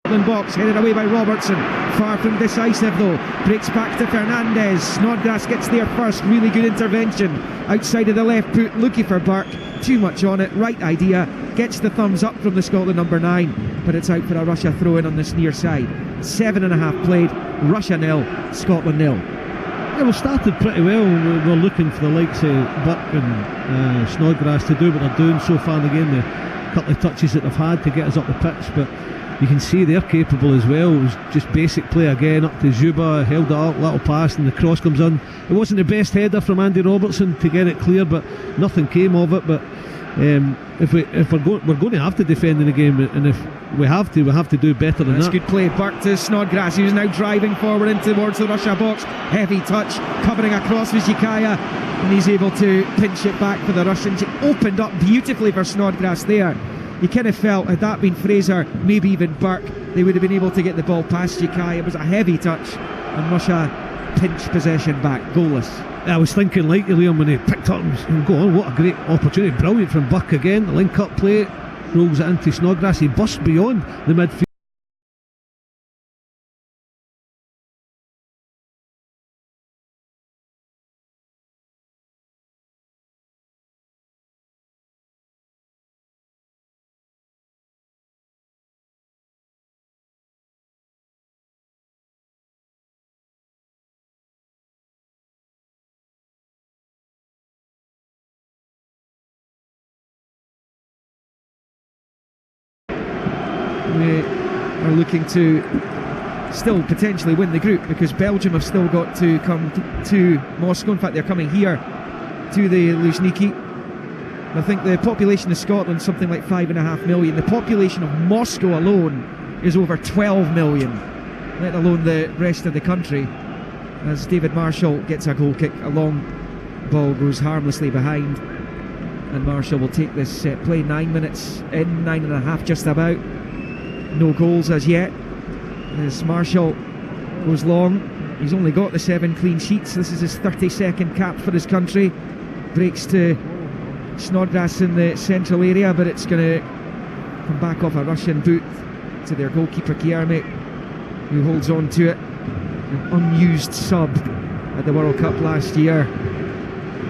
box, headed away by Robertson, far from decisive though, breaks back to Fernandez. Snodgrass gets there first, really good intervention outside of the left boot, looking for Burke, too much on it, right idea, gets the thumbs up from the Scotland number 9, but it's out for a Russia throw in on this near side. 7.5 played, Russia 0, Scotland 0. Yeah, we started pretty well. We're looking for the likes of Burke and Snodgrass to do what they're doing so far in the game, the couple of touches that they've had to get us up the pitch, but you can see they're capable as well. It was just basic play again, up to Zuba, held it up, little pass, and the cross comes in. It wasn't the best header from Andy Robertson to get it clear, but nothing came of it. But we're going to have to defend in the game, and if we have to do better than that. That's good play. Burke to Snodgrass, who's now driving forward in towards the Russia box. Heavy touch, covering across with Zhikaya, and he's able to pinch it back for the Russians. It opened up beautifully for Snodgrass there. You kind of felt, had that been Fraser, maybe even Burke, they would have been able to get the ball past Zhikaya. It was a heavy touch, and Russia pinched possession back, goalless. I was thinking like Liam when he picked up and go on, what a great opportunity, brilliant from Burke again, the link up play, rolls it into Snodgrass, he busts beyond the midfield. We are looking to still potentially win the group, because Belgium have still got to come to Moscow. In fact, they're coming here to the Luzhniki. I think the population of Scotland is something like 5.5 million. The population of Moscow alone is over 12 million, let alone the rest of the country. As David Marshall gets a goal kick, a long ball goes harmlessly behind, and Marshall will take this play. 9 minutes in, 9.5 just about. No goals as yet, as Marshall goes long. He's only got the 7 clean sheets. This is his 32nd cap for his country. Breaks to Snodgrass in the central area, but it's going to come back off a Russian boot to their goalkeeper Kierme, who holds on to it. An unused sub at the World Cup last year.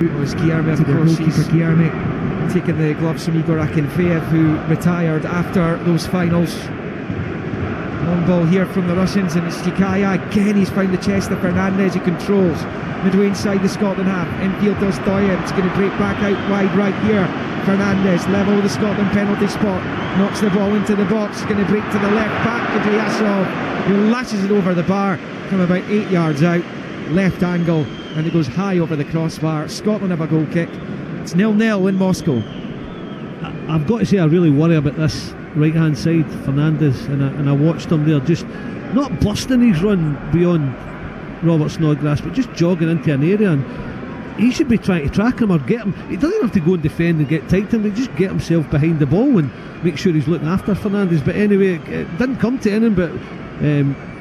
It was Kierme, of course. Kierme taking the gloves from Igor Akinfeev, who retired after those finals. Long ball here from the Russians, and it's Zhikaya again. He's found the chest of Fernandez, he controls midway inside the Scotland half. Infield does Doyev, it's going to break back out wide right here. Fernandez level with the Scotland penalty spot, knocks the ball into the box, going to break to the left back to Ilyasov, who lashes it over the bar from about 8 yards out, left angle, and it goes high over the crossbar. Scotland have a goal kick. It's 0-0 in Moscow. I've got to say, I really worry about this right hand side, Fernandez, and I watched him there, just not busting his run beyond Robert Snodgrass, but just jogging into an area, and he should be trying to track him or get him. He doesn't have to go and defend and get tight to him, but just get himself behind the ball and make sure he's looking after Fernandez. But anyway, it didn't come to anything, but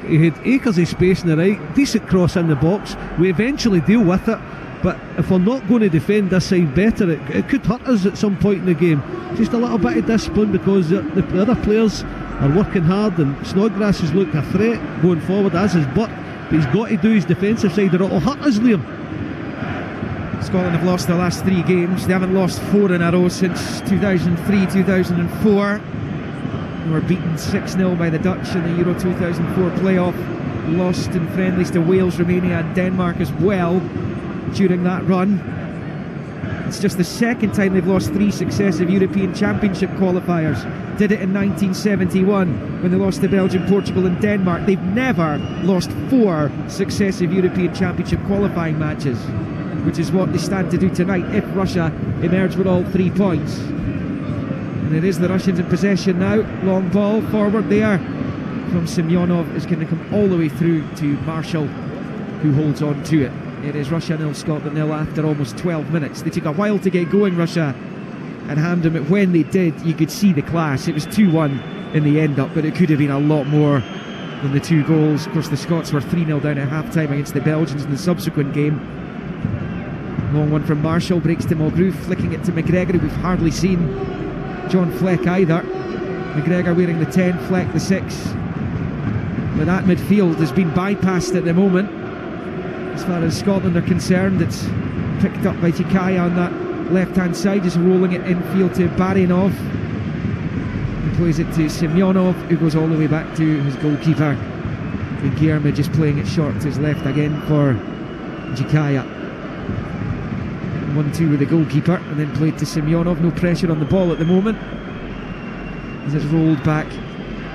he had acres of space in the right, decent cross in the box. We eventually deal with it, but if we're not going to defend this side better, it could hurt us at some point in the game. Just a little bit of discipline, because the other players are working hard, and Snodgrass is looking a threat going forward, as is Burke, but he's got to do his defensive side or it'll hurt us, Liam. Scotland have lost their last 3 games. They haven't lost 4 in a row since 2003-2004. They were beaten 6-0 by the Dutch in the Euro 2004 playoff. Lost in friendlies to Wales, Romania and Denmark as well during that run. It's just the second time they've lost 3 successive European Championship qualifiers. Did it in 1971 when they lost to Belgium, Portugal and Denmark. They've never lost 4 successive European Championship qualifying matches, which is what they stand to do tonight if Russia emerge with all 3 points. And it is the Russians in possession now. Long ball forward there from Semyonov is going to come all the way through to Marshall, who holds on to it. It is Russia 0, Scotland 0 after almost 12 minutes. They took a while to get going, Russia, and Hamden, but when they did, you could see the class. It was 2-1 in the end up, but it could have been a lot more than the 2 goals. Of course, the Scots were 3-0 down at half-time against the Belgians in the subsequent game. Long one from Marshall, breaks to Mulgrew, flicking it to McGregor, who we've hardly seen John Fleck either. McGregor wearing the 10, Fleck the 6. But that midfield has been bypassed at the moment. As far as Scotland are concerned, it's picked up by Chikaya on that left-hand side, just rolling it infield to Barinov. He plays it to Semyonov, who goes all the way back to his goalkeeper. And Guilherme just playing it short to his left again for Chikaya. 1-2 with the goalkeeper, and then played to Semyonov. No pressure on the ball at the moment, as it's rolled back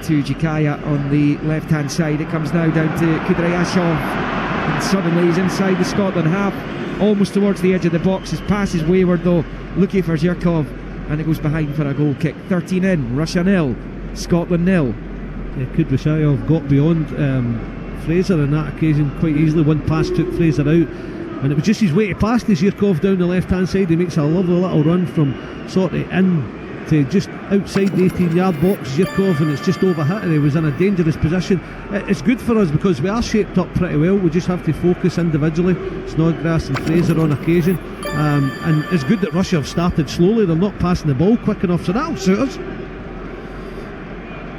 to Chikaya on the left-hand side. It comes now down to Kudryashov, and suddenly he's inside the Scotland half, almost towards the edge of the box. His pass is wayward though, looking for Zhirkov, and it goes behind for a goal kick. 13 in, Russia 0, Scotland 0. Yeah, Kudryashov got beyond Fraser on that occasion quite easily. One pass took Fraser out, and it was just his way to pass to Zhirkov down the left-hand side. He makes a lovely little run from sort of in to just outside the 18-yard box, Zhirkov, and it's just overhit, and he was in a dangerous position. It's good for us because we are shaped up pretty well. We just have to focus individually, Snodgrass and Fraser on occasion, and it's good that Russia have started slowly. They're not passing the ball quick enough, so that'll suit us.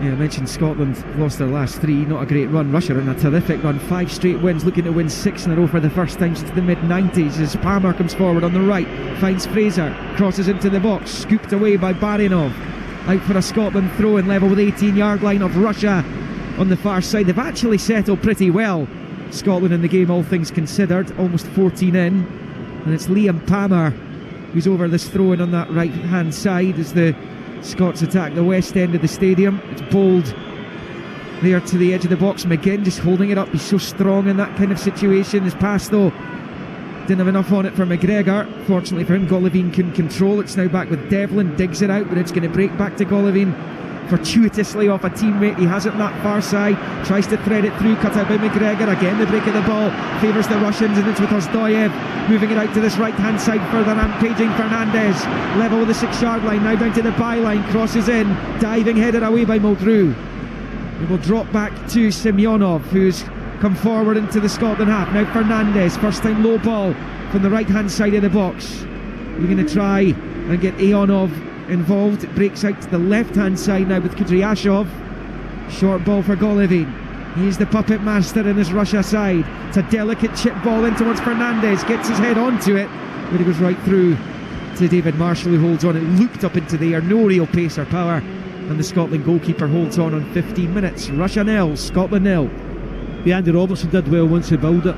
Yeah, I mentioned Scotland lost their last 3, not a great run. Russia in a terrific run, 5 straight wins, looking to win 6 in a row for the first time since the mid-90s, as Palmer comes forward on the right, finds Fraser, crosses into the box, scooped away by Barinov, out for a Scotland throw in level with the 18-yard line of Russia on the far side. They've actually settled pretty well, Scotland, in the game, all things considered, almost 14 in, and it's Liam Palmer who's over this throw-in on that right-hand side as the Scots attack the west end of the stadium. It's bowled there to the edge of the box. McGinn just holding it up. He's so strong in that kind of situation. His pass though didn't have enough on it for McGregor. Fortunately for him, Golovin can control. It's now back with Devlin, digs it out, but it's going to break back to Golovin fortuitously off a teammate. He has it on that far side, tries to thread it through, cut out by McGregor. Again the break of the ball favours the Russians, and it's with Ozdoyev moving it out to this right hand side, further rampaging Fernandez, level with the 6-yard line, now down to the byline, crosses in, diving headed away by Mulgrew. It will drop back to Semyonov, who's come forward into the Scotland half. Now Fernandez, first time low ball from the right hand side of the box. We're going to try and get Ionov involved. It breaks out to the left hand side now with Kudryashov. Short ball for Golovin. He's the puppet master in his Russia side. It's a delicate chip ball in towards Fernandez, gets his head onto it, but it goes right through to David Marshall, who holds on. It looped up into the air, no real pace or power, and the Scotland goalkeeper holds on 15 minutes. Russia 0, Scotland 0. Yeah, Andy Robertson did well once he bowled it.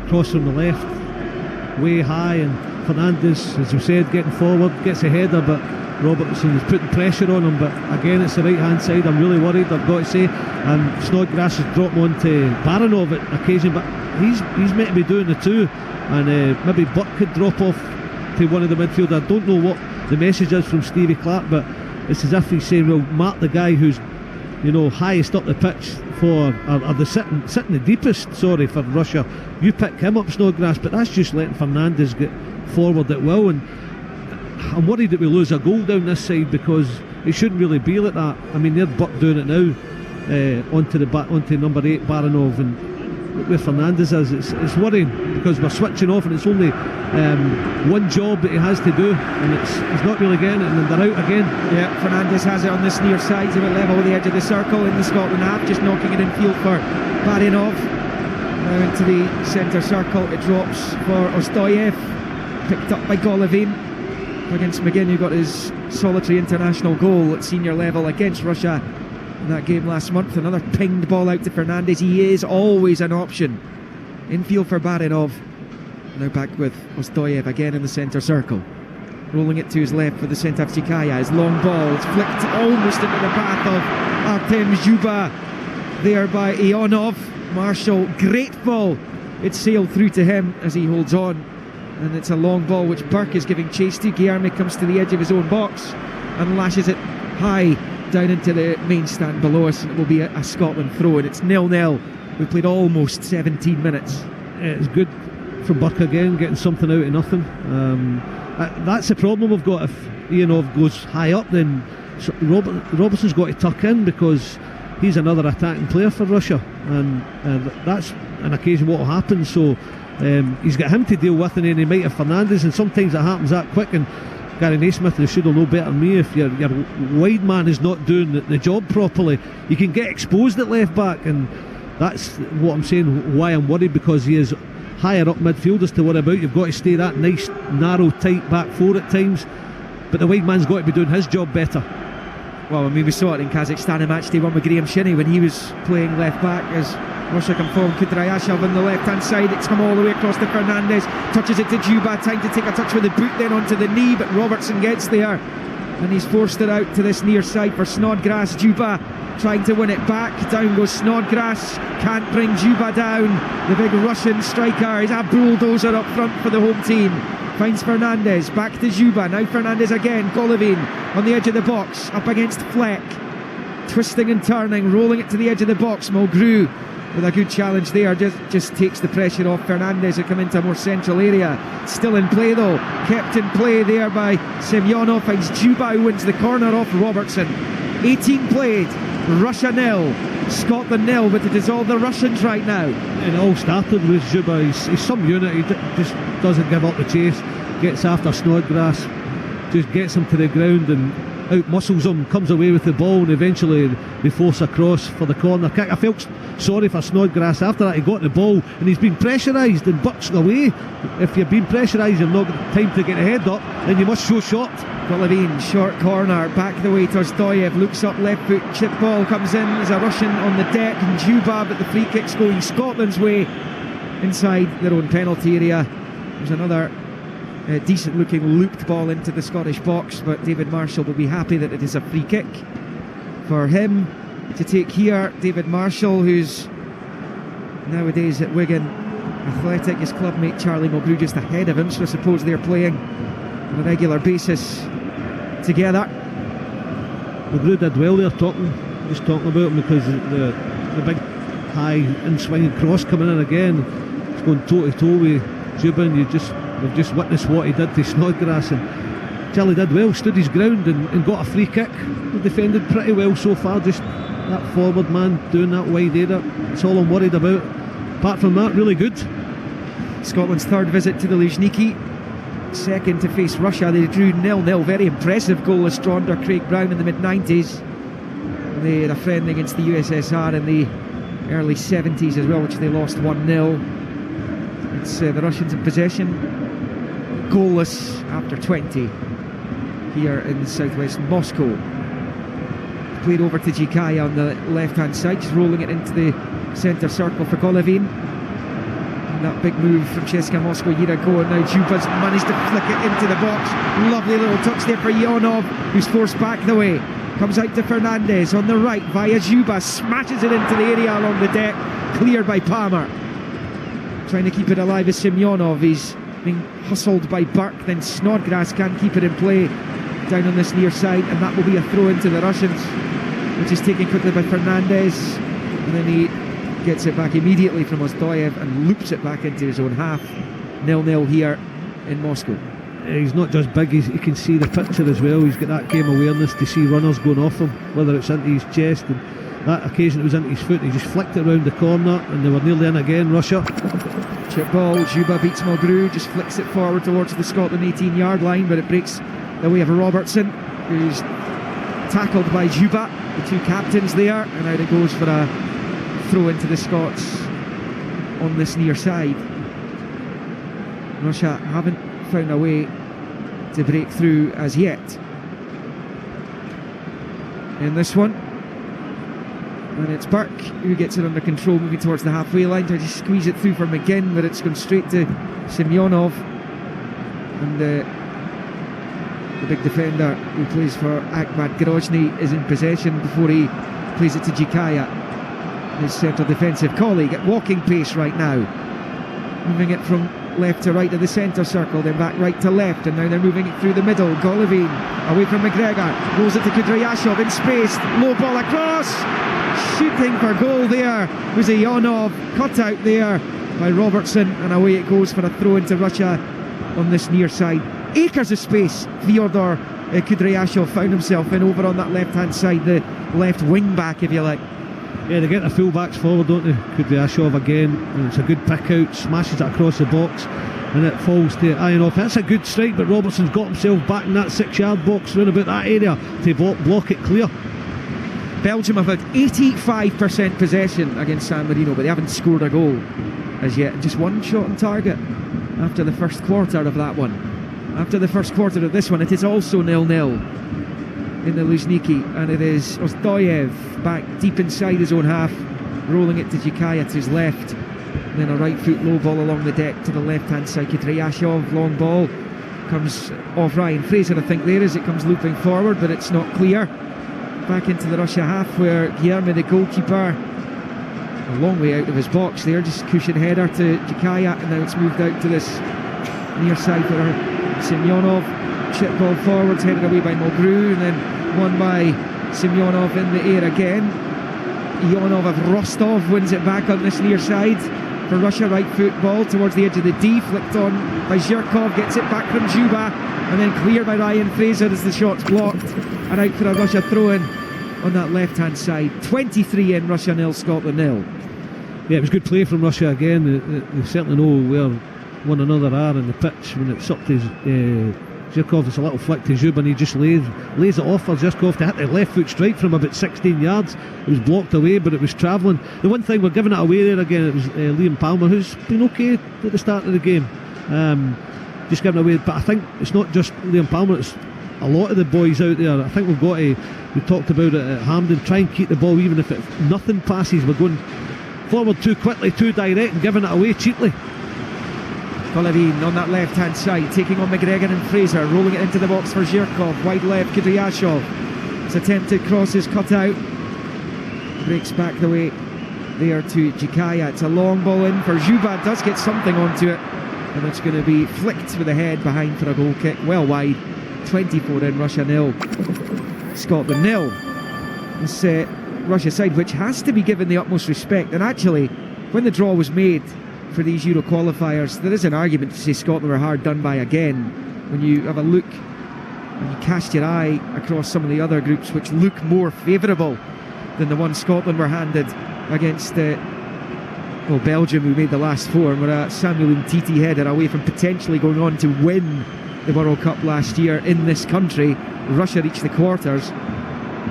Cross from the left, way high, and Fernandez, as we said, getting forward, gets a header, but Robertson is putting pressure on him. But again, it's the right hand side. I'm really worried, I've got to say. And Snodgrass has dropped on to Barinov at occasion, but he's meant to be doing the two, and maybe Buck could drop off to one of the midfielders. I don't know what the message is from Stevie Clark, but it's as if he's saying, well, mark the guy who's, you know, highest up the pitch for, or the sitting the deepest, sorry, for Russia. You pick him up, Snodgrass, but that's just letting Fernandez get forward at will, and I'm worried that we lose a goal down this side, because it shouldn't really be like that. I mean, they're Buck doing it now, onto number 8 Barinov, and where Fernandez is, it's worrying, because we're switching off, and it's only one job that he has to do, and he's not really getting it, and then they're out again. Yeah, Fernandez has it on this near side, he's about level with the edge of the circle in the Scotland half, just knocking it in field for Barinov. Now into the centre circle, it drops for Ozdoyev, picked up by Golovin against McGinn, who got his solitary international goal at senior level against Russia in that game last month. Another pinged ball out to Fernandez. He is always an option. Infield for Barinov. Now back with Ozdoyev again in the centre circle. Rolling it to his left for the centre of Chikaya. His long ball, it's flicked almost into the path of Artem Zhuba there by Ionov. Marshall grateful it sailed through to him as he holds on, and it's a long ball which Burke is giving chase to. Guilherme comes to the edge of his own box and lashes it high down into the main stand below us, and it will be a Scotland throw, and it's 0-0. We've played almost 17 minutes. It's good for Burke again, getting something out of nothing. That's the problem we've got. If Ionov goes high up, then Robertson's got to tuck in, because he's another attacking player for Russia, and that's an occasion what will happen. So he's got him to deal with, and then he might have Fernandez, and sometimes it happens that quick, and Gary Naismith, they should have known better than me. If your wide man is not doing the job properly, you can get exposed at left back, and that's what I'm saying, why I'm worried, because he is higher up midfield as to what about. You've got to stay that nice, narrow, tight back four at times, but the wide man's got to be doing his job better. Well, I mean, we saw it in Kazakhstan in match day one with Graham Shinnie when he was playing left back as Russia come forward. Kudrashov on the left hand side, it's come all the way across to Fernandez, touches it to Juba, time to take a touch with the boot, then onto the knee, but Robertson gets there and he's forced it out to this near side for Snodgrass. Juba trying to win it back, down goes Snodgrass, can't bring Juba down. The big Russian striker is a bulldozer up front for the home team. Finds Fernandez, back to Juba, now Fernandez again, Golovin on the edge of the box, up against Fleck, twisting and turning, rolling it to the edge of the box. Mulgrew with a good challenge there, just takes the pressure off Fernandez who come into a more central area. Still in play though, kept in play there by Semyonov, finds Juba who wins the corner off Robertson. 18 played, Russia 0, Scotland 0, but it is all the Russians right now. And it all started with Juba. He's some unit. He just doesn't give up the chase, gets after Snodgrass, just gets him to the ground and out muscles him, comes away with the ball, and eventually they force a cross for the corner kick. I felt sorry for Snodgrass after that. He got the ball and he's been pressurised and bucks away. If you've been pressurised, you've not got time to get the head up, then you must show short. Golovin, short corner, back the way towards Doyev, looks up, left foot, chip ball comes in, there's a Russian on the deck, and Juba, but the free kick's going Scotland's way inside their own penalty area. There's another decent looking looped ball into the Scottish box, but David Marshall will be happy that it is a free kick for him to take here. David Marshall, who's nowadays at Wigan Athletic, his clubmate Charlie Mulgrew just ahead of him, so I suppose they're playing on a regular basis together. Mulgrew did well there talking about him, because the big high in-swinging cross coming in again, it's going toe to toe with Juba, and we've just witnessed what he did to Snodgrass, and Charlie did well, stood his ground and got a free kick. He defended pretty well so far, just that forward man doing that wide area, that's all I'm worried about. Apart from that, really good. Scotland's third visit to the Luzhniki, second to face Russia. They drew 0-0, very impressive goal of Stronder Craig Brown in the mid-90s. They had a friendly against the USSR in the early 70s as well, which they lost 1-0. It's the Russians in possession, goalless after 20 here in southwest Moscow. Played over to Jikaya on the left hand side, just rolling it into the centre circle for Golovin. And that big move from CSKA Moscow a year ago, and now Juba's managed to flick it into the box. Lovely little touch there for Ionov, who's forced back the way. Comes out to Fernandez on the right via Juba, smashes it into the area along the deck, cleared by Palmer. Trying to keep it alive is Semyonov. He's being hustled by Burke, then Snodgrass can't keep it in play down on this near side, and that will be a throw into the Russians, which is taken quickly by Fernandez, and then he gets it back immediately from Ozdoyev and loops it back into his own half. 0-0 here in Moscow. He's not just big, he can see the picture as well. He's got that game awareness to see runners going off him, whether it's into his chest, and that occasion it was into his foot. He just flicked it around the corner and they were nearly in again, Russia. Chip ball, Juba beats Mulgrew, just flicks it forward towards the Scotland 18-yard line, but it breaks the way of Robertson, who's tackled by Juba, the two captains there, and out it goes for a throw into the Scots on this near side. Russia haven't found a way to break through as yet in this one, and it's Burke who gets it under control, moving towards the halfway line, trying to squeeze it through for McGinn, but it's gone straight to Semyonov, and the big defender who plays for Akhmat Grozny is in possession before he plays it to Jikaya, his central defensive colleague, at walking pace right now, moving it from left to right of the centre circle, then back right to left, and now they're moving it through the middle. Golovin away from McGregor, rolls it to Kudrashov in space, low ball across, shooting for goal there was Ionov, cut out there by Robertson, and away it goes for a throw into Russia on this near side. Acres of space Fyodor Kudrashov found himself in over on that left hand side, the left wing back if you like. Yeah, they get the full backs forward, don't they? Kudrashov again, and it's a good pick out, smashes it across the box. and it falls to Ionov. That's a good strike, but Robertson's got himself back in that 6-yard box round about that area to block it clear. Belgium have had 85% possession against San Marino, but they haven't scored a goal as yet. Just one shot on target after the first quarter of that one. After the first quarter of this one, it is also 0-0 in the Luzhniki, and it is Ozdoyev back deep inside his own half, rolling it to Jikaya to his left, and then a right foot low ball along the deck to the left hand side. Kudryashov, long ball, comes off Ryan Fraser, I think there, as it comes looping forward, but it's not clear. Back into the Russia half, where Guillermo, the goalkeeper, a long way out of his box there, just cushion header to Jikaya, and now it's moved out to this near side for Semyonov. Chip ball forwards, headed away by Mulgrew, and then won by Semyonov in the air again. Ionov of Rostov wins it back on this near side for Russia. Right foot ball towards the edge of the D, flicked on by Zhirkov, gets it back from Zhuba, and then cleared by Ryan Fraser as the shot's blocked, and out for a Russia throw-in on that left hand side. 23 in, Russia 0, Scotland 0. Yeah, it was good play from Russia again. They certainly know where one another are in the pitch. When it's up to Zhirkov, it's a little flick to Zhuba, and he just lays it off for Zhirkov to hit the left foot strike from about 16 yards. It was blocked away, but it was travelling. The one thing, we're giving it away there again, it was Liam Palmer, who's been okay at the start of the game, just giving it away. But I think it's not just Liam Palmer, it's a lot of the boys out there. I think we've got to, we talked about it at Hampden, try and keep the ball, even if nothing passes. We're going forward too quickly, too direct, and giving it away cheaply. Golovin on that left hand side, taking on McGregor and Fraser, rolling it into the box for Zhirkov, wide left. Kudryashov, his attempted cross is cut out, breaks back the way there to Jikaya. It's a long ball in for Zhuba, does get something onto it, and it's going to be flicked with the head behind for a goal kick, well wide. 24 in, Russia 0, Scotland 0. This Russia side, which has to be given the utmost respect, and actually when the draw was made for these Euro qualifiers, there is an argument to say Scotland were hard done by again. When you have a look and you cast your eye across some of the other groups which look more favourable than the one Scotland were handed against Belgium, who made the last four, and were a Samuel Umtiti header away from potentially going on to win the World Cup last year in this country. Russia reached the quarters.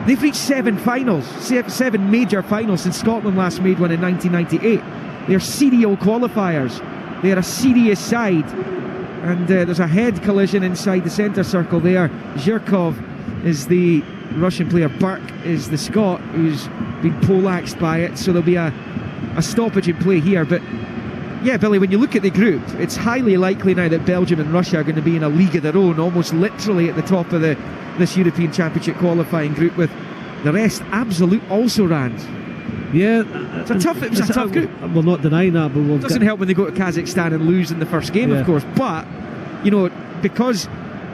They've reached 7 finals, 7 major finals since Scotland last made one in 1998. They're serial qualifiers. They're a serious side, and there's a head collision inside the centre circle there. Zhirkov is the Russian player, Burke is the Scot who's been poleaxed by it, so there'll be a stoppage in play here. But yeah, Billy, when you look at the group, it's highly likely now that Belgium and Russia are going to be in a league of their own, almost literally at the top of this European Championship qualifying group, with the rest absolute also-rans. Yeah, it was a tough group. We're not denying that, but it doesn't help when they go to Kazakhstan and lose in the first game, of course. But, you know, because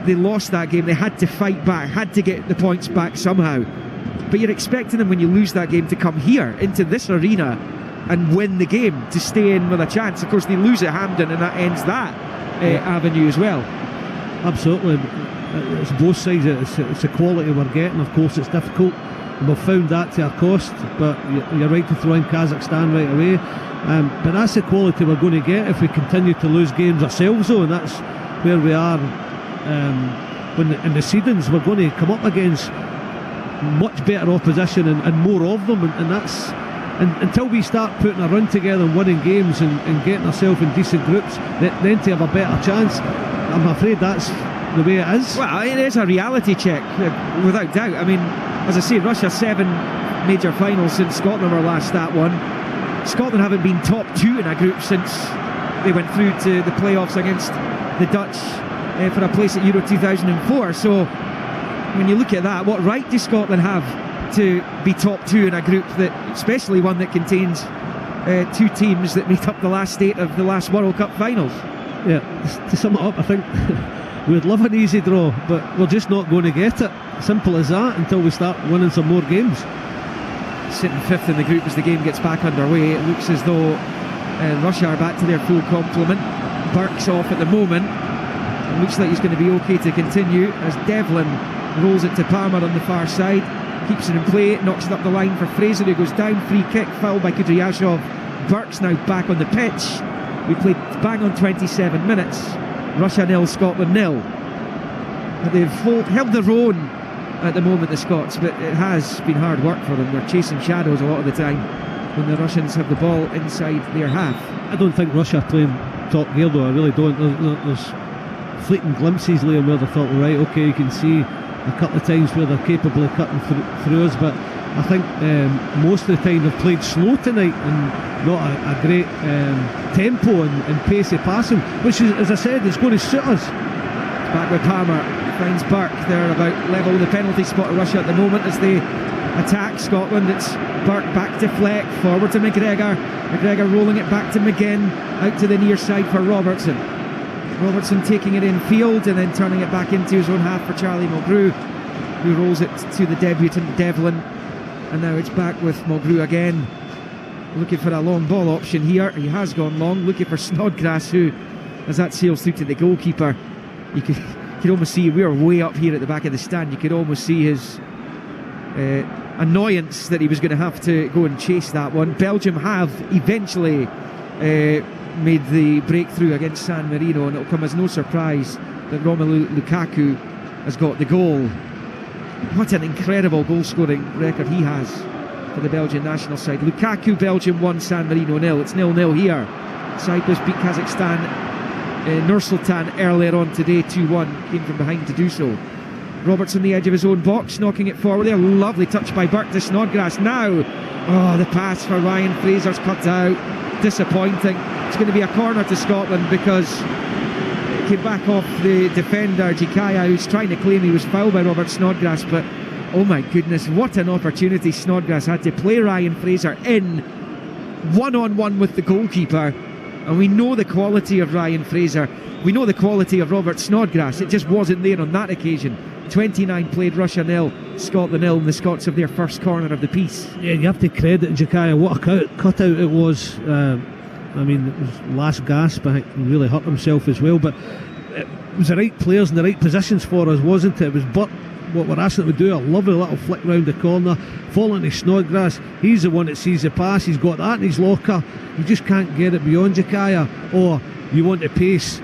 they lost that game, they had to fight back, had to get the points back somehow. But you're expecting them, when you lose that game, to come here into this arena and win the game to stay in with a chance. Of course, they lose at Hampden, and that ends that avenue as well. Absolutely. It's both sides. It's the quality we're getting. Of course, it's difficult, and we've found that to our cost. But you're right to throw in Kazakhstan right away. But that's the quality we're going to get if we continue to lose games ourselves, though, and that's where we are. When in the seedings, we're going to come up against much better opposition and more of them, and that's. And until we start putting a run together and winning games and getting ourselves in decent groups, then to have a better chance, I'm afraid that's the way it is. Well, it is a reality check, without doubt. I mean, as I say, Russia 7 major finals since Scotland were last at one. Scotland haven't been top 2 in a group since they went through to the playoffs against the Dutch for a place at Euro 2004. So when you look at that, what right does Scotland have to be top 2 in a group, that, especially one that contains 2 teams that made up the last 8 of the last World Cup finals? Yeah, to sum it up, I think we'd love an easy draw, but we're just not going to get it. Simple as that, until we start winning some more games. Sitting 5th in the group as the game gets back underway. It looks as though Russia are back to their full complement. Burke's off at the moment. It looks like he's going to be okay to continue as Devlin rolls it to Palmer on the far side. Keeps it in play, knocks it up the line for Fraser, who goes down. Free kick, fouled by Kudryashov. Burke's now back on the pitch, We played bang on 27 minutes. Russia 0, Scotland 0. They've held their own at the moment, the Scots, but it has been hard work for them. They're chasing shadows a lot of the time when the Russians have the ball inside their half. I don't think Russia are playing top gear though, I really don't. There's fleeting glimpses, Liam, where they thought, right, okay, you can see a couple of times where they're capable of cutting through us, but I think most of the time they've played slow tonight and not a great tempo and pacey passing, which is, as I said, is going to suit us. Back with Palmer, finds Burke. They're about level with the penalty spot of Russia at the moment as they attack Scotland. It's Burke back to Fleck, forward to McGregor. McGregor rolling it back to McGinn, out to the near side for Robertson. Robertson taking it in field and then turning it back into his own half for Charlie Mulgrew, who rolls it to the debutant Devlin. And now it's back with Mulgrew again, looking for a long ball option here. He has gone long, looking for Snodgrass, who, as that sails through to the goalkeeper, you could almost see, we were way up here at the back of the stand, you could almost see his annoyance that he was going to have to go and chase that one. Belgium have eventually made the breakthrough against San Marino, and it'll come as no surprise that Romelu Lukaku has got the goal. What an incredible goal scoring record he has for the Belgian national side. Lukaku, Belgium 1, San Marino 0. It's 0-0 here. Cyprus beat Kazakhstan Nursultan earlier on today 2-1, came from behind to do so. Robertson the edge of his own box, knocking it forward there. Lovely touch by Burke to Snodgrass. Now, the pass for Ryan Fraser's cut out. Disappointing. It's going to be a corner to Scotland because it came back off the defender Jikaya, who's trying to claim he was fouled by Robert Snodgrass, but oh my goodness, what an opportunity Snodgrass had to play Ryan Fraser in one-on-one with the goalkeeper. And we know the quality of Ryan Fraser, we know the quality of Robert Snodgrass. It just wasn't there on that occasion. 29 played, Russia 0, Scotland 0, and the Scots have their first corner of the piece. Yeah, you have to credit Jikaya, what a cutout it was. I mean, it was last gasp. I think he really hurt himself as well, but it was the right players in the right positions for us, wasn't it? It was Burke, what we're asking him to do, a lovely little flick round the corner, falling to Snodgrass. He's the one that sees the pass, he's got that in his locker. You just can't get it beyond Jikaya, or you want the pace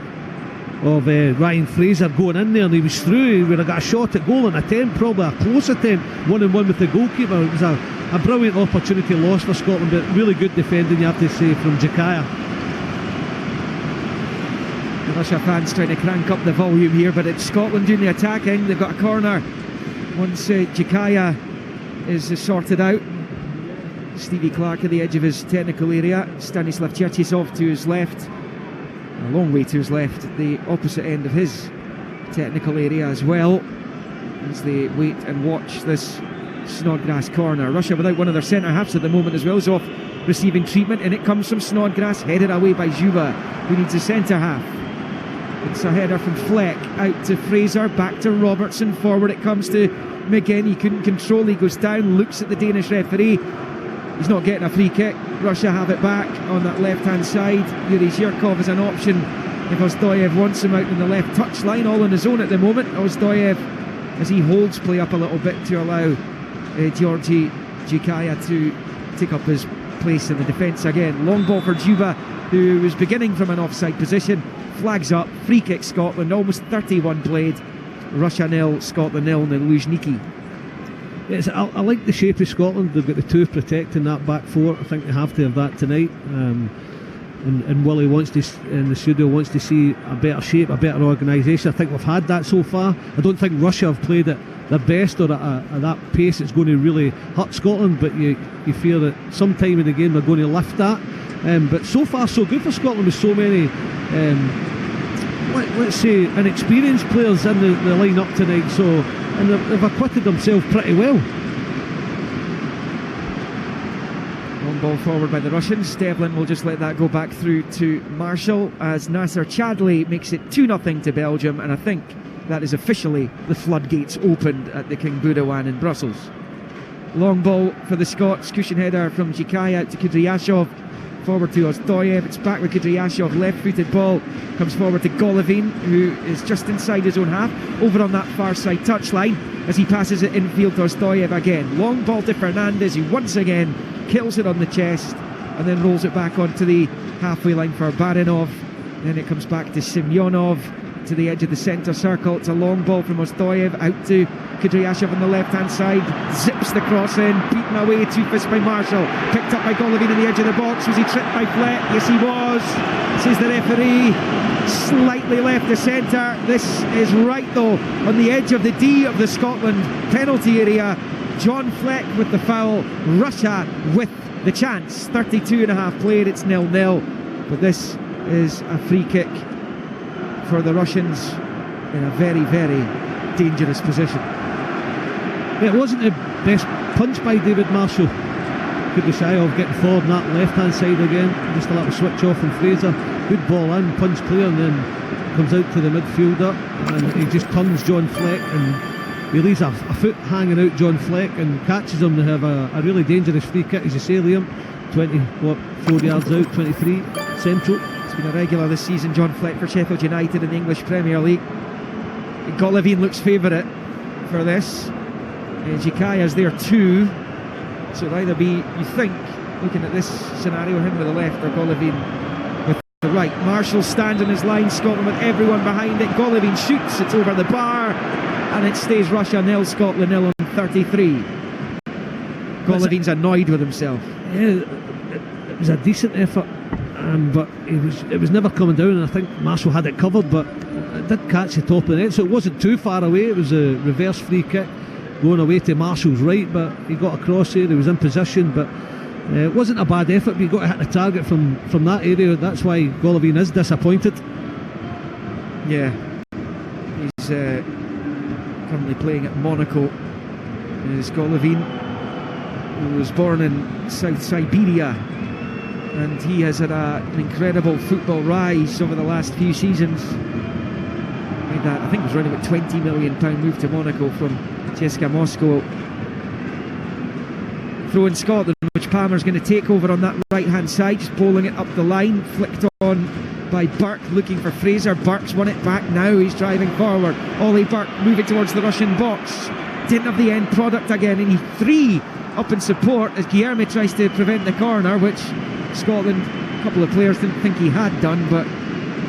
of Ryan Fraser going in there, and he was through. He would have got a shot at goal, an attempt, probably a close attempt, 1-on-1 with the goalkeeper. It was a brilliant opportunity lost for Scotland, but really good defending, you have to say, from Jikaya. The Russia fans trying to crank up the volume here, but it's Scotland doing the attacking. They've got a corner once Jikaya is sorted out. Stevie Clark at the edge of his technical area, Stanislav Cherchesov to his left, a long way to his left, at the opposite end of his technical area as well, as they wait and watch this Snodgrass corner. Russia without one of their centre halves at the moment as well, is off receiving treatment, and it comes from Snodgrass, headed away by Juba, who needs a centre half. It's a header from Fleck, out to Fraser, back to Robertson, forward it comes to McGinn. He couldn't control, he goes down, looks at the Danish referee. He's not getting a free kick. Russia have it back on that left hand side. Yuri Zhirkov is an option if Ozdoyev wants him out in the left touchline, all on his own at the moment. Ozdoyev, as he holds play up a little bit to allow Georgi Jikaya to take up his place in the defence again. Long ball for Juba, who was beginning from an offside position. Flags up, free kick Scotland, almost 31 played. Russia 0, Scotland 0 in the Luzhniki. Yes, I like the shape of Scotland. They've got the two protecting that back four. I think they have to have that tonight. And Willie wants to, in the studio, wants to see a better shape, a better organisation. I think we've had that so far. I don't think Russia have played at their best or at that pace that's going to really hurt Scotland, but you fear that sometime in the game they're going to lift that. But so far so good for Scotland, with so many let's say inexperienced players in the line-up tonight, and they've acquitted themselves pretty well. Long ball forward by the Russians. Devlin will just let that go back through to Marshall as Nasser Chadli makes it 2-0 to Belgium, and I think that is officially the floodgates opened at the King Budawan in Brussels. Long ball for the Scots, cushion header from Jikaya out to Kudryashov, forward to Ozdoyev. It's back with Kudryashov, left-footed ball comes forward to Golovin, who is just inside his own half, over on that far side touchline as he passes it infield to Ozdoyev again. Long ball to Fernandez, who once again kills it on the chest and then rolls it back onto the halfway line for Barinov. Then it comes back to Semyonov to the edge of the centre circle. It's a long ball from Ostoyev out to Kudryashov on the left hand side, zips the cross in, beaten away two-fist by Marshall, picked up by Golovin on the edge of the box. Was he tripped by Fleck? Yes, he was, says the referee. Slightly left the centre. This is right though on the edge of the D of the Scotland penalty area. John Fleck with the foul, Russia with the chance. 32 and a half played, it's 0-0, but this is a free kick for the Russians in a very, very dangerous position. It wasn't the best punch by David Marshall. Kudryashov getting forward on that left hand side again, just a little switch off from Fraser. Good ball in, punch clear, and then comes out to the midfielder and he just turns John Fleck and he leaves a foot hanging out John Fleck and catches him to have a really dangerous free kick, as you say, Liam. 4 yards out, 23 central. It's been a regular this season, John Fleck, for Sheffield United in the English Premier League. Golovin looks favourite for this. Jikaya's there too, so it'll either be, you think, looking at this scenario, him with the left or Golovin with the right. Marshall stands in his line, Scotland with everyone behind it. Golovin shoots, it's over the bar, and it stays Russia 0, Scotland 0 on 33. Golovin's annoyed with himself. Yeah, it was a decent effort, but it was never coming down, and I think Marshall had it covered, but it did catch the top of the net, so it wasn't too far away. It was a reverse free kick going away to Marshall's right, but he got across here, he was in position, but it wasn't a bad effort, but he got to hit the target from that area. That's why Golovin is disappointed. Yeah, he's currently playing at Monaco. Is Golovin, who was born in South Siberia, and he has had an incredible football rise over the last few seasons. Made that, I think it was around about £20 million move to Monaco from CSKA Moscow. Throw in Scotland, which Palmer's going to take over on that right hand side, just bowling it up the line, flicked on by Burke, looking for Fraser. Burke's won it back now, he's driving forward. Ollie Burke moving towards the Russian box, didn't have the end product again, and he 3 up in support as Guilherme tries to prevent the corner, which Scotland, a couple of players didn't think he had done, but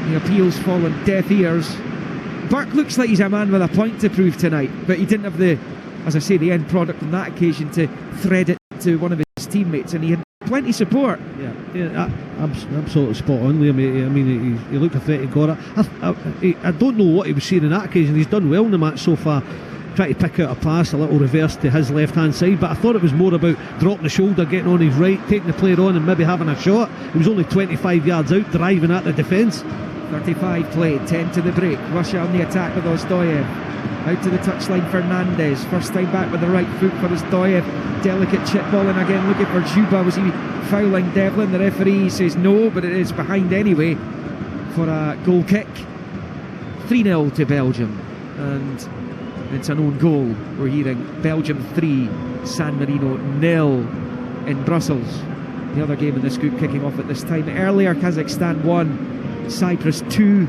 the appeals fall on deaf ears. Burke looks like he's a man with a point to prove tonight, but he didn't have the, as I say, the end product on that occasion to thread it to one of his teammates, and he had plenty of support. Yeah, absolutely spot on, Liam. I mean, he looked a threat, he got it. I don't know what he was seeing on that occasion. He's done well in the match so far, trying to pick out a pass, a little reverse to his left hand side, but I thought it was more about dropping the shoulder, getting on his right, taking the player on and maybe having a shot. He was only 25 yards out, driving at the defence. 35 played, 10 to the break. Russia on the attack with Ostoyev. Out to the touchline, Fernandez. First time back with the right foot for Ostoyev. Delicate chip ball in again, looking for Juba. Was he fouling Devlin? The referee says no, but it is behind anyway for a goal kick. 3-0 to Belgium, and it's an own goal. We're hearing Belgium 3, San Marino 0 in Brussels. The other game in this group kicking off at this time. Earlier, Kazakhstan 1, Cyprus 2.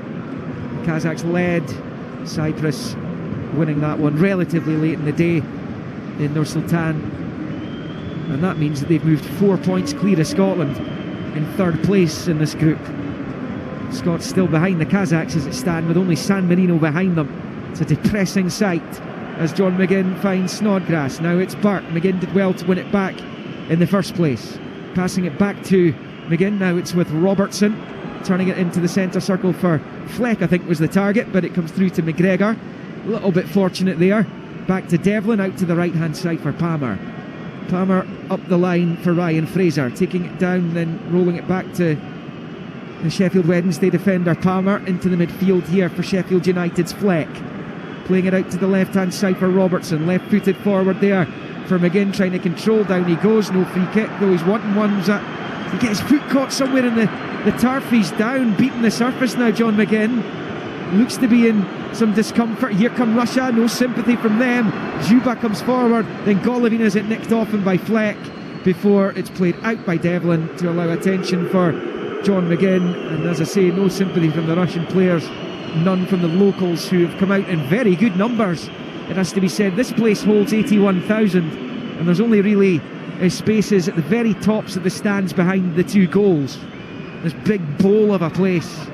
Kazakhs led, Cyprus winning that one relatively late in the day in Nur Sultan, and that means that they've moved 4 points clear of Scotland in third place in this group. Scots still behind the Kazakhs as it stands, with only San Marino behind them. It's a depressing sight as John McGinn finds Snodgrass. Now it's Burke. McGinn did well to win it back in the first place, passing it back to McGinn. Now it's with Robertson, turning it into the centre circle for Fleck, I think was the target, but it comes through to McGregor. A little bit fortunate there. Back to Devlin, out to the right hand side for Palmer. Palmer up the line for Ryan Fraser, taking it down, then rolling it back to the Sheffield Wednesday defender Palmer. Into the midfield here for Sheffield United's Fleck, playing it out to the left hand side for Robertson. Left footed forward there for McGinn, trying to control. Down he goes, no free kick though. He's wanting ones that he gets his foot caught somewhere in the turf. He's down, beating the surface now. John McGinn looks to be in some discomfort. Here come Russia, no sympathy from them. Juba comes forward, then Golovin has it nicked off him by Fleck before it's played out by Devlin to allow attention for John McGinn. And as I say, no sympathy from the Russian players, none from the locals, who have come out in very good numbers. It has to be said, this place holds 81,000, and there's only really spaces at the very tops of the stands behind the 2 goals. This big bowl of a place,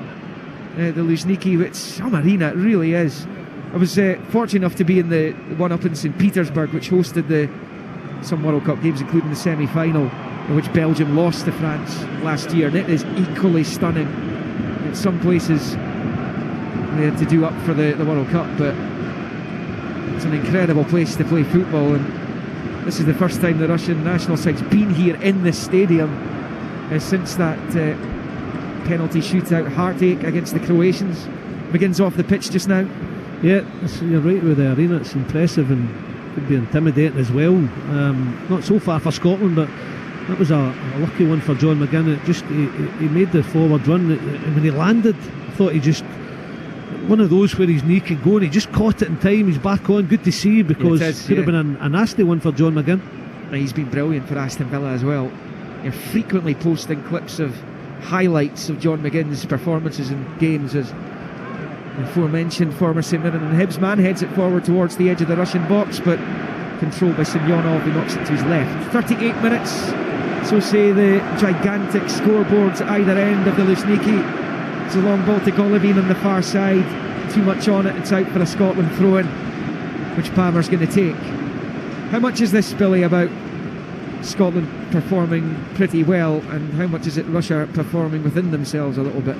the Luzhniki. It's some arena, it really is. I was fortunate enough to be in the one up in St Petersburg, which hosted some World Cup games, including the semi-final, in which Belgium lost to France last year, and it is equally stunning. In some places they had to do up for the World Cup, but it's an incredible place to play football, and this is the first time the Russian national side's been here in this stadium since that penalty shootout heartache against the Croatians. Begins off the pitch just now. Yeah, you're right with the arena. It's impressive and could be intimidating as well. Not so far for Scotland, but that was a lucky one for John McGinn. He made the forward run, and when he landed, I thought he just, one of those where his knee could go, and he just caught it in time. He's back on. Good to see, because it could have been a nasty one for John McGinn. He's been brilliant for Aston Villa as well. You're frequently posting clips of highlights of John McGinn's performances in games, as the aforementioned former St Mirren and Hibs man heads it forward towards the edge of the Russian box, but controlled by Semyonov, who knocks it to his left. 38 minutes, so say the gigantic scoreboards at either end of the Luzhniki. It's a long ball to Golovin on the far side, too much on it, it's out for a Scotland throw-in, which Palmer's going to take. How much is this, Billy, about Scotland performing pretty well, and how much is it Russia performing within themselves a little bit?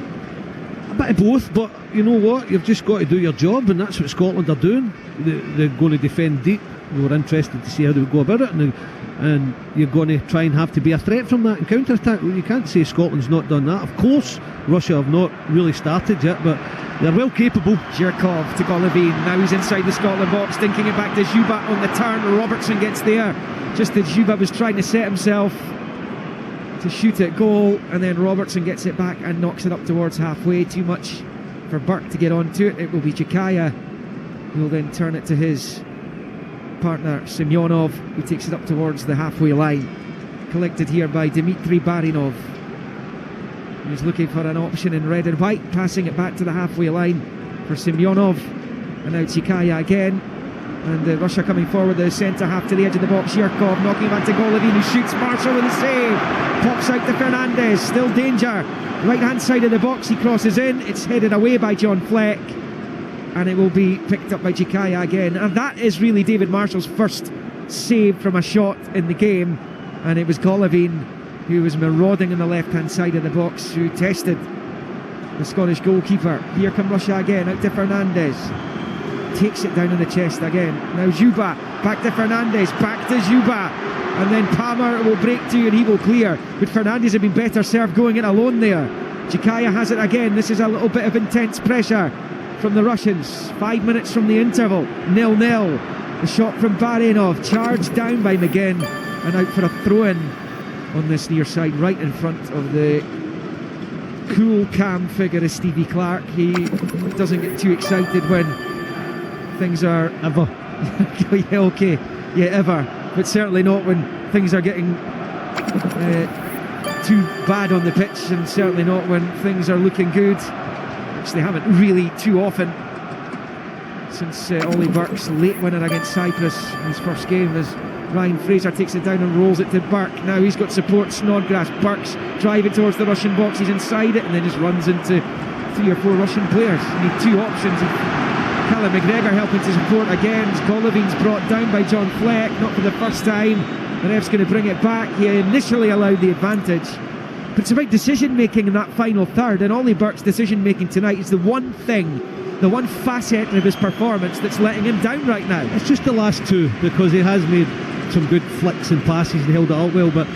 A bit of both, but you know what? You've just got to do your job, and that's what Scotland are doing. They're going to defend deep. We were interested to see how they would go about it, and you're going to try and have to be a threat from that and counter-attack. You can't say Scotland's not done that. Of course, Russia have not really started yet, but they're well capable. Zhirkov to Golovin. Now he's inside the Scotland box, dinking it back to Dzyuba on the turn. Robertson gets there just as Dzyuba was trying to set himself to shoot at goal, and then Robertson gets it back and knocks it up towards halfway. Too much for Burke to get onto it. It will be Chikaya who will then turn it to his partner Semyonov, who takes it up towards the halfway line. Collected here by Dmitry Barinov, who's looking for an option in red and white, passing it back to the halfway line for Semyonov, and now Chikaya again. And Russia coming forward the centre half to the edge of the box. Zhirkov knocking back to Golovin, who shoots. Marshall with a save. Pops out to Fernandez. Still danger. Right hand side of the box. He crosses in. It's headed away by John Fleck. And it will be picked up by Chikaya again. And that is really David Marshall's first save from a shot in the game. And it was Golovin, who was marauding on the left hand side of the box, who tested the Scottish goalkeeper. Here come Russia again. Out to Fernandez. Takes it down in the chest again. Now Dzyuba, back to Fernandez, back to Dzyuba, and then Palmer will break to and he will clear. But Fernandez had been better served going it alone there. Chikaya has it again. This is a little bit of intense pressure from the Russians. 5 minutes from the interval, 0-0. The shot from Barinov, charged down by McGinn, and out for a throw-in on this near side, right in front of the cool, calm figure of Stevie Clarke. He doesn't get too excited when things are ever yeah, okay, yeah, ever, but certainly not when things are getting too bad on the pitch, and certainly not when things are looking good, which they haven't really too often since Ollie Burke's late winner against Cyprus in his first game, as Ryan Fraser takes it down and rolls it to Burke. Now he's got support, Snodgrass. Burke's driving towards the Russian box, he's inside it and then just runs into 3 or 4 Russian players. You need 2 options. Callum McGregor helping to support again. Golovin's brought down by John Fleck, not for the first time. The ref's going to bring it back. He initially allowed the advantage, but it's about decision making in that final third, and Ollie Burke's decision making tonight is the one thing, the one facet of his performance that's letting him down right now. It's just the last 2, because he has made some good flicks and passes and held it up well, but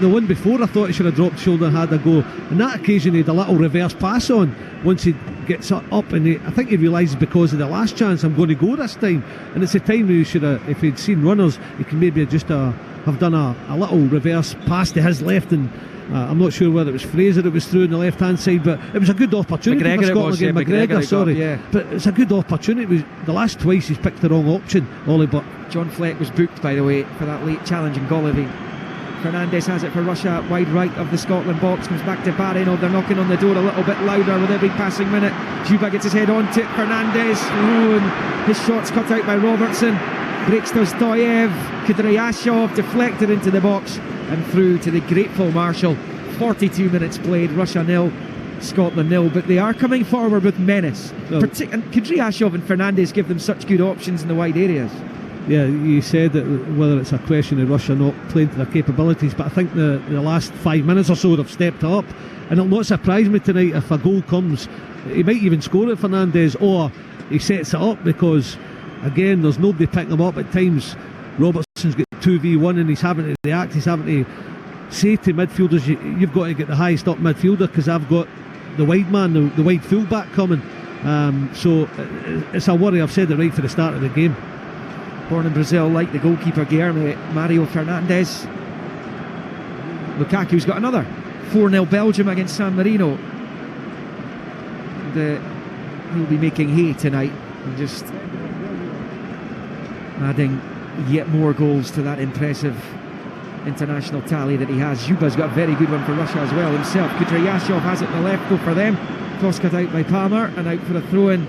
the one before, I thought he should have dropped shoulder and had a go. On that occasion he had a little reverse pass on once he gets up, and I think he realises because of the last chance, I'm going to go this time, and it's a time where he should have, if he'd seen runners, he can maybe just have done a little reverse pass to his left, and I'm not sure whether it was Fraser that was through on the left hand side, but it was a good opportunity McGregor for Scotland again. McGregor, sorry, yeah. But it's a good opportunity. It was the last twice he's picked the wrong option, Ollie Burke. John Fleck was booked, by the way, for that late challenge in Golovin. Fernandez has it for Russia, wide right of the Scotland box, comes back to Barinov. They're knocking on the door a little bit louder with every passing minute. Dzyuba gets his head onto it. Fernandez, and his shot's cut out by Robertson. breaks to Stoyev. Kudryashov deflected into the box and through to the grateful Marshall. 42 minutes played, Russia 0, Scotland 0, but they are coming forward with menace. And Kudryashov and Fernandez give them such good options in the wide areas. Yeah, you said that whether it's a question of Russia not playing to their capabilities, but I think the last 5 minutes or so they've stepped up, and it'll not surprise me tonight if a goal comes. He might even score it, Fernandez, or he sets it up, because again there's nobody picking him up at times. Robertson's got 2v1 and he's having to react, he's having to say to midfielders, you've got to get the highest up midfielder because I've got the wide man, the wide fullback coming. So it's a worry. I've said it right for the start of the game. Born in Brazil, like the goalkeeper Guilherme Mario Fernandes. Lukaku's got another 4-0 Belgium against San Marino. He'll be making hay tonight and just adding yet more goals to that impressive international tally that he has. Zhuba's got a very good one for Russia as well himself. Kudryashov has it in the left goal for them. Cross cut out by Palmer and out for a throw-in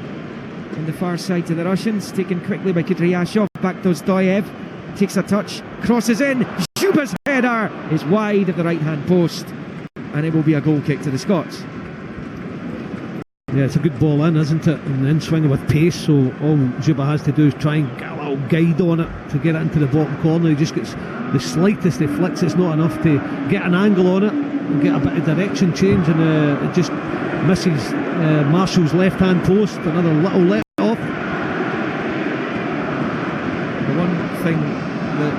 on the far side to the Russians, taken quickly by Kudryashov. Back to Stoyev, takes a touch, crosses in. Zhuba's header is wide of the right hand post, and it will be a goal kick to the Scots. Yeah, it's a good ball in, isn't it? And then swinging with pace, so all Zhuba has to do is try and get a little guide on it to get it into the bottom corner. He just gets the slightest he flicks, it's not enough to get an angle on it and get a bit of direction change, and it just misses Marshall's left hand post. Another little let off. The one thing that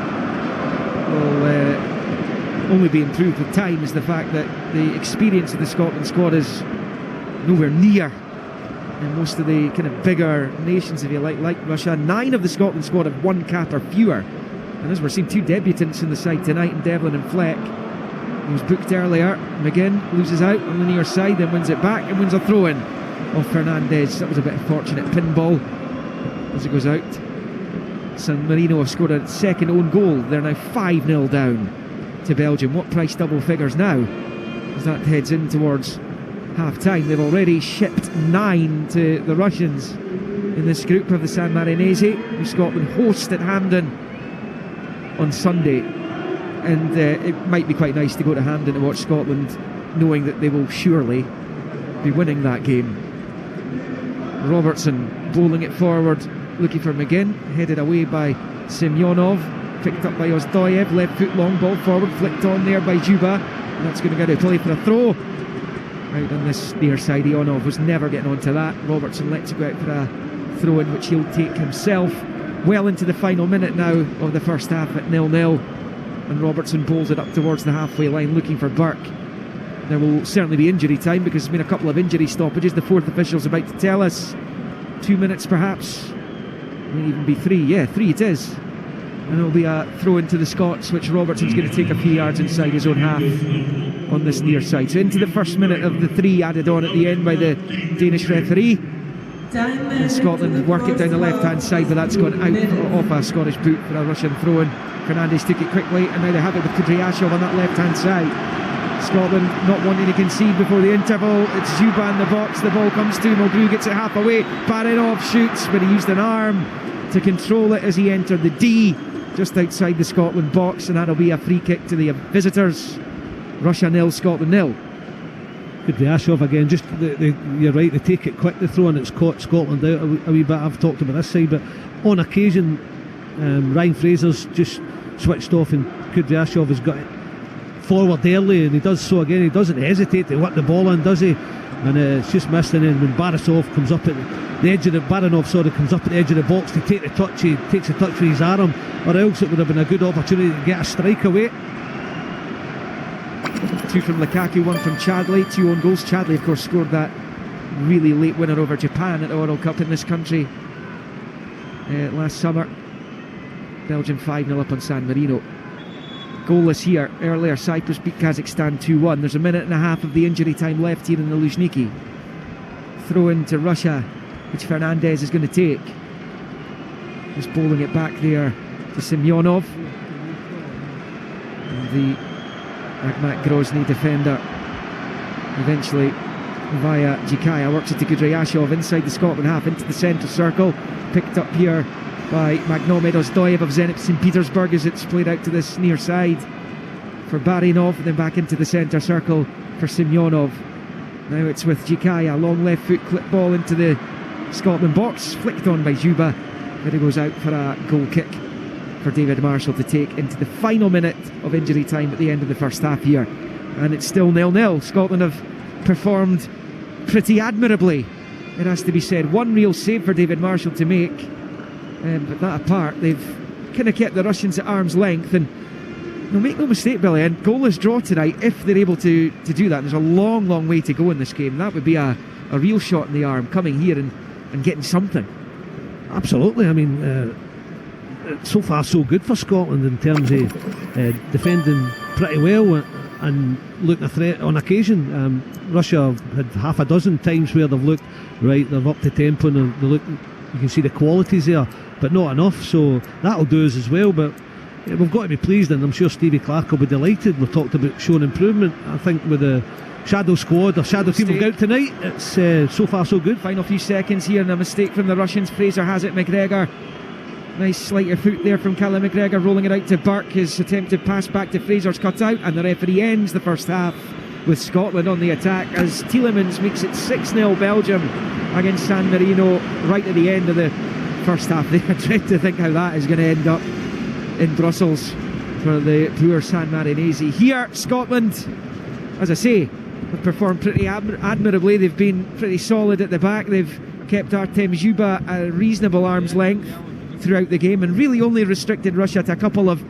will only be improved with time is the fact that the experience of the Scotland squad is nowhere near in most of the kind of bigger nations, if you like Russia. 9 of the Scotland squad have 1 cap or fewer, and as we're seeing 2 debutants in the side tonight, in Devlin and Fleck. He was booked earlier. McGinn loses out on the near side, then wins it back and wins a throw-in of Fernandez. That was a bit of fortunate pinball as it goes out. San Marino have scored a second own goal. They're now 5-0 down to Belgium. What price double figures now as that heads in towards half-time? They've already shipped 9 to the Russians in this group of the San Marinese, who Scotland host at Hampden on Sunday. And it might be quite nice to go to Hampden to watch Scotland, knowing that they will surely be winning that game. Robertson bowling it forward, looking for McGinn, headed away by Semyonov, picked up by Ozdoyev, left foot long ball forward, flicked on there by Zhuba, and that's going to go to play for a throw. Out on this near side, Ionov was never getting onto that. Robertson lets it go out for a throw in, which he'll take himself. Well into the final minute now of the first half at 0-0, and Robertson bowls it up towards the halfway line looking for Burke. There will certainly be injury time because there's been a couple of injury stoppages. The fourth official's about to tell us. 2 minutes perhaps, may even be 3. Yeah, 3 it is. And it'll be a throw into the Scots, which Robertson's going to take a few yards inside his own half on this near side. So into the first minute of the 3 added on at the end by the Danish referee. And Scotland work it down the left hand side, but that's gone out off a Scottish boot for a Russian throw in. Fernandez took it quickly, and now they have it with Kudryashov on that left hand side. Scotland not wanting to concede before the interval. It's Zhuba in the box, the ball comes to Mulgrew, gets it half away, Barinov shoots, but he used an arm to control it as he entered the D just outside the Scotland box, and that'll be a free kick to the visitors. Russia 0, Scotland 0. Kudryashov again, just you're right, they take it quick, the throw, and it's caught Scotland out a wee bit. I've talked about this side, but on occasion Ryan Fraser's just switched off and Kudryashov has got it forward early, and he does so again. He doesn't hesitate to whip the ball in, does he? And it's just missed. And then when Barinov comes up at the edge of the comes up at the edge of the box to take the touch, he takes a touch for his arm, or else it would have been a good opportunity to get a strike away. 2 from Lukaku, 1 from Chadley, 2 own goals. Chadley of course scored that really late winner over Japan at the World Cup in this country last summer. Belgium 5-0 up on San Marino. Goalless here. Earlier Cyprus beat Kazakhstan 2-1. There's a minute and a half of the injury time left here in the Luzhniki. Throw in to Russia, which Fernandez is going to take. Just bowling it back there to Semyonov. And the Akhmat Grozny defender eventually via Jikaya works it to Kudryashov inside the Scotland half into the centre circle, picked up here by Magnomed Ozdoyev of Zenit St. Petersburg as it's played out to this near side for Barinov, and then back into the centre circle for Semyonov. Now it's with Jikaya, long left foot clip ball into the Scotland box, flicked on by Juba, but it goes out for a goal kick for David Marshall to take into the final minute of injury time at the end of the first half here. And it's still 0-0. Scotland have performed pretty admirably, it has to be said. One real save for David Marshall to make, but that apart, they've kind of kept the Russians at arm's length. And make no mistake, Billy, and goalless draw tonight, if they're able to do that. There's a long way to go in this game. That would be a real shot in the arm, coming here and getting something. Absolutely. I mean, so far so good for Scotland in terms of defending pretty well and looking a threat on occasion. Russia have had half a dozen times where they've looked right, they're up to tempo and they look, you can see the qualities there, but not enough, so that'll do us as well. But we've got to be pleased, and I'm sure Stevie Clarke will be delighted. We've talked about showing improvement. I think with the shadow squad or shadow team will go out tonight, it's so far so good. Final few seconds here and a mistake from the Russians. Fraser has it, McGregor, nice sleight of foot there from Callum McGregor, rolling it out to Burke. His attempted pass back to Fraser's cut out, and the referee ends the first half with Scotland on the attack as Tielemans makes it 6-0 Belgium against San Marino right at the end of the first half. I dread to think how that is going to end up in Brussels for the poor San Marinese. Here, Scotland, as I say, have performed pretty admirably. They've been pretty solid at the back. They've kept Artem Zhuba at a reasonable arm's length throughout the game and really only restricted Russia to a couple of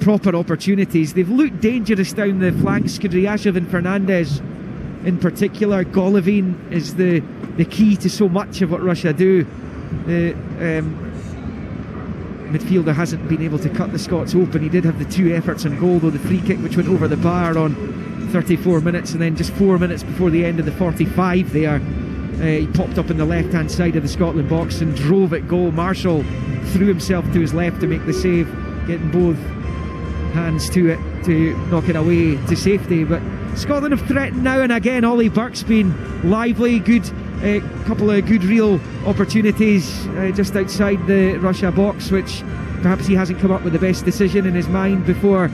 proper opportunities. They've looked dangerous down the flanks. Kudryashov and Fernandez in particular. Golovin is the key to so much of what Russia do. The midfielder hasn't been able to cut the Scots open. He did have the two efforts on goal, though, the free kick which went over the bar on 34 minutes, and then just 4 minutes before the end of the 45 there, he popped up in the left hand side of the Scotland box and drove at goal. Marshall threw himself to his left to make the save, getting both hands to it to knock it away to safety. But Scotland have threatened now and again. Ollie Burke's been lively, good, couple of good real opportunities just outside the Russia box, which perhaps he hasn't come up with the best decision in his mind before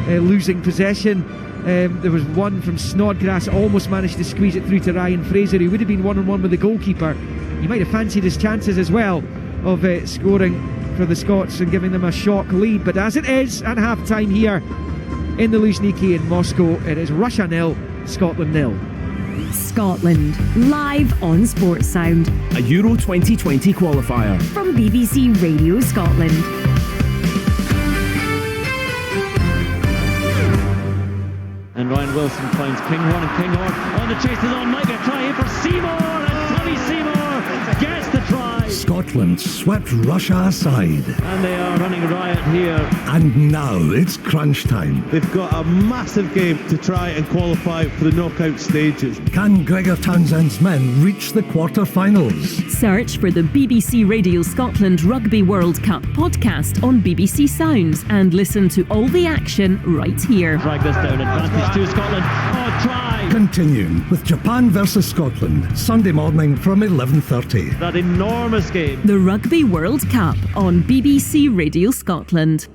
losing possession. There was one from Snodgrass, almost managed to squeeze it through to Ryan Fraser, who would have been one-on-one with the goalkeeper. He might have fancied his chances as well of scoring for the Scots and giving them a shock lead. But as it is at half-time here in the Luzhniki in Moscow, it is Russia 0, Scotland 0. Scotland, live on Sports Sound. A Euro 2020 qualifier. From BBC Radio Scotland. And Ryan Wilson finds Kinghorn, and Kinghorn on the chase is on. Micah try here for Seymour, and Tommy Seymour gets the try. Scotland swept Russia aside. And they are running riot here. And now it's crunch time. They've got a massive game to try and qualify for the knockout stages. Can Gregor Townsend's men reach the quarter-finals? Search for the BBC Radio Scotland Rugby World Cup podcast on BBC Sounds and listen to all the action right here. Drag this down, advantage to Scotland. Oh, try! Continuing with Japan versus Scotland, Sunday morning from 11:30. That enormous game. The Rugby World Cup on BBC Radio Scotland.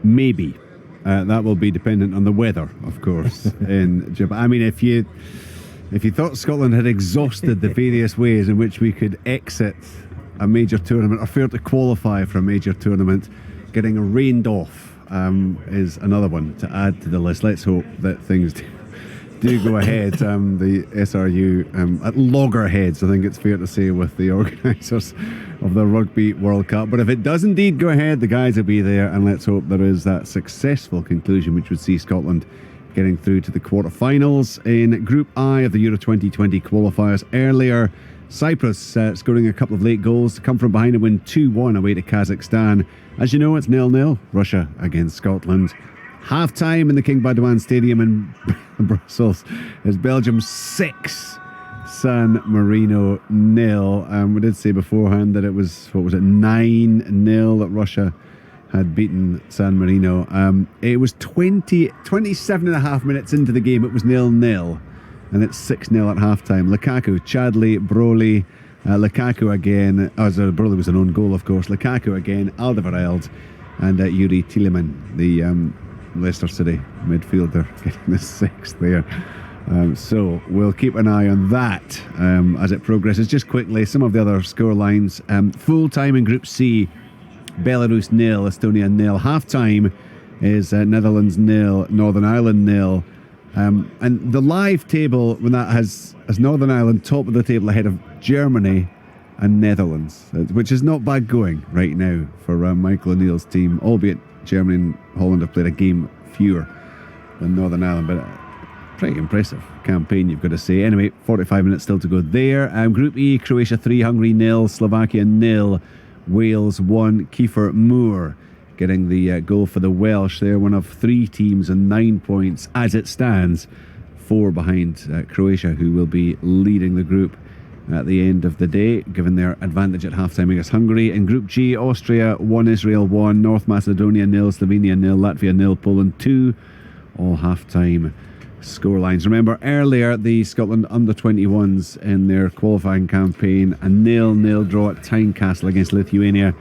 Maybe. That will be dependent on the weather, of course, in Japan. I mean, if you thought Scotland had exhausted the various ways in which we could exit a major tournament or fail to qualify for a major tournament, getting rained off is another one to add to the list. Let's hope that things do go ahead. The SRU at loggerheads, I think it's fair to say, with the organisers of the Rugby World Cup. But if it does indeed go ahead, the guys will be there, and let's hope there is that successful conclusion which would see Scotland getting through to the quarter-finals in Group I of the Euro 2020 qualifiers. Earlier, Cyprus scoring a couple of late goals to come from behind and win 2-1 away to Kazakhstan. As you know, it's 0-0, Russia against Scotland. Half-time in the King Baudouin Stadium in Brussels is Belgium 6, San Marino 0. We did say beforehand that it was, 9-0 that Russia had beaten San Marino. It was 27 and a half minutes into the game, it was 0-0, and it's 6-0 at half-time. Lukaku, Chadli, Broly, Lukaku again, Burley was an own goal, of course. Lukaku again, Alderweireld, and Yuri Tielemans, the Leicester City midfielder, getting the 6th there. So we'll keep an eye on that as it progresses. Just quickly, some of the other score lines. Full time in Group C, Belarus 0, Estonia 0. Half time is Netherlands 0, Northern Ireland 0. And the live table, when that has Northern Ireland top of the table ahead of Germany and Netherlands, which is not bad going right now for Michael O'Neill's team, albeit Germany and Holland have played a game fewer than Northern Ireland, but pretty impressive campaign, you've got to say. Anyway, 45 minutes still to go there. Group E, Croatia 3, Hungary 0, Slovakia 0, Wales 1. Kiefer Moore getting the goal for the Welsh. They're one of 3 teams and 9 points as it stands, 4 behind Croatia, who will be leading the group at the end of the day, given their advantage at half-time against Hungary. In Group G, Austria 1, Israel 1, North Macedonia 0, Slovenia 0, Latvia 0, Poland 2, all half-time scorelines. Remember earlier the Scotland under-21s in their qualifying campaign, a 0-0 draw at Tynecastle against Lithuania.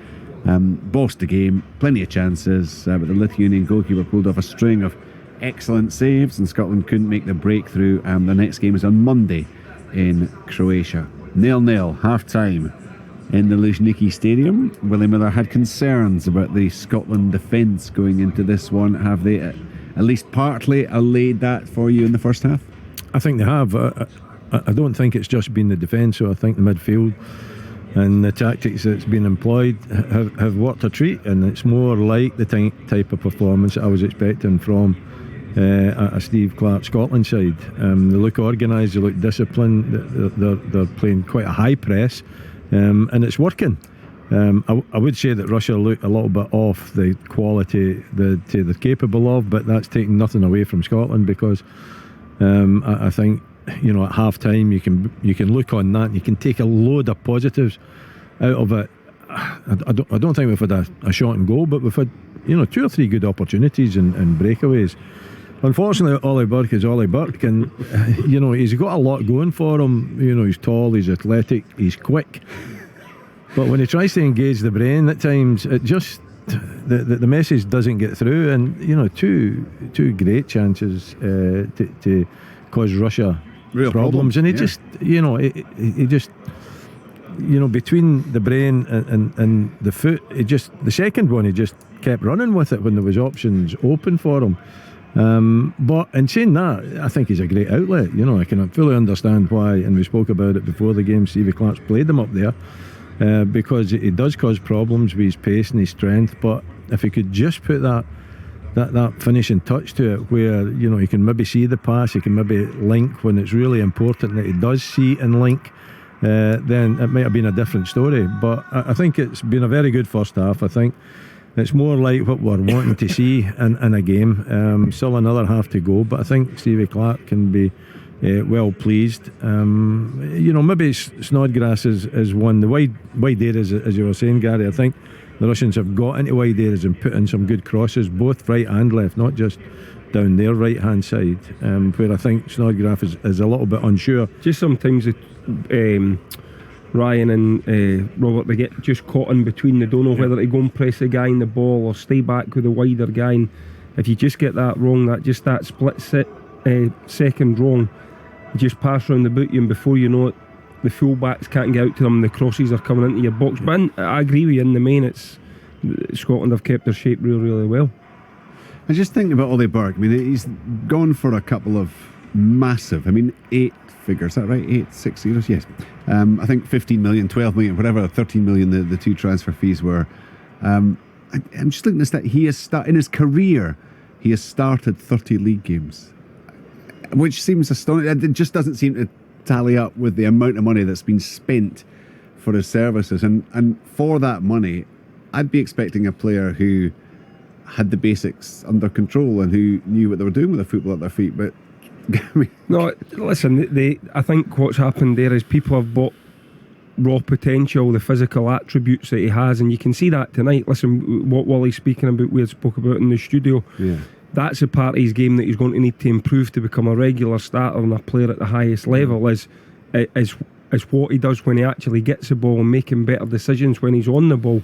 Bossed the game, plenty of chances, but the Lithuanian goalkeeper pulled off a string of excellent saves and Scotland couldn't make the breakthrough. The next game is on Monday in Croatia. 0-0 half-time in the Luzhniki Stadium. Willie Miller had concerns about the Scotland defence going into this one. Have they at least partly allayed that for you in the first half? I think they have. I don't think it's just been the defence, so I think the midfield and the tactics that's been employed have worked a treat, and it's more like the type of performance that I was expecting from a Steve Clarke Scotland side. They look organised, they look disciplined, they're playing quite a high press, and it's working. I would say that Russia look a little bit off the quality that they're capable of, but that's taking nothing away from Scotland, because I think, you know, at half time you can look on that and you can take a load of positives out of it. I don't think we've had a shot and goal, but we've had, you know, 2 or 3 good opportunities and breakaways. Unfortunately, Ollie Burke is Ollie Burke, and you know, he's got a lot going for him. You know, he's tall, he's athletic, he's quick, but when he tries to engage the brain at times, it just the message doesn't get through. And you know, two great chances to cause Russia real problems, and he just, you know, he just, you know, between the brain and the foot, the second one he just kept running with it when there was options open for him. But in saying that, I think he's a great outlet. You know, I can fully understand why, and we spoke about it before the game, Stevie Clarke's played him up there, because it does cause problems with his pace and his strength. But if he could just put that finishing touch to it, where, you know, he can maybe see the pass, he can maybe link when it's really important that he does see and link, then it might have been a different story. But I think it's been a very good first half. I think it's more like what we're wanting to see in a game. Still another half to go, but I think Stevie Clarke can be well pleased. You know, maybe Snodgrass is one. The wide areas, as you were saying, Gary, I think the Russians have got into wide areas and put in some good crosses, both right and left, not just down their right hand side, where I think Snodgrass is a little bit unsure. Just sometimes Ryan and Robert, they get just caught in between. They don't know whether to go and press the guy in the ball or stay back with the wider guy. And if you just get that wrong, that split second wrong, you just pass around the boot you, and before you know it, the full-backs can't get out to them, the crosses are coming into your box. But I agree with you, in the main, Scotland have kept their shape really, really well. I just think about Ollie Burke. I mean, he's gone for a couple of massive, 8 figures, is that right? 6 zeros, yes. I think 15 million, 12 million, whatever, 13 million the 2 transfer fees were. I'm just looking at that. He has in his career, he has started 30 league games, which seems astonishing. It just doesn't seem to tally up with the amount of money that's been spent for his services. And for that money, I'd be expecting a player who had the basics under control and who knew what they were doing with the football at their feet. But no, listen, I think what's happened there is people have bought raw potential, the physical attributes that he has, and you can see that tonight. Listen, what Wally's speaking about, we had spoke about in the studio, that's a part of his game that he's going to need to improve to become a regular starter and a player at the highest level, is is what he does when he actually gets the ball and making better decisions when he's on the ball.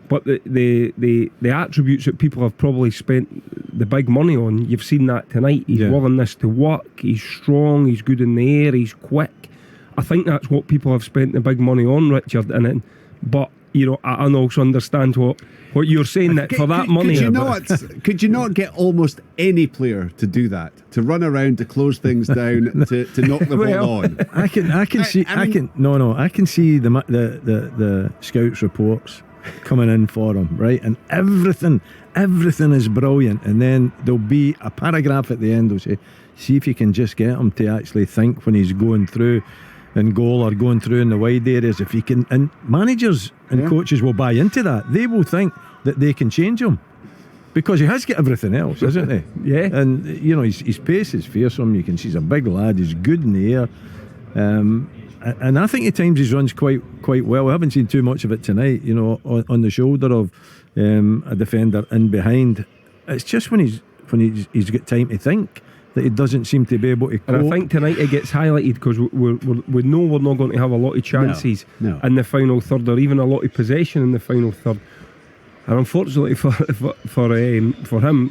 But the attributes that people have probably spent the big money on, you've seen that tonight. His willingness to work, he's strong, he's good in the air, he's quick. I think that's what people have spent the big money on, Richard. But I also understand what you're saying, that for that money. Could you not get almost any player to do that? To run around, to close things down, to knock the ball on. I can see the scouts reports coming in for him, right? And everything is brilliant. And then there'll be a paragraph at the end will say, see if you can just get him to actually think when he's going through in goal or going through in the wide areas, if he can. And managers and coaches will buy into that. They will think that they can change him because he has got everything else, isn't he? Yeah. And his pace is fearsome. You can see he's a big lad. He's good in the air. And I think at times he runs quite well. I haven't seen too much of it tonight, on the shoulder of a defender in behind. It's just when he's got time to think that he doesn't seem to be able to cope. And I think tonight it gets highlighted because we know we're not going to have a lot of chances in the final third, or even a lot of possession in the final third. And unfortunately for him,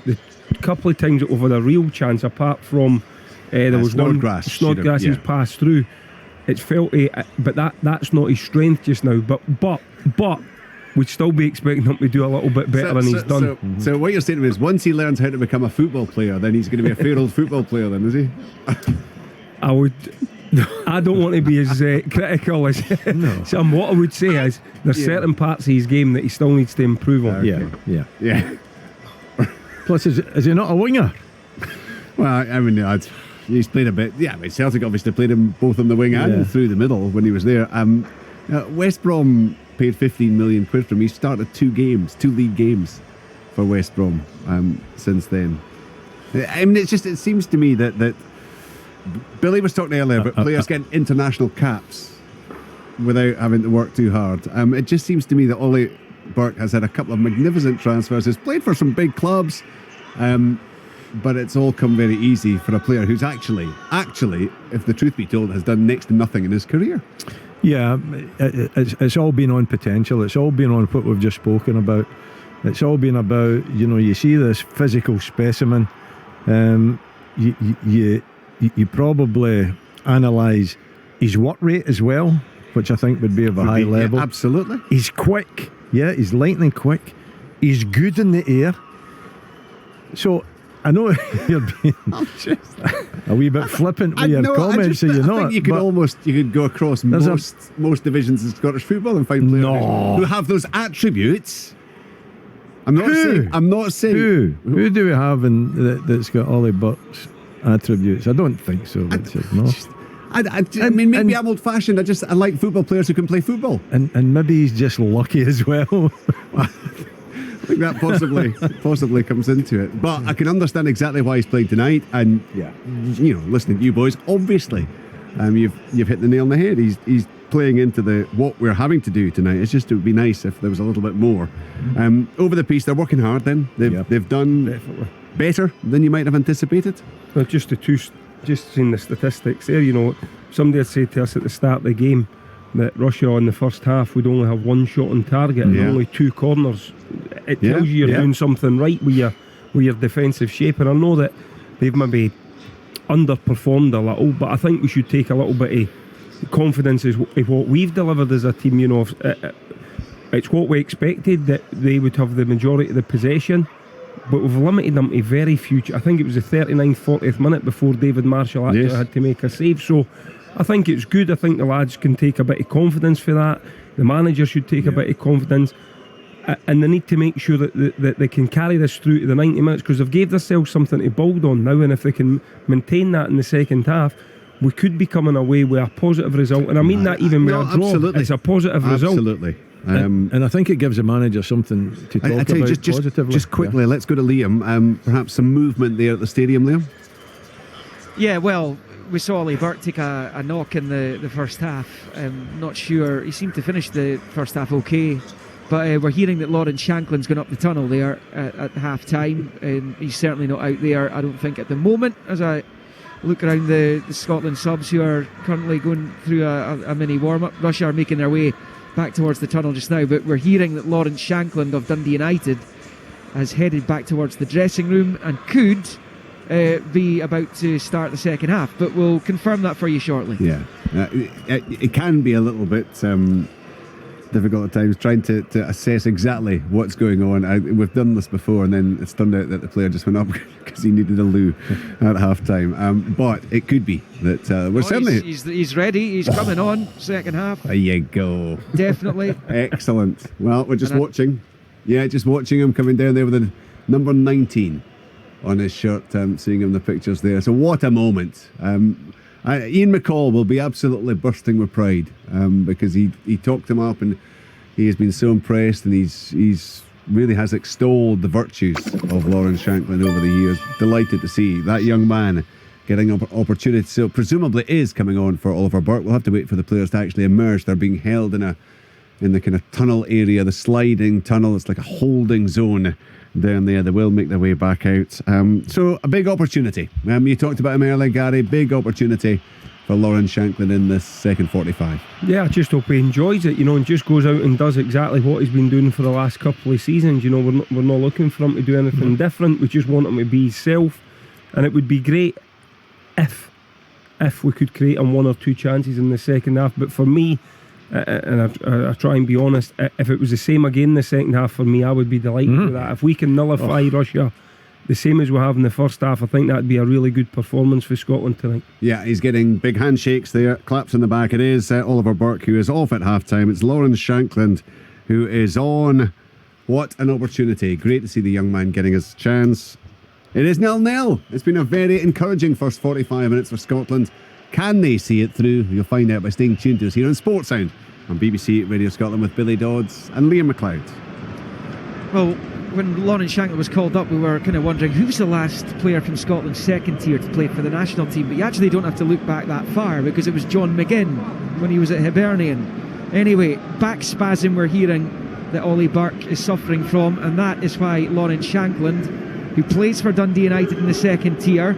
the couple of times that we've had a real chance, apart from there was Snodgrass's pass through, it's felt, but that's not his strength just now. But we'd still be expecting him to do a little bit better than he's done. So what you're saying to me is, once he learns how to become a football player, then he's going to be a fair old football player, then, is he? I don't want to be as critical as some. What I would say is there's certain parts of his game that he still needs to improve on. Yeah. Plus, is he not a winger? Well, I mean, he's played a bit. Yeah, I mean, Celtic obviously played him both on the wing and through the middle when he was there. West Brom paid 15 million quid for him. He started 2 league games for West Brom since then. I mean, it seems to me that Billy was talking earlier about players getting international caps without having to work too hard. It just seems to me that Ollie Burke has had a couple of magnificent transfers. He's played for some big clubs, but it's all come very easy for a player who's actually, if the truth be told, has done next to nothing in his career. Yeah, it's all been on potential. It's all been on what we've just spoken about. It's all been about, you see this physical specimen. You probably analyse his work rate as well, which I think would be of a high level. Absolutely. He's quick. Yeah, he's lightning quick. He's good in the air. So I know you're being a wee bit flippant with your comments, so you're not. You could go across most divisions in Scottish football and find players who have those attributes. I'm not saying. Who do we have that's got Ollie Burke's attributes? I don't think so, Richard. I mean, maybe I'm old-fashioned. I like football players who can play football, and maybe he's just lucky as well. I think that possibly comes into it. But I can understand exactly why he's played tonight. And listening to you boys, obviously, you've hit the nail on the head. He's playing into what we're having to do tonight. It's just, it would be nice if there was a little bit more. Over the piece, they're working hard. Then they've done definitely better than you might have anticipated. Well, just seeing the statistics there. Somebody had said to us at the start of the game that Russia in the first half would only have 1 shot on target and only 2 corners. It tells you you're doing something right with your defensive shape. And I know that they've maybe underperformed a little, but I think we should take a little bit of confidence in what we've delivered as a team. It's what we expected, that they would have the majority of the possession, but we've limited them to very few. I think it was the 39th, 40th minute before David Marshall actually had to make a save. So I think it's good. I think the lads can take a bit of confidence for that. The manager should take a bit of confidence, and they need to make sure that they can carry this through to the 90 minutes, because they've gave themselves something to build on now, and if they can maintain that in the second half, we could be coming away with a positive result. And I mean that even with a draw, it's a positive result. Absolutely. And I think it gives the manager something to talk about positively. Just quickly, let's go to Liam. Perhaps some movement there at the stadium, Liam? Yeah, well, we saw Ollie Burke take a knock in the first half. Not sure. He seemed to finish the first half okay. But we're hearing that Lawrence Shanklin's gone up the tunnel there at half time. He's certainly not out there, I don't think, at the moment, as I look around the Scotland subs who are currently going through a mini warm-up. Russia are making their way back towards the tunnel just now, but we're hearing that Lawrence Shankland of Dundee United has headed back towards the dressing room and could be about to start the second half, but we'll confirm that for you shortly. Yeah, it can be a little bit difficult at times trying to assess exactly what's going on. We've done this before, and then it's turned out that the player just went up because he needed a loo at half time. But it could be that we're certainly... He's ready, he's coming on, second half. There you go. Definitely. Excellent. Well, we're just watching. Yeah, just watching him coming down there with the number 19 on his shirt, seeing him in the pictures there. So what a moment. Ian McCall will be absolutely bursting with pride because he talked him up and he has been so impressed, and he's really has extolled the virtues of Lawrence Shankland over the years. Delighted to see that young man getting an opportunity. So presumably is coming on for Oliver Burke. We'll have to wait for the players to actually emerge. They're being held in the kind of tunnel area, the sliding tunnel. It's like a holding zone down there. They will make their way back out. So a big opportunity. You talked about him earlier, Gary. Big opportunity for Lawrence Shankland in this second 45. Yeah, I just hope he enjoys it, and just goes out and does exactly what he's been doing for the last couple of seasons. We're not looking for him to do anything different. We just want him to be himself, and it would be great if we could create him one or two chances in the second half. But for me, and I try and be honest, if it was the same again in the second half, for me, I would be delighted with that. If we can nullify Russia the same as we have in the first half, I think that'd be a really good performance for Scotland tonight. Yeah, he's getting big handshakes there, claps in the back. It is Oliver Burke who is off at half-time. It's Lawrence Shankland who is on. What an opportunity. Great to see the young man getting his chance. It is 0-0. It's been a very encouraging first 45 minutes for Scotland. Can they see it through? You'll find out by staying tuned to us here on Sports Sound on BBC Radio Scotland with Billy Dodds and Liam McLeod. Well, when Lawrence Shankland was called up, we were kind of wondering who's the last player from Scotland's second tier to play for the national team, but you actually don't have to look back that far because it was John McGinn when he was at Hibernian. Anyway, back spasm we're hearing that Ollie Burke is suffering from, and that is why Lawrence Shankland, who plays for Dundee United in the second tier,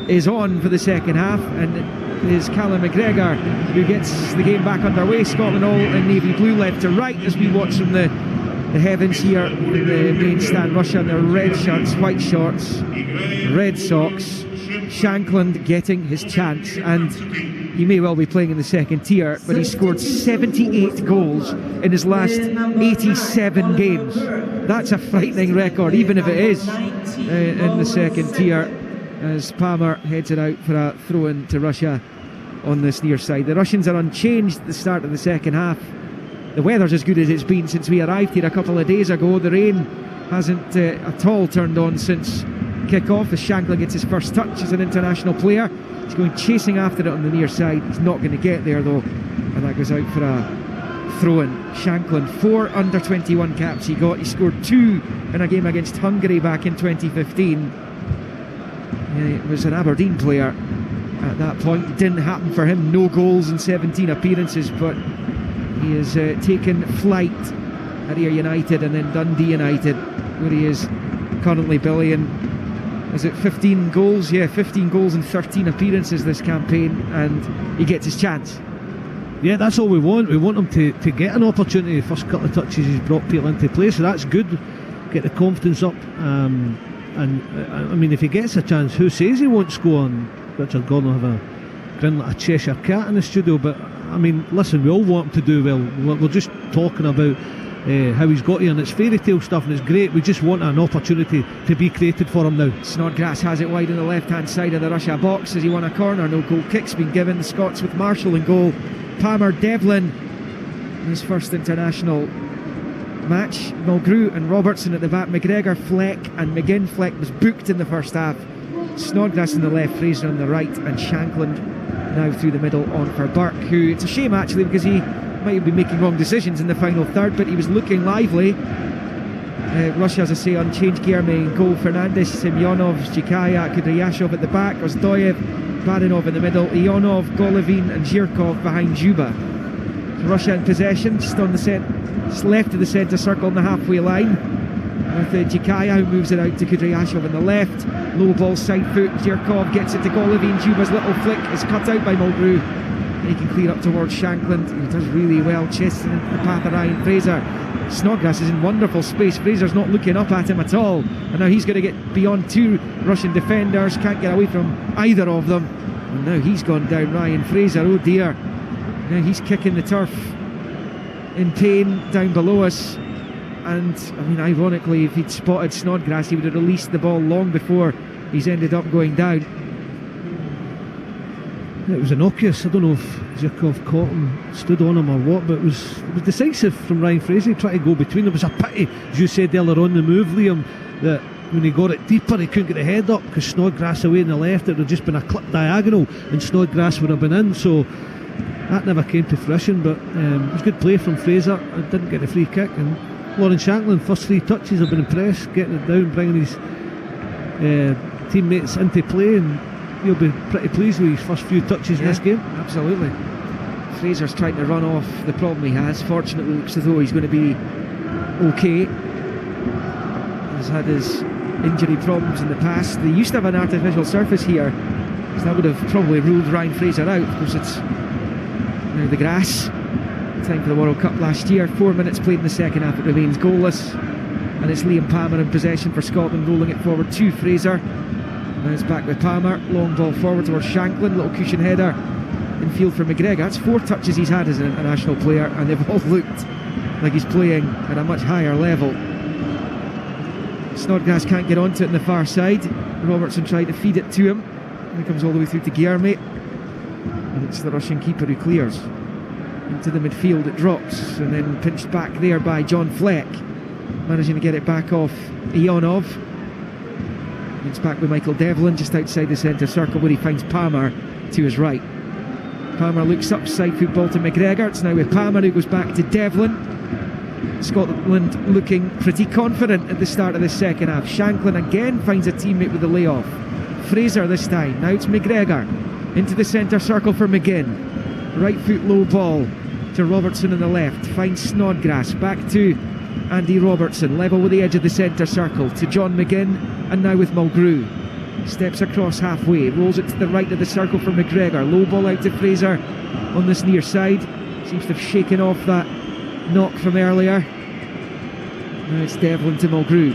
is on for the second half, and is Callum McGregor who gets the game back underway. Scotland all in navy blue left to right as we watch from the heavens here in the main stand. Russia in their red shirts, white shorts, red socks. Shankland getting his chance, and he may well be playing in the second tier, but he scored 78 goals in his last 87 games. That's a frightening record, even if it is in the second tier, as Palmer heads it out for a throw-in to Russia on this near side. The Russians are unchanged at the start of the second half. The weather's as good as it's been since we arrived here a couple of days ago. The rain hasn't at all turned on since kick-off as Shankland gets his first touch as an international player. He's going chasing after it on the near side. He's not going to get there though, and that goes out for a throw-in. Shankland, 4 under-21 caps he got. He scored 2 in a game against Hungary back in 2015. He was an Aberdeen player at that point. It didn't happen for him. No goals in 17 appearances, but he has taken flight at Ayr United and then Dundee United, where he is currently Billy. And is it 15 goals? Yeah, 15 goals in 13 appearances this campaign, and he gets his chance. Yeah, that's all we want. We want him to get an opportunity. The first couple of touches he's brought people into play, so that's good. Get the confidence up. And I mean, if he gets a chance, who says he won't score? And Richard Gordon will have a grin like a Cheshire cat in the studio. But I mean, listen, we all want him to do well. We're just talking about how he's got here, and it's fairy tale stuff, and it's great. We just want an opportunity to be created for him now. Snodgrass has it wide on the left hand side of the Russia box as he won a corner. No goal kick's been given. The Scots with Marshall in goal. Palmer, Devlin, his first international match. Mulgrew and Robertson at the back. McGregor, Fleck and McGinn. Fleck was booked in the first half. Snodgrass on the left, Fraser on the right, and Shankland now through the middle on for Burke, who, it's a shame actually because he might be making wrong decisions in the final third, but he was looking lively. Russia, as I say, unchanged. Guilherme in goal, Fernandez, Semyonov, Zhikaya, Kudryashov at the back, Ozdoyev, Barinov in the middle, Ionov, Golovin and Zhirkov behind Juba. Russia in possession, just on the left of the centre circle on the halfway line. with Jikaya, who moves it out to Kudryashov on the left. Low ball, side foot. Zhirkov gets it to Golovin. Juba's little flick is cut out by Mulgrew. He can clear up towards Shankland. He does really well, chesting into the path of Ryan Fraser. Snodgrass is in wonderful space. Fraser's not looking up at him at all, and now he's going to get beyond two Russian defenders. Can't get away from either of them, and now he's gone down. Ryan Fraser, oh dear. Now he's kicking the turf in pain down below us. And I mean, ironically, if he'd spotted Snodgrass, he would have released the ball long before he's ended up going down. It was innocuous. I don't know if Zhirkov caught him, stood on him or what, but it was decisive from Ryan Fraser. He tried to go between. It was a pity, as you said earlier on the move, Liam, that when he got it deeper he couldn't get the head up, because Snodgrass away on the left, it would have just been a clip diagonal and Snodgrass would have been in. So that never came to fruition, but it was good play from Fraser. It didn't get the free kick, and Lawrence Shankland, first 3 touches, I've been impressed, getting it down, bringing his teammates into play, and he'll be pretty pleased with his first few touches in this game. Absolutely. Fraser's trying to run off the problem he has. Fortunately, looks as though he's going to be okay. He's had his injury problems in the past. They used to have an artificial surface here, so that would have probably ruled Ryan Fraser out, because it's now the grass. Time for the World Cup last year. 4 minutes played in the second half. It remains goalless, and it's Liam Palmer in possession for Scotland, rolling it forward to Fraser. Now it's back with Palmer. Long ball forward towards Shankland. Little cushion header in field for McGregor. That's 4 touches he's had as an international player, and they've all looked like he's playing at a much higher level. Snodgrass can't get onto it on the far side. Robertson tried to feed it to him, and he comes all the way through to Guilherme, and it's the Russian keeper who clears into the midfield. It drops and then pinched back there by John Fleck, managing to get it back off Ionov. It's back with Michael Devlin just outside the centre circle, where he finds Palmer to his right. Palmer looks up, side foot ball to McGregor. It's now with Palmer, who goes back to Devlin. Scotland looking pretty confident at the start of the second half. Shankland again finds a teammate with the layoff. Fraser this time. Now it's McGregor into the centre circle for McGinn. Right foot low ball to Robertson on the left. Finds Snodgrass. Back to Andy Robertson. Level with the edge of the centre circle to John McGinn. And now with Mulgrew. Steps across halfway. Rolls it to the right of the circle for McGregor. Low ball out to Fraser on this near side. Seems to have shaken off that knock from earlier. Now it's Devlin to Mulgrew.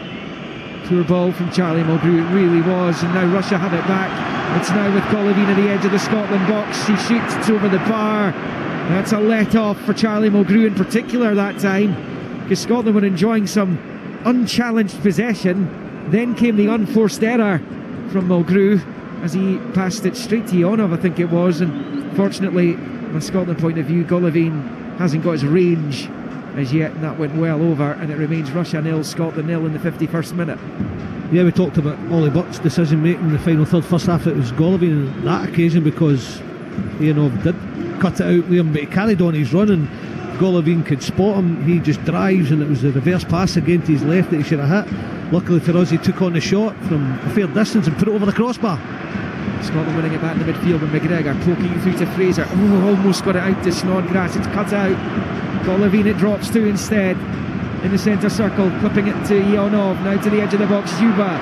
Poor ball from Charlie Mulgrew. It really was. And now Russia have it back. It's now with Golovin at the edge of the Scotland box. He shoots, it's over the bar. That's a let off for Charlie Mulgrew in particular that time, because Scotland were enjoying some unchallenged possession. Then came the unforced error from Mulgrew as he passed it straight to Ionov, I think it was, and fortunately from a Scotland point of view, Golovin hasn't got his range as yet, and that went well over, and it remains Russia 0, Scotland 0 in the 51st minute. Yeah, we talked about Ollie Butt's decision making in the final third. First half it was Golovin on that occasion, because Ionov did cut it out, Liam, but he carried on his run, and Golovin could spot him. He just drives, and it was the reverse pass again to his left that he should have hit. Luckily for us, he took on the shot from a fair distance and put it over the crossbar. Scotland winning it back in the midfield with McGregor poking it through to Fraser. Oh, almost got it out to Snodgrass. It's cut out. Golovin it drops to instead in the centre circle, clipping it to Ionov. Now to the edge of the box, Juba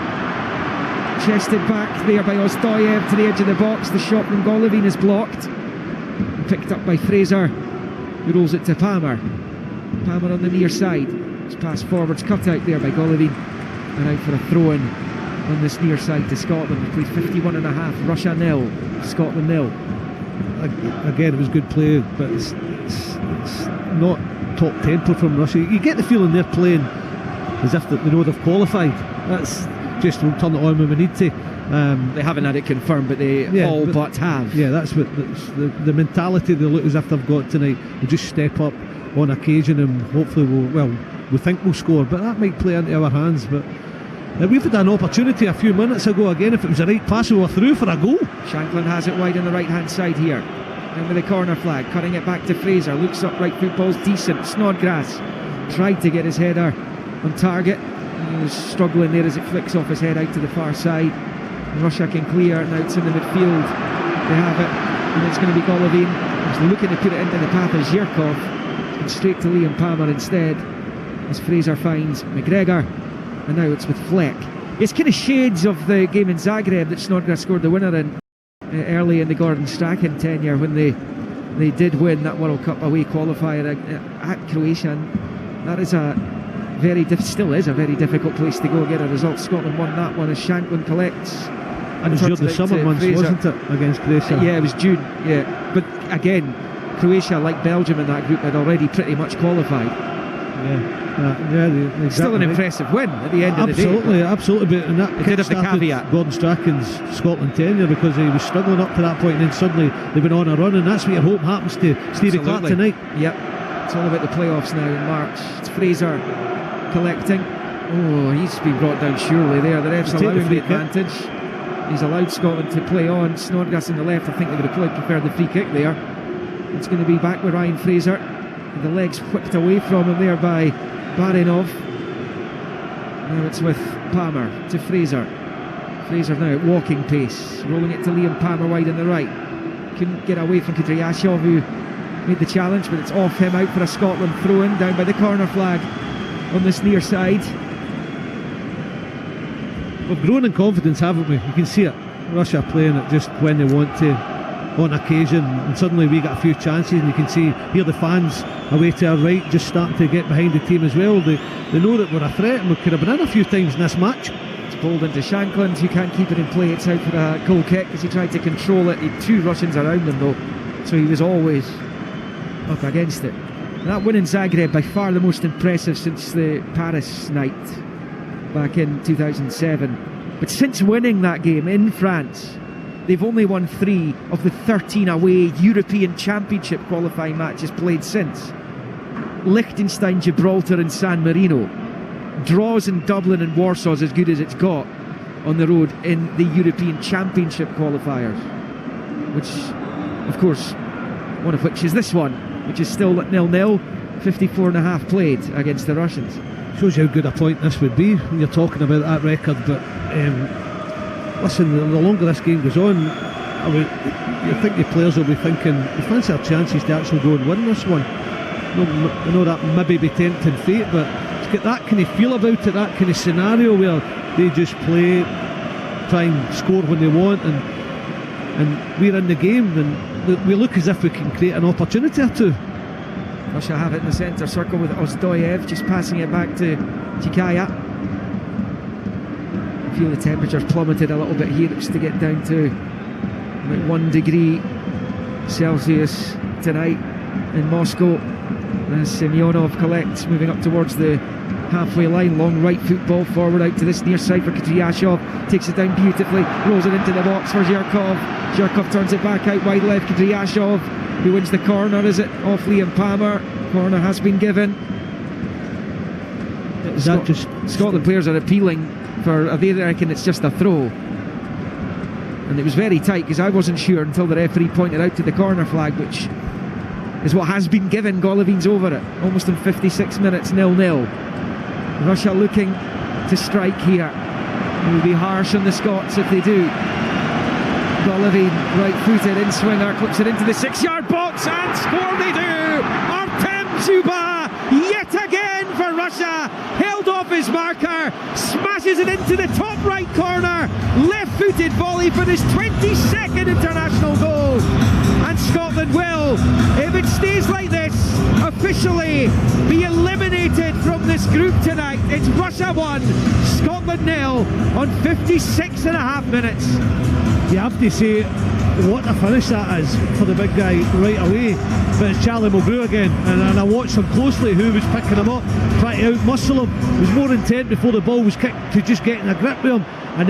chested back there by Ostoyev to the edge of the box. The shot from Golovin is blocked, picked up by Fraser, who rolls it to Palmer. Palmer on the near side. It's passed forwards, cut out there by Golovin, and out for a throw-in on this near side to Scotland. We played 51.5, Russia 0, Scotland 0. Again, it was good play, but it's not top tempo from Russia. You get the feeling they're playing as if they know they've qualified. That's just, we'll turn it on when we need to. They haven't had it confirmed, but they but have. Yeah, that's what the mentality they look as if they've got tonight. We'll just step up on occasion, and hopefully we think we'll score, but that might play into our hands. But we've had an opportunity a few minutes ago again. If it was the right pass, we were through for a goal. Shankland has it wide on the right hand side here, and with the corner flag, cutting it back to Fraser. Looks up, right football's decent. Snodgrass tried to get his header on target. He was struggling there as it flicks off his head out to the far side. Russia can clear. Now it's in the midfield. They have it, and it's going to be Golovin. He's looking to put it into the path of Zhirkov, and straight to Liam Palmer instead, as Fraser finds McGregor. and now it's with Fleck. It's kind of shades of the game in Zagreb that Snodgrass scored the winner in early in the Gordon Strachan tenure, when they did win that World Cup away qualifier at Croatia. And that is still is a very difficult place to go get a result. Scotland won that one as Shanklin collects. And it was the summer months, wasn't it, against Croatia? Yeah, it was June. Yeah, but again, Croatia, like Belgium in that group, had already pretty much qualified. Exactly. Still an impressive win at the end of the day. Absolutely. And that did have the caveat. Gordon Strachan's Scotland tenure, because he was struggling up to that point, and then suddenly they've been on a run, and that's what you hope happens to Stevie Clarke tonight. Yep. It's all about the playoffs now in March. It's Fraser collecting. Oh, he's been brought down surely there. The ref's allowing the advantage. He's allowed Scotland to play on. Snodgrass on the left, I think they would have probably preferred the free kick there. It's going to be back with Ryan Fraser. And the legs whipped away from him there by Barinov. Now it's with Palmer to Fraser. Fraser now at walking pace, rolling it to Liam Palmer wide on the right. Couldn't get away from Kudryashov, who made the challenge, but it's off him, out for a Scotland throw-in down by the corner flag on this near side. We've grown in confidence, haven't we? You can see it. Russia playing it just when they want to, on occasion, and suddenly we get a few chances, and you can see here the fans away to our right just starting to get behind the team as well. They know that we're a threat, and we could have been in a few times in this match. It's bowled into Shanklin, who can't keep it in play. It's out for a goal kick as he tried to control it. He had two Russians around him though, so he was always up against it. And that win in Zagreb, by far the most impressive since the Paris night back in 2007. But since winning that game in France, they've only won 3 of the 13 away European Championship qualifying matches played since. Liechtenstein, Gibraltar and San Marino. Draws in Dublin and Warsaw is as good as it's got on the road in the European Championship qualifiers, which, of course, one of which is this one, which is still at 0-0, 54.5 played against the Russians. Shows you how good a point this would be when you're talking about that record. But listen, the longer this game goes on, you think the players will be thinking, we fancy our chances to actually go and win this one. I know that maybe be tempting fate, but it's got that kind of feel about it, that kind of scenario where they just play, try and score when they want, and we're in the game, and we look as if we can create an opportunity or two. Russia have it in the centre circle with Ozdoyev just passing it back to Chikaya. I feel the temperature's plummeted a little bit here. It's to get down to about 1 degree Celsius tonight in Moscow as Semyonov collects, moving up towards the halfway line. Long right foot ball forward out to this near side for Kudryashov, takes it down beautifully, rolls it into the box for Zhirkov. Zhirkov turns it back out wide left. Kudryashov, who wins the corner, is it off Liam Palmer? Corner has been given. Scotland players are appealing for, they reckon it's just a throw, and it was very tight because I wasn't sure until the referee pointed out to the corner flag, which is what has been given. Golovin's over it almost in 56 minutes, 0-0. Russia looking to strike here. It will be harsh on the Scots if they do. Golovin, right-footed in-swinger, clips it into the 6-yard box, and score they do! Artem Zhuba, yet again for Russia, held off his marker, smashes it into the top right corner, left-footed volley for his 22nd international goal, and Scotland will, if it stays like this, officially be eliminated from this group tonight. It's Russia 1, Scotland 0 on 56.5 minutes. You have to say what a finish that is for the big guy right away. But it's Charlie Mulgrew again, and I watched him closely, who was picking him up, trying to outmuscle him. He was more intent before the ball was kicked to just getting a grip with him, and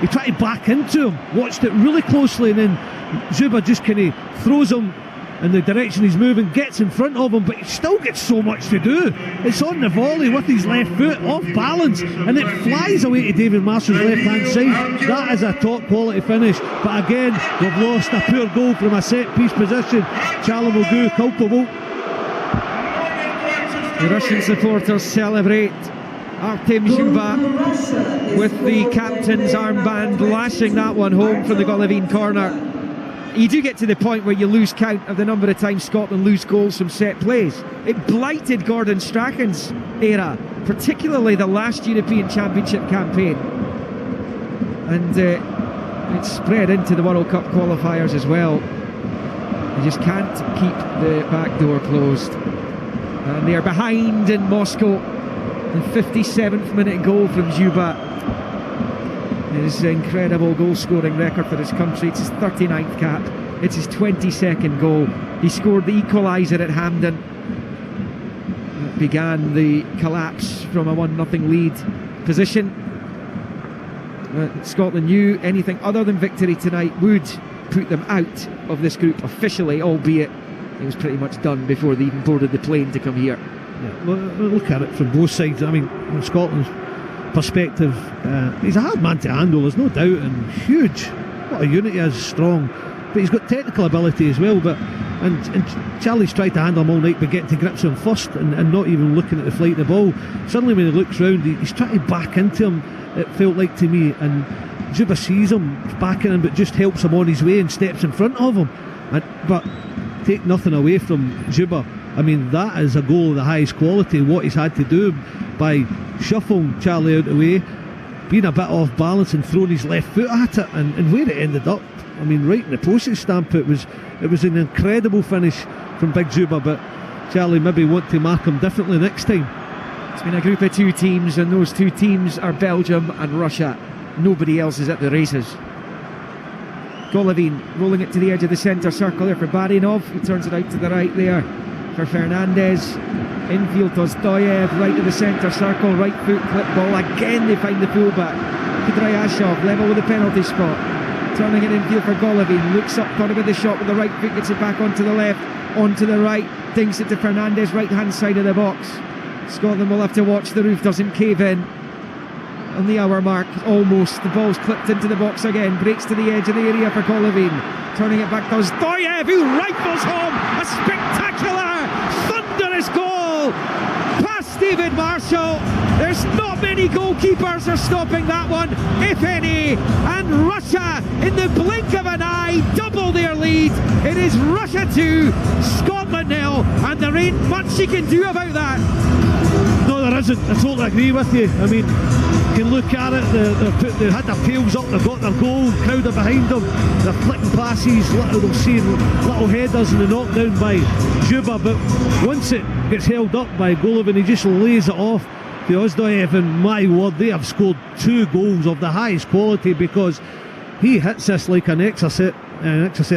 he tried to back into him, watched it really closely, and then Zuba just kind of throws him in the direction he's moving, gets in front of him, but he still gets so much to do. It's on the volley with his left foot, off balance, and it flies away to David Marshall's left hand side. That is a top quality finish, but again we've lost a poor goal from a set piece position. Charlie Mulgrew culpable. The Russian supporters celebrate. Artem Zhuba with the captain's armband, lashing that one home from the Golovin corner. You do get to the point where you lose count of the number of times Scotland lose goals from set plays. It blighted Gordon Strachan's era, particularly the last European Championship campaign. And it spread into the World Cup qualifiers as well. They just can't keep the back door closed. And they're behind in Moscow. The 57th minute goal from Dzyuba. His incredible goal-scoring record for his country. It's his 39th cap. It's his 22nd goal. He scored the equaliser at Hampden. It began the collapse from a 1-0 lead position. Scotland knew anything other than victory tonight would put them out of this group officially, albeit it was pretty much done before they even boarded the plane to come here. Yeah, well, look at it from both sides. I mean, from Scotland's perspective, he's a hard man to handle, there's no doubt, and huge. What a unit he is, strong. But he's got technical ability as well. And Charlie's tried to handle him all night, but getting to grips with him first and not even looking at the flight of the ball. Suddenly, when he looks round, he's trying to back into him, it felt like to me. And Dzyuba sees him backing him, but just helps him on his way and steps in front of him. But take nothing away from Dzyuba. I mean, that is a goal of the highest quality. What he's had to do by shuffling Charlie out of the way, being a bit off balance and throwing his left foot at it, and where it ended up, I mean, right in the postage stamp. It was an incredible finish from Big Dzyuba, but Charlie maybe want to mark him differently next time. It's been a group of two teams, and those two teams are Belgium and Russia. Nobody else is at the races. Golovin rolling it to the edge of the centre circle there for Barinov, who turns it out to the right there for Fernandez. Infield Tozdoyev, right to the centre circle, right foot clip ball. Again they find the fullback. Kudrayashov level with the penalty spot. Turning it infield for Golovin. Looks up, thought about the shot with the right foot, gets it back onto the left, onto the right, dinks it to Fernandez, right hand side of the box. Scotland will have to watch the roof doesn't cave in. On the hour mark, almost. The ball's clipped into the box again. Breaks to the edge of the area for Golovin. Turning it back, Tozdoyev, who rifles home a spectacular, thunderous goal past David Marshall. There's not many goalkeepers are stopping that one, if any. And Russia, in the blink of an eye, double their lead. It is Russia 2, Scotland 0, and there ain't much you can do about that. No, there isn't. I totally agree with you. I mean, you can look at it, they had their tails up, they've got their goal, crowd are behind them, they're flicking passes, they'll see little headers and they're knocked down by Dzyuba, but once it gets held up by Golovin, he just lays it off to Tozdoyev, and my word, they have scored two goals of the highest quality, because he hits this like an exocet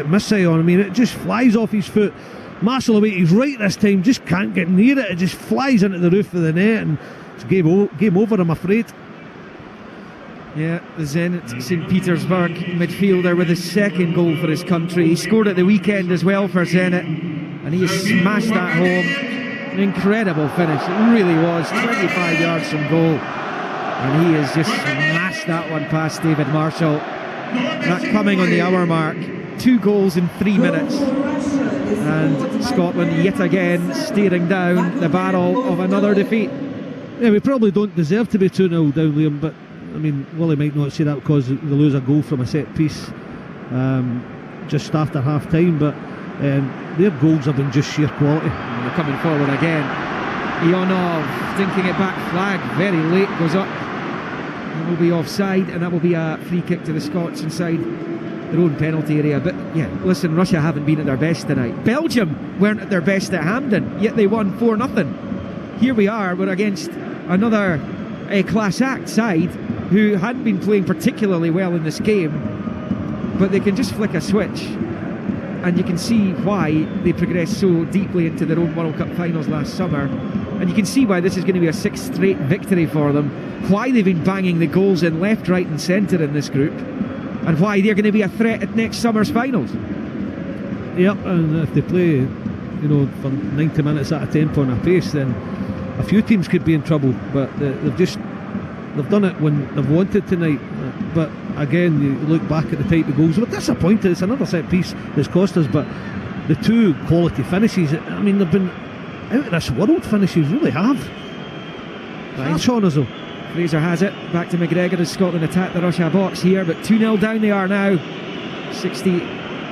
missile. I mean, it just flies off his foot. Marshall away, he's right this time, just can't get near it, it just flies into the roof of the net, and it's game over, I'm afraid. Yeah, the Zenit St. Petersburg midfielder with his second goal for his country. He scored at the weekend as well for Zenit, and he has smashed that home. An incredible finish, it really was, 25 yards from goal, and he has just smashed that one past David Marshall. That coming on the hour mark, 2 goals in 3 minutes, and Scotland yet again staring down the barrel of another defeat. Yeah, we probably don't deserve to be 2-0 down, Liam, but I mean, Willie might not say that because they lose a goal from a set piece just after half time, but their goals have been just sheer quality. And they're coming forward again. Ionov dinking it back, flag very late, goes up. It will be offside, and that will be a free kick to the Scots inside their own penalty area. But yeah, listen, Russia haven't been at their best tonight. Belgium weren't at their best at Hampden, yet they won 4-0. Here we are, we're against another class act side who hadn't been playing particularly well in this game, but they can just flick a switch, and you can see why they progressed so deeply into their own World Cup finals last summer, and you can see why this is going to be a 6th straight victory for them, why they've been banging the goals in left, right and centre in this group, and why they're going to be a threat at next summer's finals. Yep, and if they play, for 90 minutes at a tempo and a pace, then a few teams could be in trouble, but they've done it when they've wanted tonight. But again, you look back at the type of goals, we're disappointed. It's another set piece that's cost us, but the 2 quality finishes, I mean, they've been out of this world finishes, really have. Right, Sean Ozil. Fraser has it, back to McGregor as Scotland attack the Russia box here, but 2-0 down they are now. 62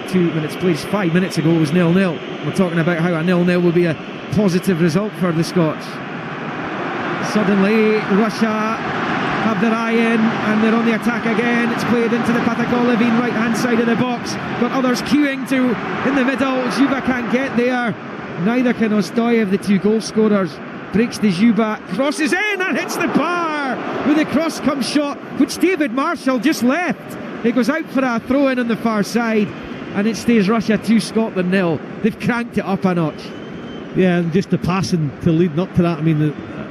2 minutes played. 5 minutes ago it was 0-0. We're talking about how a 0-0 will be a positive result for the Scots. Suddenly Russia have their eye in and they're on the attack again. It's played into the Patrick Golovin right hand side of the box. Got others queuing to in the middle. Dzyuba can't get there. Neither can Ostoyev, the 2 goal scorers. Breaks the Dzyuba, crosses in and hits the bar with a cross-come shot which David Marshall just left. It goes out for a throw-in on the far side and it stays Russia 2, Scotland 0. They've cranked it up a notch. Yeah, and just the passing to leading up to that, I mean,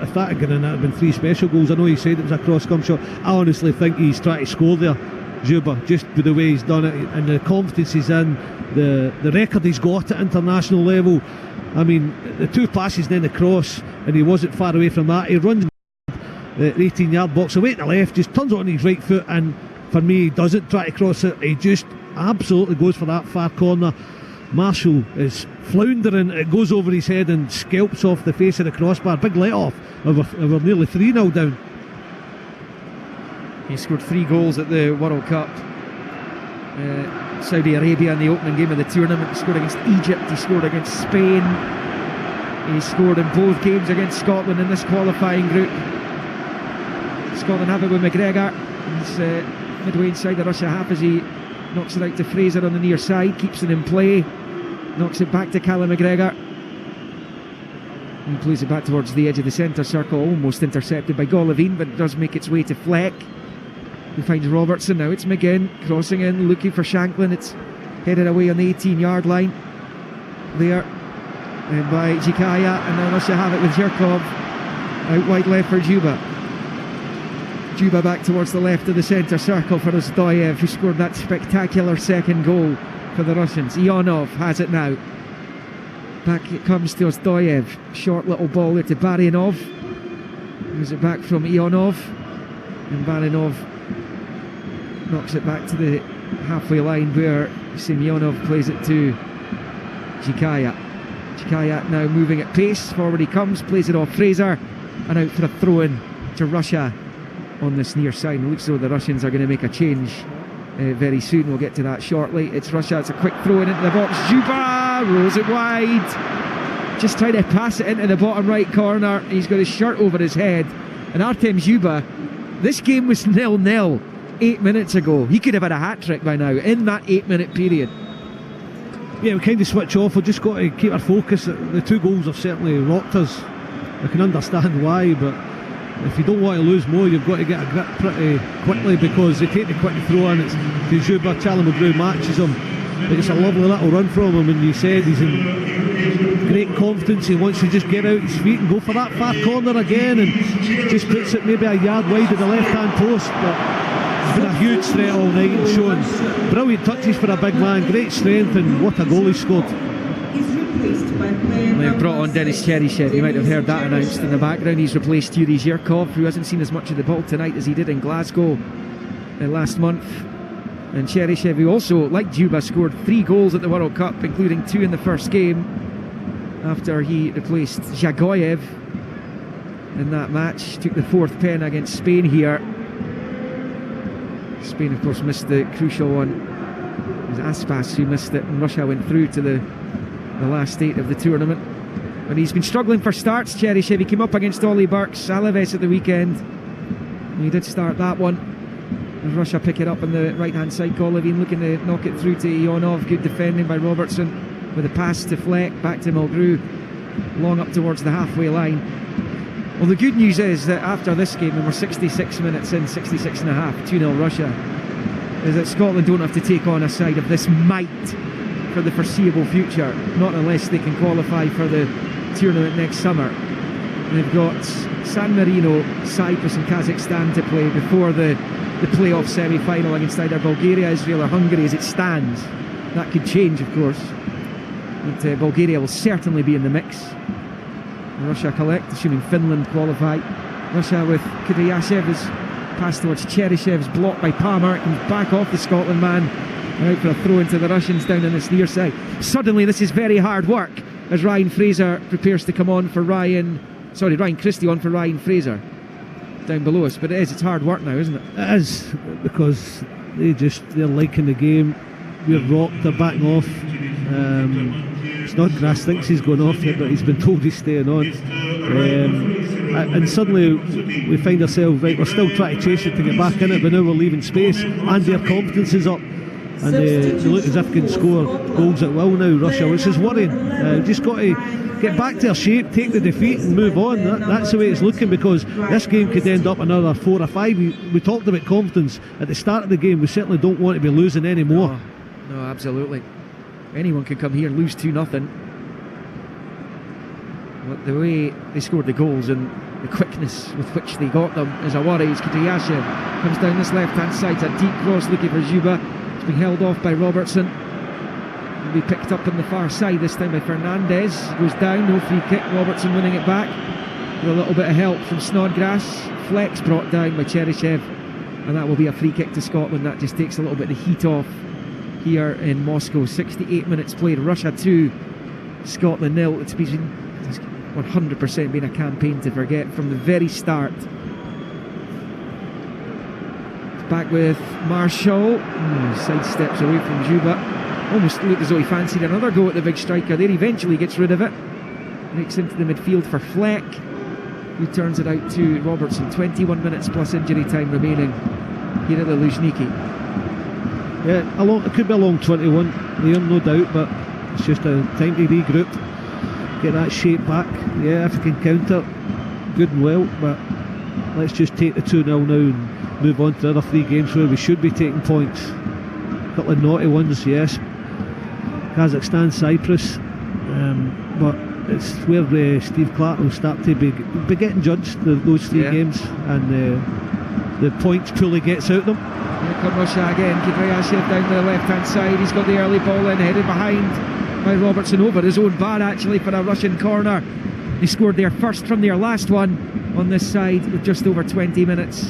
if that had gone in, that would have been 3 special goals. I know he said it was a cross-come shot. I honestly think he's trying to score there, Dzyuba, just with the way he's done it and the confidence he's in, the record he's got at international level. I mean, the 2 passes and then the cross, and he wasn't far away from that. He runs the 18-yard box away to the left, just turns it on his right foot, and for me, he doesn't try to cross it. He just absolutely goes for that far corner. Marshall is floundering, it goes over his head and scalps off the face of the crossbar. Big let off. We're nearly 3-0 down. He scored 3 goals at the World Cup. Saudi Arabia in the opening game of the tournament. He scored against Egypt, he scored against Spain, he scored in both games against Scotland in this qualifying group. Scotland have it with McGregor. He's midway inside the Russia half as he knocks it out to Fraser on the near side, keeps it in play, knocks it back to Callum McGregor. He plays it back towards the edge of the centre circle, almost intercepted by Golovin, but it does make its way to Fleck. He finds Robertson. Now it's McGinn crossing in, looking for Shanklin. It's headed away on the 18-yard line there and by Jikaya, and now Russia have it with Zhirkov out wide left for Dzyuba. Dzyuba back towards the left of the centre circle for Ostoyev, who scored that spectacular second goal for the Russians. Ionov has it now. Back it comes to Ostoyev. Short little ball there to Barinov. Moves it back from Ionov, and Barinov knocks it back to the halfway line where Semyonov plays it to Jikaya. Jikaya now moving at pace. Forward he comes, plays it off Fraser, and out for a throw-in to Russia on this near side. It looks as though the Russians are going to make a change very soon. We'll get to that shortly. It's Russia, it's a quick throw-in into the box. Dzyuba rolls it wide. Just trying to pass it into the bottom right corner. He's got his shirt over his head. And Artem Dzyuba, this game was 0-0 8 minutes ago. He could have had a hat-trick by now in that 8-minute period. Yeah, we kind of switch off. We've just got to keep our focus. The 2 goals have certainly rocked us. I can understand why, but if you don't want to lose more, you've got to get a grip pretty quickly, because they take the quick throw in. It's Dzyuba, Charlie McGrew matches him. It's a lovely little run from him, and you said he's in great confidence. He wants to just get out his feet and go for that far corner again, and just puts it maybe a yard wide of the left-hand post. But he's been a huge threat all night and shown brilliant touches for a big man, great strength, and what a goal he scored. They've brought on Denis Cheryshev. You might have heard that announced in the background. He's replaced Yuri Zhirkov, who hasn't seen as much of the ball tonight as he did in Glasgow last month. And Cheryshev, who also, like Dzyuba, scored 3 goals at the World Cup, including 2 in the first game, after he replaced Zhagoyev in that match. Took the 4th pen against Spain here. Spain, of course, missed the crucial one. It was Aspas who missed it, and Russia went through to the last 8 of the tournament. And he's been struggling for starts, Cheryshev. He came up against Ollie Burks, Alaves at the weekend. And he did start that one. And Russia pick it up on the right-hand side. Golovin looking to knock it through to Ionov. Good defending by Robertson with a pass to Fleck, back to Mulgrew, long up towards the halfway line. Well, the good news is that after this game, and we're 66 minutes in, 66 and a half, 2-0 Russia, is that Scotland don't have to take on a side of this might for the foreseeable future, not unless they can qualify for the tournament next summer. They've got San Marino, Cyprus and Kazakhstan to play before the playoff semi-final against either Bulgaria, Israel or Hungary as it stands. That could change, of course, but Bulgaria will certainly be in the mix. Russia collect, assuming Finland qualify. Russia with Kudryashev's pass towards Cheryshev's, blocked by Palmer. It comes back off the Scotland man and out for a throw into the Russians down on this near side. Suddenly this is very hard work as Ryan Fraser prepares to come on for Ryan Christie on for Ryan Fraser down below us. But it's hard work now, isn't it? It is, because they're liking the game. we're rocked, they're backing off. Snodgrass thinks he's going off it, but he's been told he's staying on. And suddenly we find ourselves, right, we're still trying to chase it to get back in it, but now we're leaving space and their confidence is up. And they look as if they can score goals at will now, Russia, which is worrying. Just got to get back to their shape, take the defeat and move on. That's the way it's looking, because this game could end up another 4 or 5. We talked about confidence at the start of the game. We certainly don't want to be losing any more. No, absolutely. Anyone can come here and lose 2-0. But the way they scored the goals and the quickness with which they got them is a worry. As Kudryashev comes down this left-hand side, a deep cross looking for Zuba. It's been held off by Robertson. Will be picked up on the far side this time by Fernandez. Goes down, no free kick. Robertson winning it back with a little bit of help from Snodgrass. Flex brought down by Cheryshev, and that will be a free kick to Scotland. That just takes a little bit of the heat off here in Moscow. 68 minutes played. Russia 2, Scotland 0. It's 100% been a campaign to forget from the very start. It's back with Marshall. Sidesteps away from Juba. Almost looked as though he fancied another go at the big striker there. Eventually gets rid of it. Breaks into the midfield for Fleck, who turns it out to Robertson. 21 minutes plus injury time remaining here at the Luzhniki. Yeah, it could be a long 21, Liam, no doubt, but it's just a time to regroup, get that shape back. Yeah, if we can counter, good and well, but let's just take the 2-0 now and move on to the other 3 games where we should be taking points. A couple of naughty ones, yes. Kazakhstan, Cyprus, but it's where Steve Clarke will start to be getting judged, those 3 games, and the points pool he gets out of them. Here come Russia again. Kudryashev down the left-hand side. He's got the early ball in, headed behind by Robertson over his own bar actually for a Russian corner. They scored their first from their last one on this side with just over 20 minutes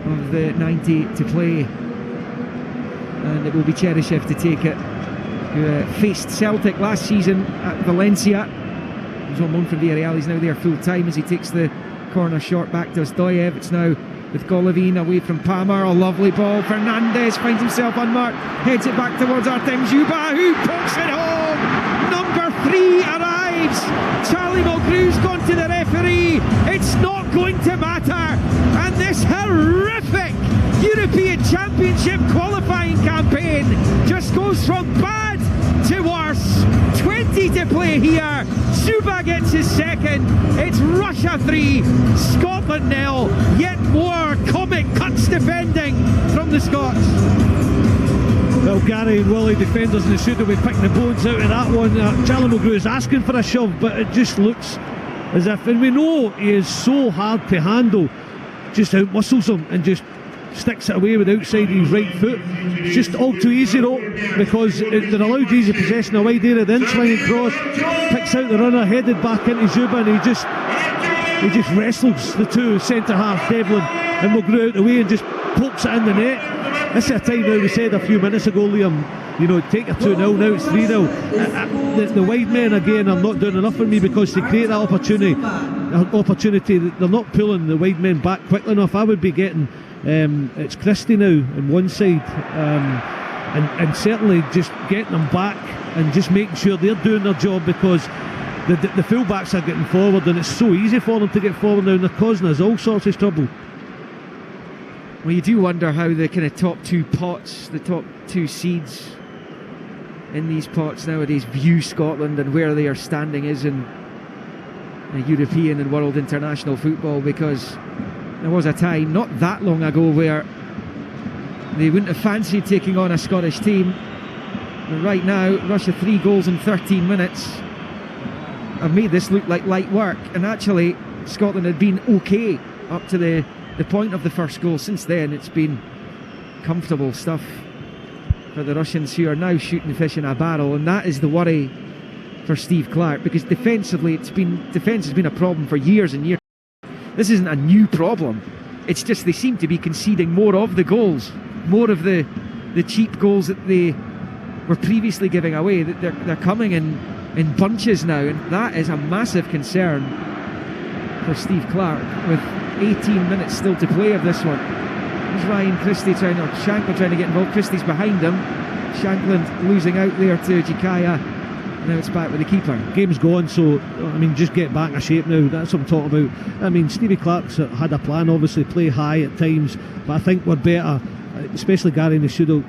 of the 90 to play. And it will be Cheryshev to take it, who faced Celtic last season at Valencia. He was on loan from Villarreal. He's now there full time as he takes the corner short back to Stoyev. It's now with Golovin away from Palmer. A lovely ball. Fernandez finds himself unmarked, heads it back towards Artem Zuba, who pokes it home. Number 3 arrives. Charlie Mulgrew's gone to the referee. It's not going to matter. And this horrific European Championship qualifying campaign just goes from bad to worse. 20 to play here. Zuba gets his second. It's Russia 3, Scotland 0. Yet more comic cuts defending from the Scots. Well, Gary and Willie, defenders in the should have been picking the bones out of that one. Charlie Mulgrew is asking for a shove, but it just looks as if, and we know he is so hard to handle, just out-muscles him and just sticks it away with the outside of his right foot. It's just all too easy though, because they're allowed easy possession, a wide area, the in-swinging cross, picks out the runner, headed back into Zuba, and he just wrestles the two centre-half, Devlin and Mulgrew out the way, and just pokes it in the net. This is a time now, we said a few minutes ago, Liam, you know, take a 2-0, now it's 3-0. The wide men again are not doing enough for me, because they create that opportunity, they're not pulling the wide men back quickly enough. I would be getting it's Christie now on one side, and certainly just getting them back and just making sure they're doing their job, because the full-backs are getting forward, and it's so easy for them to get forward now, and they're causing us all sorts of trouble. Well, you do wonder how the kind of top 2 pots, the top 2 seeds in these pots nowadays view Scotland and where their standing is in European and world international football, because there was a time not that long ago where they wouldn't have fancied taking on a Scottish team. But right now, Russia 3 goals in 13 minutes have made this look like light work, and actually Scotland had been okay up to the point of the first goal. Since then it's been comfortable stuff for the Russians, who are now shooting fish in a barrel, and that is the worry for Steve Clarke, because defensively defence has been a problem for years and years. This isn't a new problem, it's just they seem to be conceding more of the goals, more of the cheap goals that they were previously giving away. They're coming in bunches now, and that is a massive concern for Steve Clarke, with 18 minutes still to play of this one. There's Ryan Christie Shankland trying to get involved. Christie's behind him. Shankland losing out there to Jikaya. Now it's back with the keeper. Game's gone, so I mean, just get back in shape now. That's what I'm talking about. I mean, Stevie Clark's had a plan, obviously, play high at times, but I think we're better, especially Gary Nasudo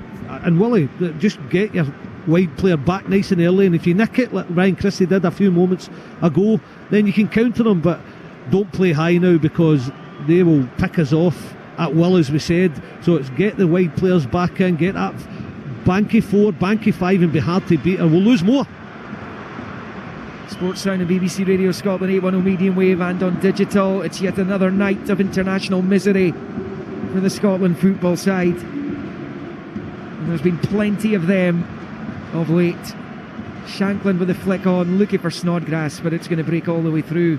and Willie. Just get your wide player back nice and early, and if you nick it like Ryan Christie did a few moments ago, then you can counter them, but don't play high now because they will pick us off at will, as we said. So it's get the wide players back in, get that Banky 4, Banky 5 and be hard to beat, or we'll lose more. Sports Sound on BBC Radio Scotland, 810 medium wave and on digital. It's yet another night of international misery for the Scotland football side. And there's been plenty of them of late. Shankland with a flick on, looking for Snodgrass, but it's going to break all the way through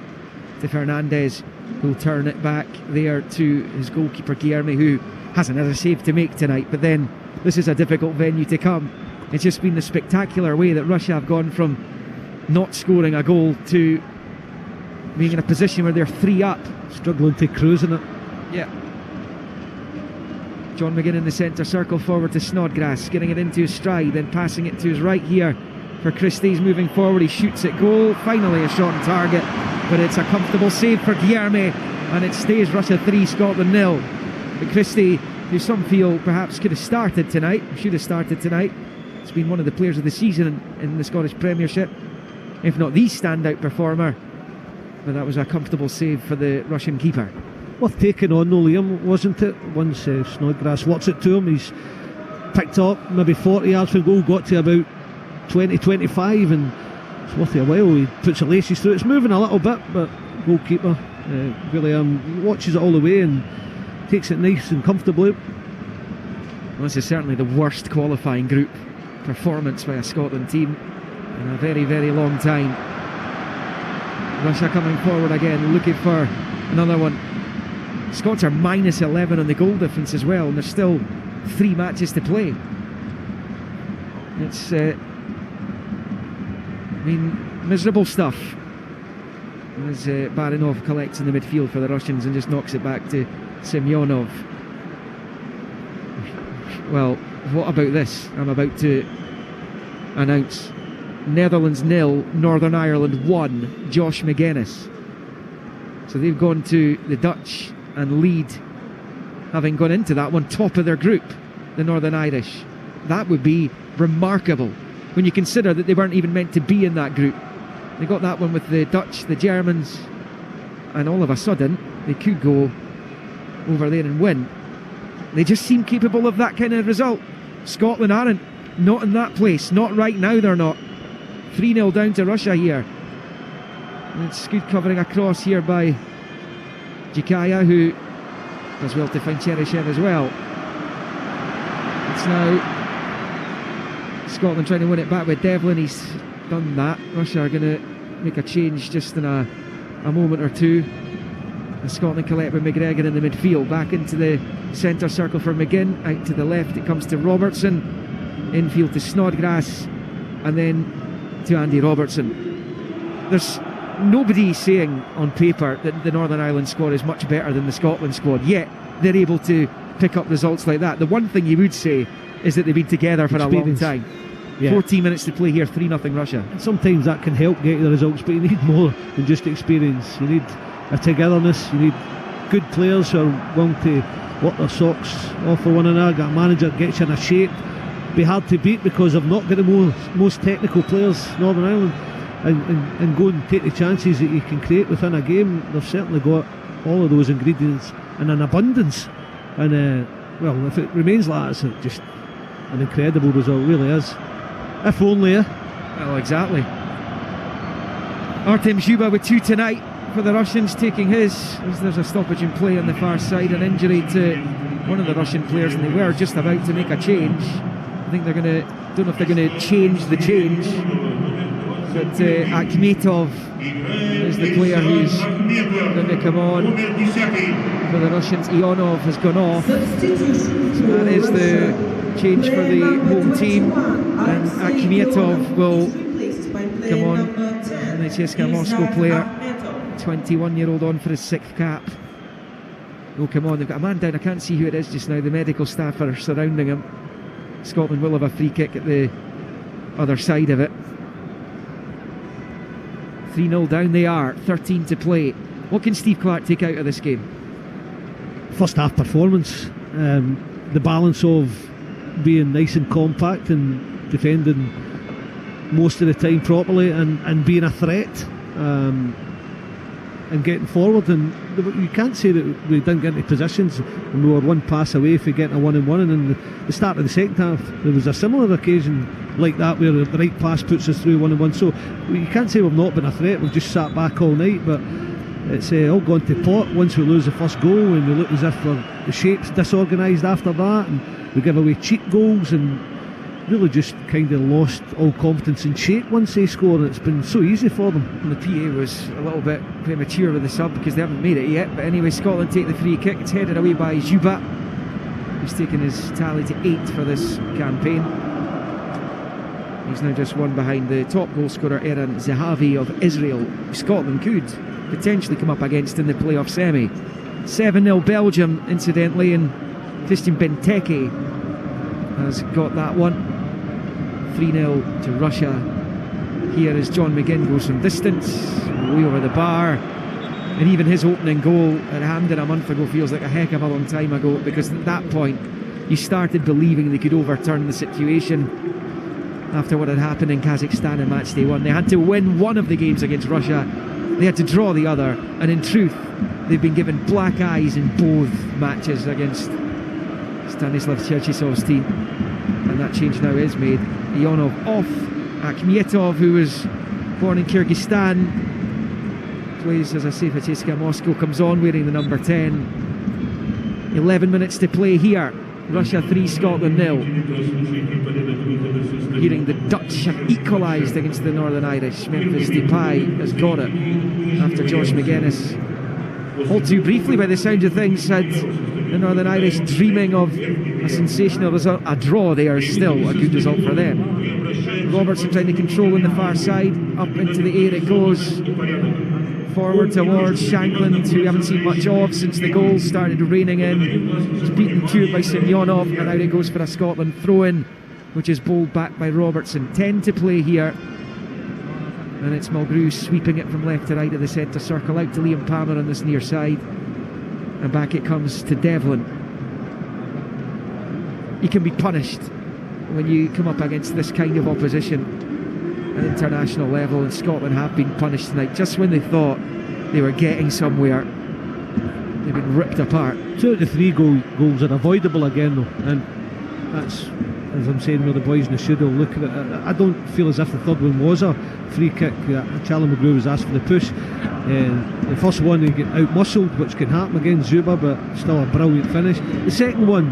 to Fernandez, who'll turn it back there to his goalkeeper Guilherme, who hasn't had a save to make tonight. But then this is a difficult venue to come. It's just been the spectacular way that Russia have gone from not scoring a goal to being in a position where they're 3 up. Struggling to cruise in it. Yeah. John McGinn in the centre circle, forward to Snodgrass, getting it into his stride, then passing it to his right here for Christie's moving forward. He shoots it goal. Finally a shot on target, but it's a comfortable save for Guilherme, and it stays Russia 3, Scotland 0. But Christie, who some feel perhaps could have started tonight, should have started tonight. It's been one of the players of the season in the Scottish Premiership, if not the standout performer. But that was a comfortable save for the Russian keeper. Worth taking on, though, Liam, wasn't it? Once Snodgrass works it to him, he's picked up maybe 40 yards from goal, got to about 20-25, and it's worth a while. He puts the laces through. It's moving a little bit, but goalkeeper really watches it all the way and takes it nice and comfortably. Well, this is certainly the worst qualifying group performance by a Scotland team in a very, very long time. Russia coming forward again, looking for another one. Scots are minus 11 on the goal difference as well, and there's still 3 matches to play. It's miserable stuff as Barinov collects in the midfield for the Russians and just knocks it back to Semyonov. Well, what about this? I'm about to announce Netherlands 0, Northern Ireland 1, Josh McGuinness. So they've gone to the Dutch and lead, having gone into that one top of their group, the Northern Irish. That would be remarkable when you consider that they weren't even meant to be in that group. They got that one with the Dutch, the Germans, and all of a sudden they could go over there and win. They just seem capable of that kind of result. Scotland aren't, not in that place, not right now. They're not. 3-0 down to Russia here, and it's good covering across here by Jikaya, who does well to find Cheryshev as well. It's now Scotland trying to win it back with Devlin. He's done that. Russia are going to make a change just in a moment or two. And Scotland collect with McGregor in the midfield. Back into the centre circle for McGinn. Out to the left it comes to Robertson. Infield to Snodgrass. And then to Andy Robertson. There's nobody saying on paper that the Northern Ireland squad is much better than the Scotland squad, yet they're able to pick up results like that. The one thing you would say is that they've been together for a long time. Yeah. 14 minutes to play here, 3-0 Russia. And sometimes that can help get you the results, but you need more than just experience. You need a togetherness, you need good players who are willing to work their socks off for one another. Got a manager that gets you in a shape. Be hard to beat because they've not got the most technical players, Northern Ireland, and go and take the chances that you can create within a game. They've certainly got all of those ingredients in an abundance, and well, if it remains like that, it's just an incredible result, really is. If only. Well, exactly. Artem Zhuba with 2 tonight for the Russians, taking his, as there's a stoppage in play on the far side, an injury to one of the Russian players, and they were just about to make a change. I think they're going to, don't know if they're going to change the change, but Akhmetov is the player who's going to come on for the Russians. Ionov has gone off, so that is the change for the home team, and Akhmetov will come on, the CSKA Moscow player, 21-year-old, on for his 6th cap. Will come on. They've got a man down, I can't see who it is just now. The medical staff are surrounding him. Scotland will have a free kick at the other side of it. 3-0 down they are, 13 to play. What can Steve Clarke take out of this game? First half performance, the balance of being nice and compact and defending most of the time properly, and being a threat, and getting forward. And you can't say that we didn't get into positions, and we were one pass away from getting a 1-on-1. And in the start of the second half, there was a similar occasion like that where the right pass puts us through 1-on-1. So you can't say we've not been a threat. We've just sat back all night, but it's all gone to pot once we lose the first goal, and we look as if the shape's disorganised after that, and we give away cheap goals, and really just kind of lost all confidence in shape once they score, and it's been so easy for them. And the PA was a little bit premature with the sub because they haven't made it yet, but anyway, Scotland take the free kick. It's headed away by Juba, who's taken his tally to 8 for this campaign. He's now just one behind the top goal scorer Eran Zahavi of Israel, who Scotland could potentially come up against in the playoff semi. 7-0 Belgium, incidentally, and Christian Benteke has got that one. 3-0 to Russia. Here as John McGinn goes from distance, way over the bar, and even his opening goal at Hampden a month ago feels like a heck of a long time ago, because at that point you started believing they could overturn the situation after what had happened in Kazakhstan in match day 1. They had to win one of the games against Russia, they had to draw the other, and in truth they've been given black eyes in both matches against Stanislav Cherchesov's team, and that change now is made. Ionov off, Akhmetov, who was born in Kyrgyzstan, plays, as I say, for CSKA Moscow, comes on wearing the number 10. 11 minutes to play here. Russia 3, Scotland 0. Hearing the Dutch have equalised against the Northern Irish. Memphis Depay has got it after Josh McGuinness, all too briefly by the sound of things, had the Northern Irish dreaming of a sensational result. A draw there is still a good result for them. Robertson trying to control on the far side, up into the air it goes, forward towards Shankland, who we haven't seen much of since the goals started raining in. He's beaten to it by Semyonov, and out it goes for a Scotland throw-in, which is bowled back by Robertson. 10 to play here, and it's Mulgrew sweeping it from left to right of the centre circle, out to Liam Palmer on this near side, and back it comes to Devlin. You can be punished when you come up against this kind of opposition at international level, and Scotland have been punished tonight. Just when they thought they were getting somewhere, they've been ripped apart. 2 out of 3 goals are avoidable again, though, and that's, as I'm saying, where the boys in the studio look at it. I don't feel as if the third one was a free kick. Charlie Mulgrew was asked for the push. The first one, he get out-muscled, which can happen against Zuba, but still a brilliant finish. The second one,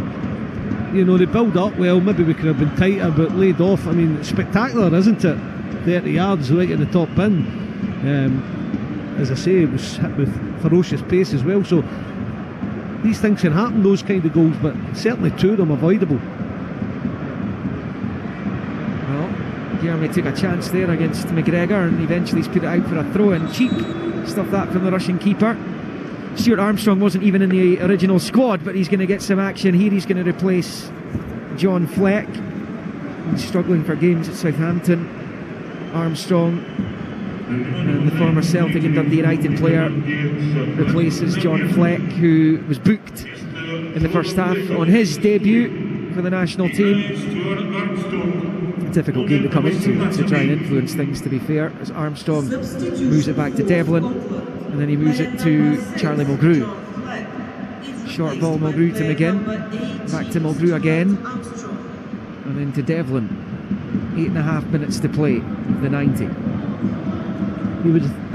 you know, they build up well, maybe we could have been tighter, but laid off. I mean, it's spectacular, isn't it? 30 yards right in the top bin. As I say, it was hit with ferocious pace as well, so these things can happen, those kind of goals, but certainly 2 of them avoidable. Well, Jeremy took a chance there against McGregor, and eventually he's put it out for a throw-in. Cheap stuff that from the Russian keeper. Stuart Armstrong wasn't even in the original squad, but he's going to get some action here. He's going to replace John Fleck. He's struggling for games at Southampton. Armstrong, and the former Celtic and Dundee United player, replaces John Fleck, who was booked in the first half on his debut for the national team. A difficult game to come into to try and influence things, to be fair, as Armstrong moves it back to Devlin, and then he moves it to Charlie Mulgrew. Short ball, Mulgrew to McGinn, back to Mulgrew again, and then to Devlin. 8.5 minutes to play, the 90.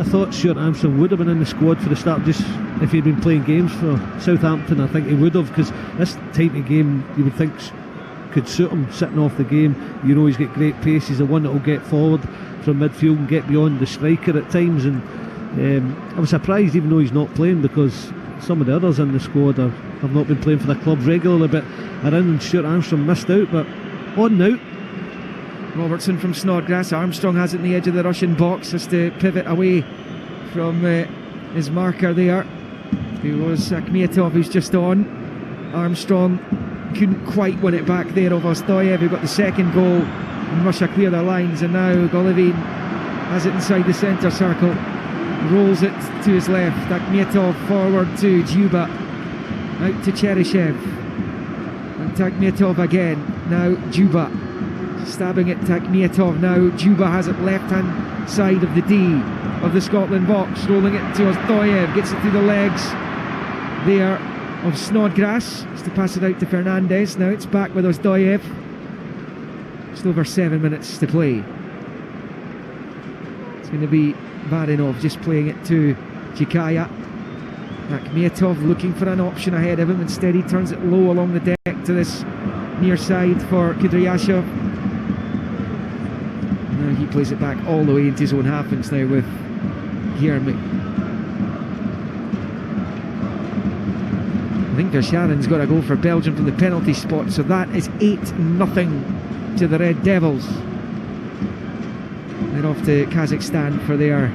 I thought Stuart Armstrong would have been in the squad for the start, just if he'd been playing games for Southampton. I think he would have, because this type of game you would think could suit him, sitting off the game. You know, he's got great pace, he's the one that will get forward from midfield and get beyond the striker at times, and I was surprised, even though he's not playing, because some of the others in the squad have not been playing for the club regularly, but are in, and Stuart Armstrong missed out, but on now. Robertson from Snodgrass. Armstrong has it in the edge of the Russian box, has to pivot away from his marker there, who was Akhmetov, who's just on. Armstrong couldn't quite win it back there of Ostoyev, who got the second goal, and Russia clear their lines. And now Golovin has it inside the centre circle, rolls it to his left. Takhmetov forward to Dzyuba, out to Cheryshev, and Takhmetov again. Now Dzyuba stabbing at Takhmetov. Now Dzyuba has it left hand side of the D of the Scotland box, rolling it to Ostoyev, gets it through the legs there of Snodgrass, has to pass it out to Fernandez. Now it's back with Ostoyev. Just over 7 minutes to play. It's going to be Barinov just playing it to Chikaya. Akhmetov looking for an option ahead of him. Instead he turns it low along the deck to this near side for Kudryashov. Now he plays it back all the way into his own half-inch now with Guilherme. I think Versharen's got a goal for Belgium from the penalty spot, so that is 8-0 to the Red Devils. They're off to Kazakhstan for their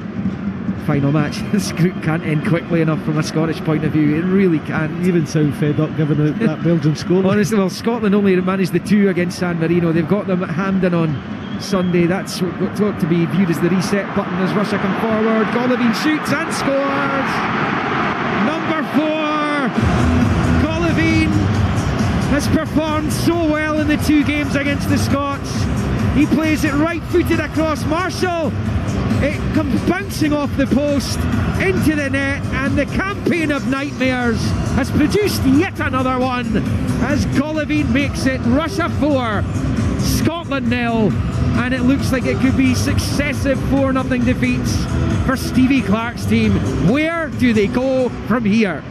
final match. This group can't end quickly enough from a Scottish point of view. It really can't. Even sound fed up given that Belgium score. Honestly, well, Scotland only managed the 2 against San Marino. They've got them at Hampden on Sunday. That's got to be viewed as the reset button as Russia come forward. Golovin shoots and scores! Number 4! Golovin has performed so well in the 2 games against the Scots. He plays it right-footed across Marshall. It comes bouncing off the post into the net, and the campaign of nightmares has produced yet another one as Golovin makes it Russia 4, Scotland 0, and it looks like it could be successive 4-0 defeats for Stevie Clarke's team. Where do they go from here?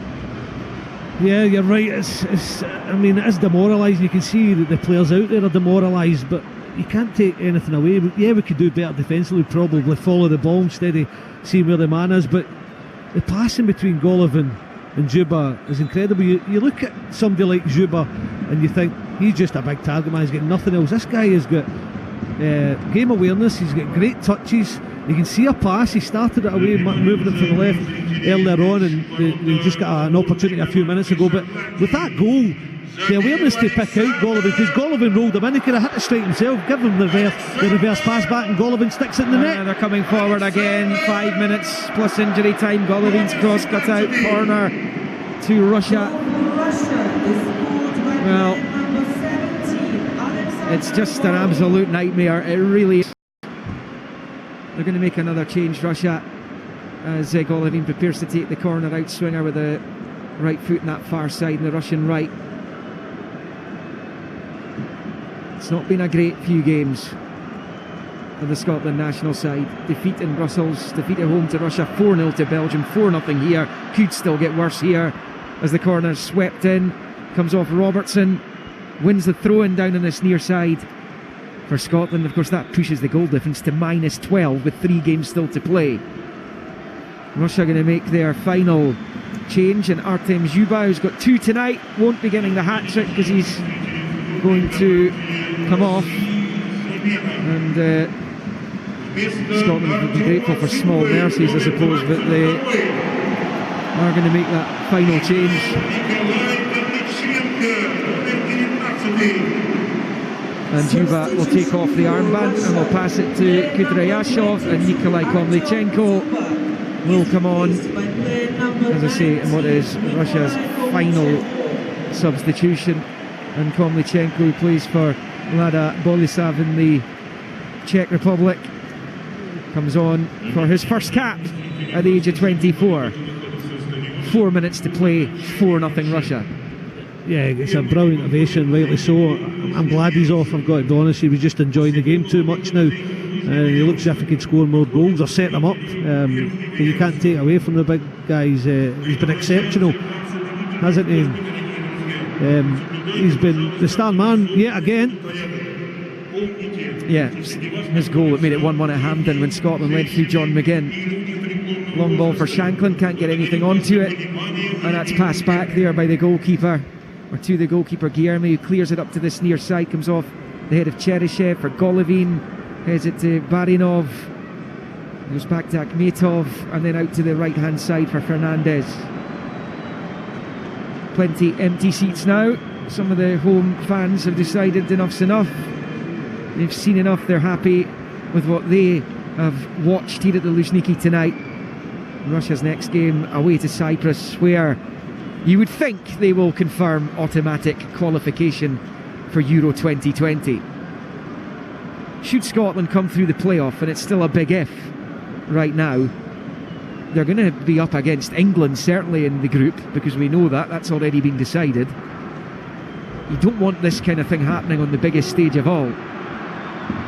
Yeah, you're right. I mean, it is demoralising. You can see that the players out there are demoralised, but you can't take anything away. Yeah, we could do better defensively, probably follow the ball instead of seeing where the man is, but the passing between Golovin and Dzyuba is incredible. You look at somebody like Dzyuba and you think he's just a big target man, he's got nothing else. This guy has got game awareness, he's got great touches. You can see a pass, he started it away, moving it to the left earlier on, and they just got an opportunity a few minutes ago. But with that goal, the awareness to pick out Golovin, because Golovin rolled him in, he could have hit the straight himself, give him the reverse pass back, and Golovin sticks it in the net. They're coming forward again, 5 minutes plus injury time. Golovin's cross cut out, corner to Russia. Well, it's just an absolute nightmare, it really is. They're going to make another change, Russia, as Golovin prepares to take the corner out swinger with the right foot on that far side, and the Russian right. It's not been a great few games for the Scotland national side. Defeat in Brussels, defeat at home to Russia, 4-0 to Belgium, 4-0 here. Could still get worse here as the corner's swept in. Comes off Robertson, wins the throw-in down on this near side for Scotland. Of course, that pushes the goal difference to -12 with 3 games still to play. Russia going to make their final change, and Artem Dzyuba, who's got 2 tonight, won't be getting the hat-trick because he's going to come off, and Scotland would be grateful for small mercies, I suppose, but they are going to make that final change. And Dzyuba will take off the armband and will pass it to Kudryashov, and Nikolai Komlichenko will come on, as I say, in what is Russia's final substitution. And Komlichenko, who plays for Lada Boleslav in the Czech Republic, comes on for his first cap at the age of 24. 4 minutes to play, 4-0 Russia. Yeah, it's a brilliant ovation, rightly so. I'm glad he's off, I've got to be honest. He was just enjoying the game too much now. He looks as if he could score more goals or set them up. But you can't take away from the big guys. He's been exceptional, hasn't he? He's been the star man yet again. Yeah, his goal that made it 1-1 at Hampden when Scotland led through John McGinn. Long ball for Shanklin, can't get anything onto it, and that's passed back there by the goalkeeper, or to the goalkeeper Guilherme, who clears it up to this near side, comes off the head of Cheryshev for Golovin, heads it to Barinov, goes back to Akhmetov, and then out to the right hand side for Fernandez. Plenty empty seats now some of the home fans have decided enough's enough. They've seen enough. They're happy with what they have watched here at the Luzhniki tonight. Russia's next game away to Cyprus, where you would think they will confirm automatic qualification for Euro 2020. Should Scotland come through the playoff, and it's still a big if right now, they're going to be up against England certainly in the group, because we know that's already been decided. You don't want this kind of thing happening on the biggest stage of all.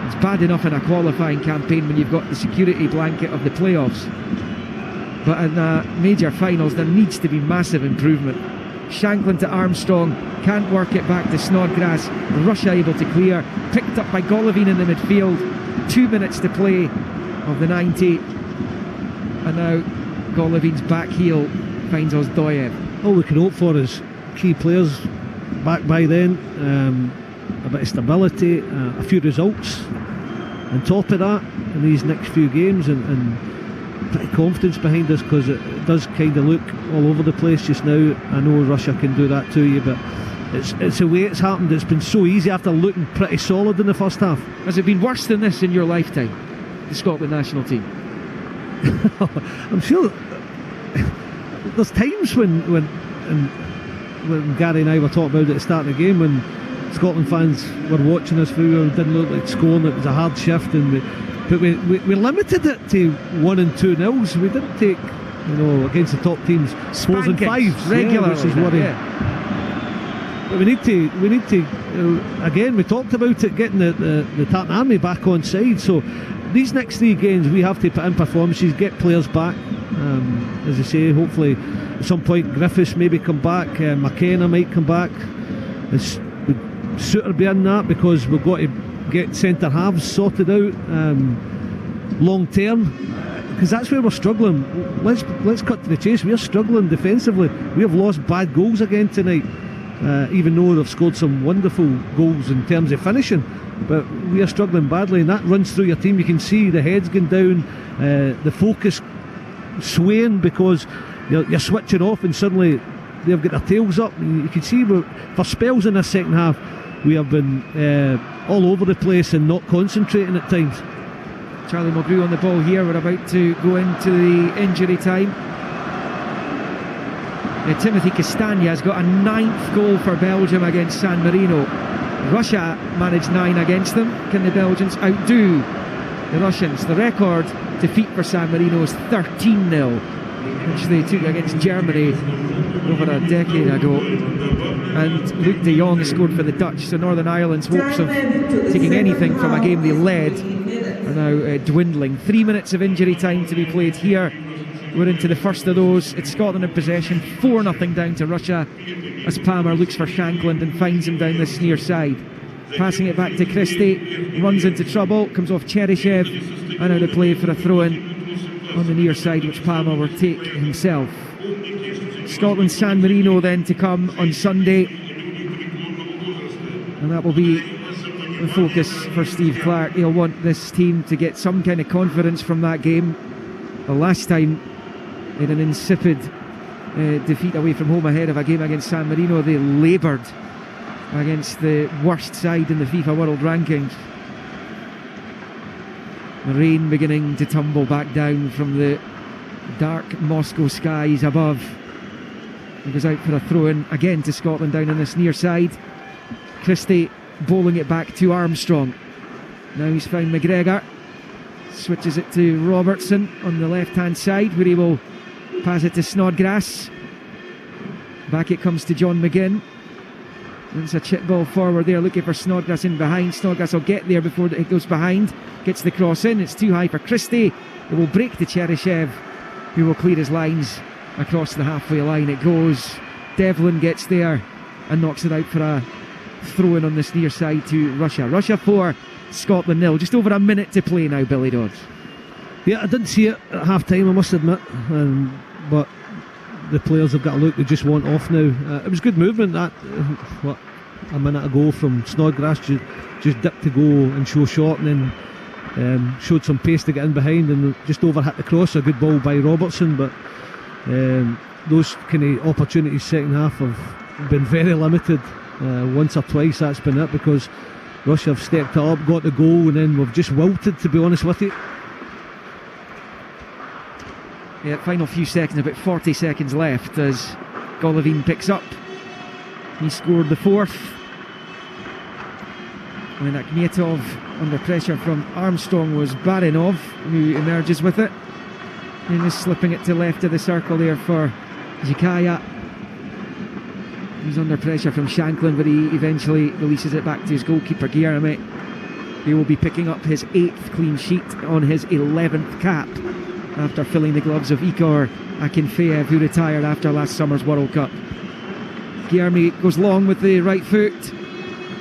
It's bad enough in a qualifying campaign when you've got the security blanket of the playoffs, but in major finals there needs to be massive improvement. Shankland to Armstrong, can't work it back to Snodgrass. Russia able to clear, picked up by Golovin in the midfield. 2 minutes to play of the 90, and now Golovin's back heel finds Ozdoyev. All we can hope for is key players back by then, a bit of stability, a few results on top of that in these next few games, and bit of confidence behind us, because it does kind of look all over the place just now. I know Russia can do that to you, but it's the way it's happened. It's been so easy after looking pretty solid in the first half. Has it been worse than this in your lifetime, the Scotland national team? I'm sure there's times when Gary and I were talking about it at the start of the game, when Scotland fans were watching us through and didn't look like scoring. It was a hard shift, but we limited it to 1 and 2 nils. We didn't take, against the top teams, 4s and 5s regularly, which is worrying. But we need to again, we talked about it, getting the Tartan Army back on side. So these next 3 games we have to put in performances, get players back. As I say, hopefully at some point Griffiths maybe come back, McKenna might come back. Suter be in that, because we've got to get centre halves sorted out long term, because that's where we're struggling. Let's cut to the chase. We're struggling defensively. We have lost bad goals again tonight, even though they've scored some wonderful goals in terms of finishing, but we are struggling badly, and that runs through your team. You can see the heads going down, the focus swaying, because you're switching off and suddenly they've got their tails up. You can see for spells in the second half we have been all over the place and not concentrating at times. Charlie Mulgrew on the ball here. We're about to go into the injury time. Timothy Castagna has got a 9th goal for Belgium against San Marino. Russia managed 9 against them. Can the Belgians outdo the Russians? The record defeat for San Marino is 13-0, which they took against Germany over a decade ago. And Luc de Jong scored for the Dutch, so Northern Ireland's hopes of taking anything from a game they led are now dwindling. 3 minutes of injury time to be played here. We're into the first of those. It's Scotland in possession, 4-0 down to Russia, as Palmer looks for Shankland and finds him down this near side. Passing it back to Christie, runs into trouble, comes off Cheryshev, and now the play for a throw-in on the near side, which Palmer will take himself. Scotland San Marino then to come on Sunday, and that will be the focus for Steve Clarke. He'll want this team to get some kind of confidence from that game. The last time they had an insipid defeat away from home ahead of a game against San Marino, they laboured against the worst side in the FIFA World Rankings. The rain beginning to tumble back down from the dark Moscow skies above. He goes out for a throw-in again to Scotland down on this near side. Christie bowling it back to Armstrong. Now he's found McGregor. Switches it to Robertson on the left-hand side, where he will pass it to Snodgrass. Back it comes to John McGinn. It's a chip ball forward there, looking for Snodgrass in behind. Snodgrass will get there before it goes behind. Gets the cross in. It's too high for Christie. It will break to Cheryshev, who will clear his lines across the halfway line. It goes. Devlin gets there and knocks it out for a throw-in on this near side to Russia. Russia 4, Scotland 0. Just over a minute to play now, Billy Dodds. Yeah, I didn't see it at half time, I must admit, but the players have got a look they just want off now. It was good movement that a minute ago from Snodgrass, just dipped to go and show short, and then showed some pace to get in behind and just over hit the cross. A good ball by Robertson, but those kind of opportunities second half have been very limited Once or twice that's been it, because Russia have stepped it up, got the goal, and then we've just wilted, to be honest with you. Yeah, final few seconds, about 40 seconds left as Golovin picks up. He scored the fourth. And then Akhmetov under pressure from Armstrong was Barinov, who emerges with it. And is slipping it to left of the circle there for Zhikaya. He's under pressure from Shanklin, but he eventually releases it back to his goalkeeper Guilherme. He will be picking up his 8th clean sheet on his 11th cap after filling the gloves of Igor Akinfeev, who retired after last summer's World Cup. Guilherme goes long with the right foot.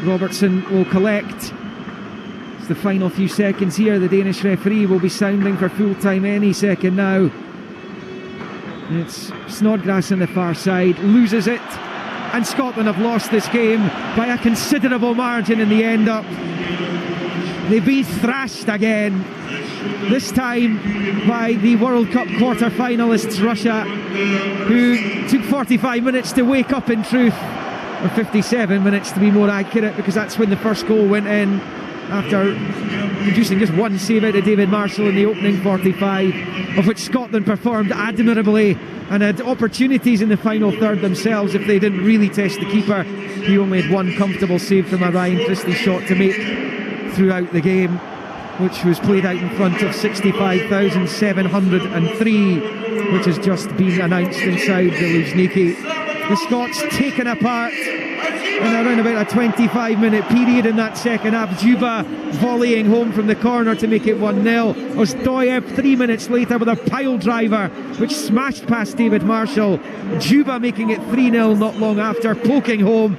Robertson will collect. It's the final few seconds here. The Danish referee will be sounding for full time any second now. It's Snodgrass on the far side, loses it, and Scotland have lost this game by a considerable margin in the end up. They've been thrashed again, this time by the World Cup quarter-finalists Russia, who took 45 minutes to wake up in truth, or 57 minutes to be more accurate, because that's when the first goal went in, after producing just one save out of David Marshall in the opening 45, of which Scotland performed admirably and had opportunities in the final third themselves if they didn't really test the keeper. He only had one comfortable save from a Ryan Christie shot to make throughout the game, which was played out in front of 65,703, which has just been announced inside the Luzhniki. The Scots taken apart in around about a 25-minute period in that second half. Juba volleying home from the corner to make it 1-0. Ozdoyev 3 minutes later with a pile driver which smashed past David Marshall. Juba making it 3-0 not long after, poking home.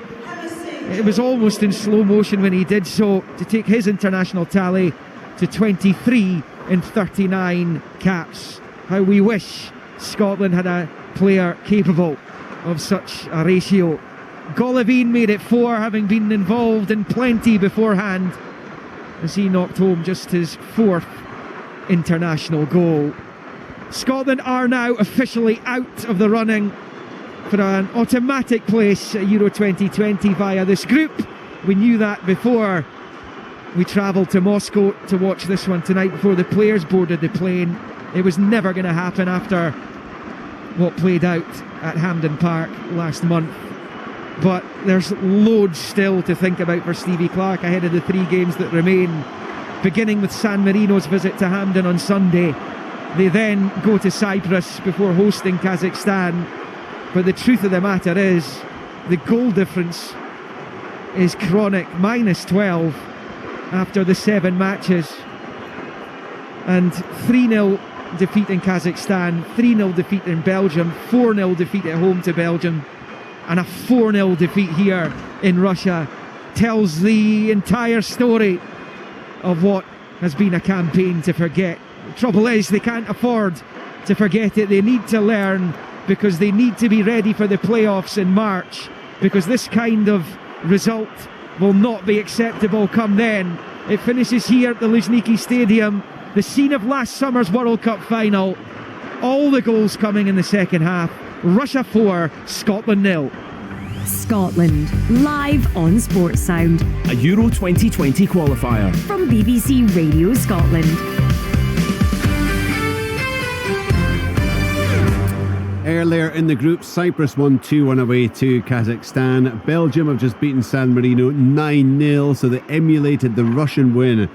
It was almost in slow motion when he did so, to take his international tally to 23 in 39 caps. How we wish Scotland had a player capable of such a ratio. Golovin made it 4, having been involved in plenty beforehand, as he knocked home just his 4th international goal. Scotland are now officially out of the running for an automatic place at Euro 2020 via this group. We knew that before we travelled to Moscow to watch this one tonight, before the players boarded the plane. It was never going to happen after what played out at Hampden Park last month. But there's loads still to think about for Stevie Clarke ahead of the 3 games that remain, beginning with San Marino's visit to Hampden on Sunday. They then go to Cyprus before hosting Kazakhstan. But the truth of the matter is, the goal difference is chronic, -12 after the 7 matches. And 3-0 defeat in Kazakhstan, 3-0 defeat in Belgium, 4-0 defeat at home to Belgium, and a 4-0 defeat here in Russia tells the entire story of what has been a campaign to forget. The trouble is, they can't afford to forget it. They need to learn, because they need to be ready for the playoffs in March, because this kind of result will not be acceptable come then. It finishes here at the Luzhniki Stadium, the scene of last summer's World Cup final. All the goals coming in the second half. Russia 4, Scotland 0. Scotland, live on Sports Sound. A Euro 2020 qualifier. From BBC Radio Scotland. Earlier in the group, Cyprus won 2-1 away to Kazakhstan. Belgium have just beaten San Marino 9-0, so they emulated the Russian win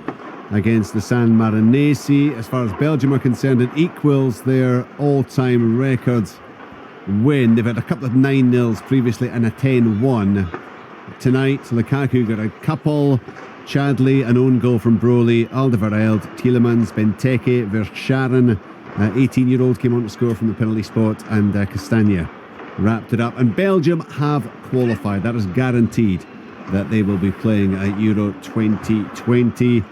against the San Marinesi. As far as Belgium are concerned, it equals their all-time record win. They've had a couple of 9-0s previously and a 10-1. Tonight, Lukaku got a couple. Chadley, an own goal from Broly. Alderweireld, Tielemans, Benteke, Verscharen. 18-year-old came on to score from the penalty spot, and Castagna wrapped it up. And Belgium have qualified. That is guaranteed that they will be playing at Euro 2020.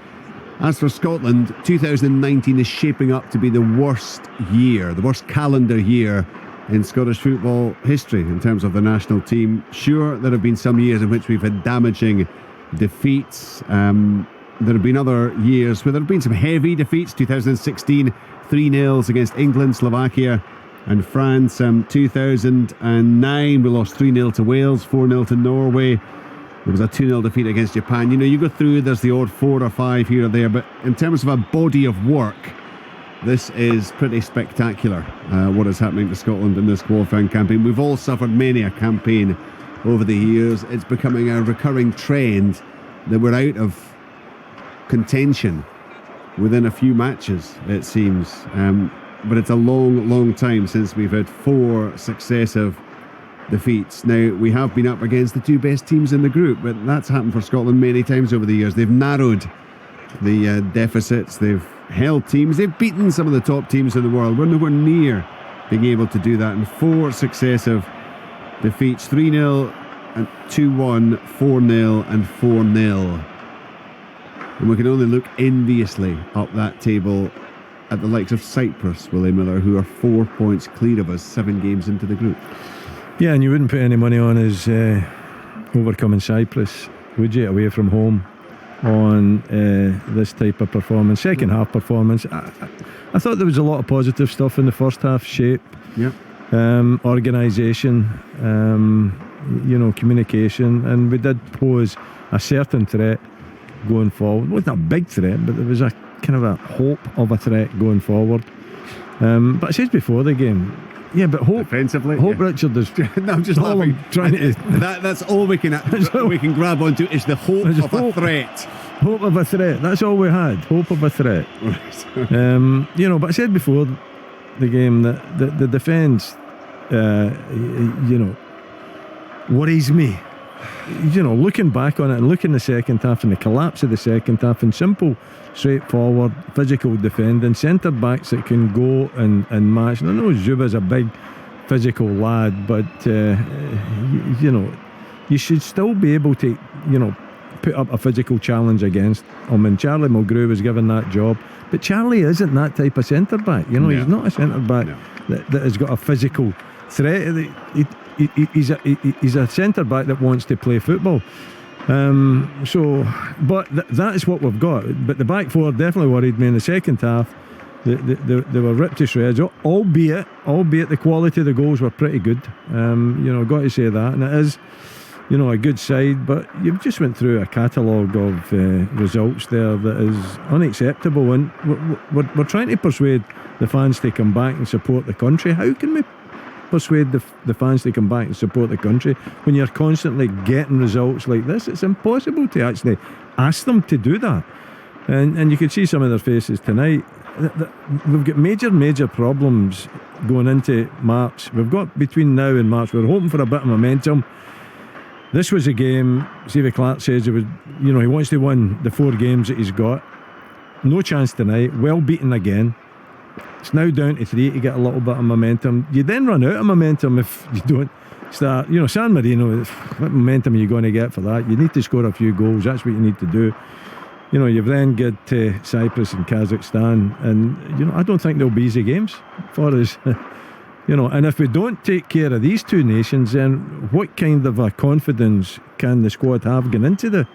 As for Scotland, 2019 is shaping up to be the worst year, the worst calendar year in Scottish football history in terms of the national team. Sure, there have been some years in which we've had damaging defeats. There have been other years where there have been some heavy defeats. 2016, 3-0 against England, Slovakia and France. 2009, we lost 3-0 to Wales, 4-0 to Norway. There was a 2-0 defeat against Japan. You know, you go through, there's the odd 4 or 5 here or there, but in terms of a body of work, this is pretty spectacular, what is happening to Scotland in this qualifying campaign. We've all suffered many a campaign over the years. It's becoming a recurring trend that we're out of contention within a few matches, it seems. But it's a long, long time since we've had 4 successive defeats. Now, we have been up against the 2 best teams in the group, but that's happened for Scotland many times over the years. They've narrowed the deficits, they've held teams, they've beaten some of the top teams in the world. We're nowhere near being able to do that in 4 successive defeats: 3-0 and 2-1, 4-0 and 4-0. And we can only look enviously up that table at the likes of Cyprus, Willie Miller, who are 4 points clear of us, 7 games into the group. Yeah, and you wouldn't put any money on us overcoming Cyprus, would you, away from home on this type of performance, second half performance. I thought there was a lot of positive stuff in the first half: shape, organisation, communication, and we did pose a certain threat going forward. It wasn't a big threat, but there was a kind of a hope of a threat going forward. But I said before the game, yeah, but hope defensively. Hope Richard is. No, I'm just laughing. Trying to. That's all we can grab onto is the hope of a threat. Hope of a threat. That's all we had. Hope of a threat. Right. But I said before the game that the defence, worries me. Looking back on it and looking the second half and the collapse of the second half, and simple, straightforward, physical defending, centre backs that can go and match. And I know Zuba's a big physical lad, but you should still be able to put up a physical challenge against him. And Charlie Mulgrew was given that job, but Charlie isn't that type of centre back. He's not a centre back that has got a physical threat. He's a centre back that wants to play football. That is what we've got. But the back four definitely worried me in the second half. They were ripped to shreds, albeit the quality of the goals were pretty good. Got to say that, and it is a good side. But you've just went through a catalogue of results there that is unacceptable, and we're trying to persuade the fans to come back and support the country. How can we persuade the fans to come back and support the country when you're constantly getting results like this? It's impossible to actually ask them to do that. And you could see some of their faces tonight. We've got major problems going into March. We've got between now and March, we're hoping for a bit of momentum. This was a game, Stevie Clarke says he wants to win the 4 games that he's got. No chance tonight, well beaten again. It's now down to 3 to get a little bit of momentum. You then run out of momentum if you don't start. San Marino, what momentum are you going to get for that? You need to score a few goals. That's what you need to do. You've then got Cyprus and Kazakhstan, and I don't think they'll be easy games for us. And if we don't take care of these 2 nations, then what kind of a confidence can the squad have going into the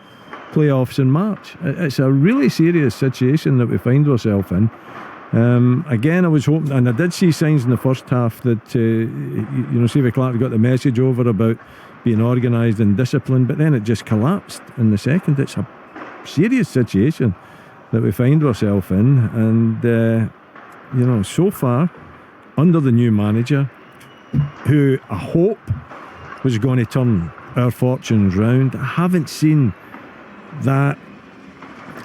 playoffs in March? It's a really serious situation that we find ourselves in. Again, I was hoping, and I did see signs in the first half that Stevie Clarke got the message over about being organised and disciplined, but then it just collapsed in the second. It's a serious situation that we find ourselves in, and so far under the new manager, who I hope was going to turn our fortunes round, I haven't seen that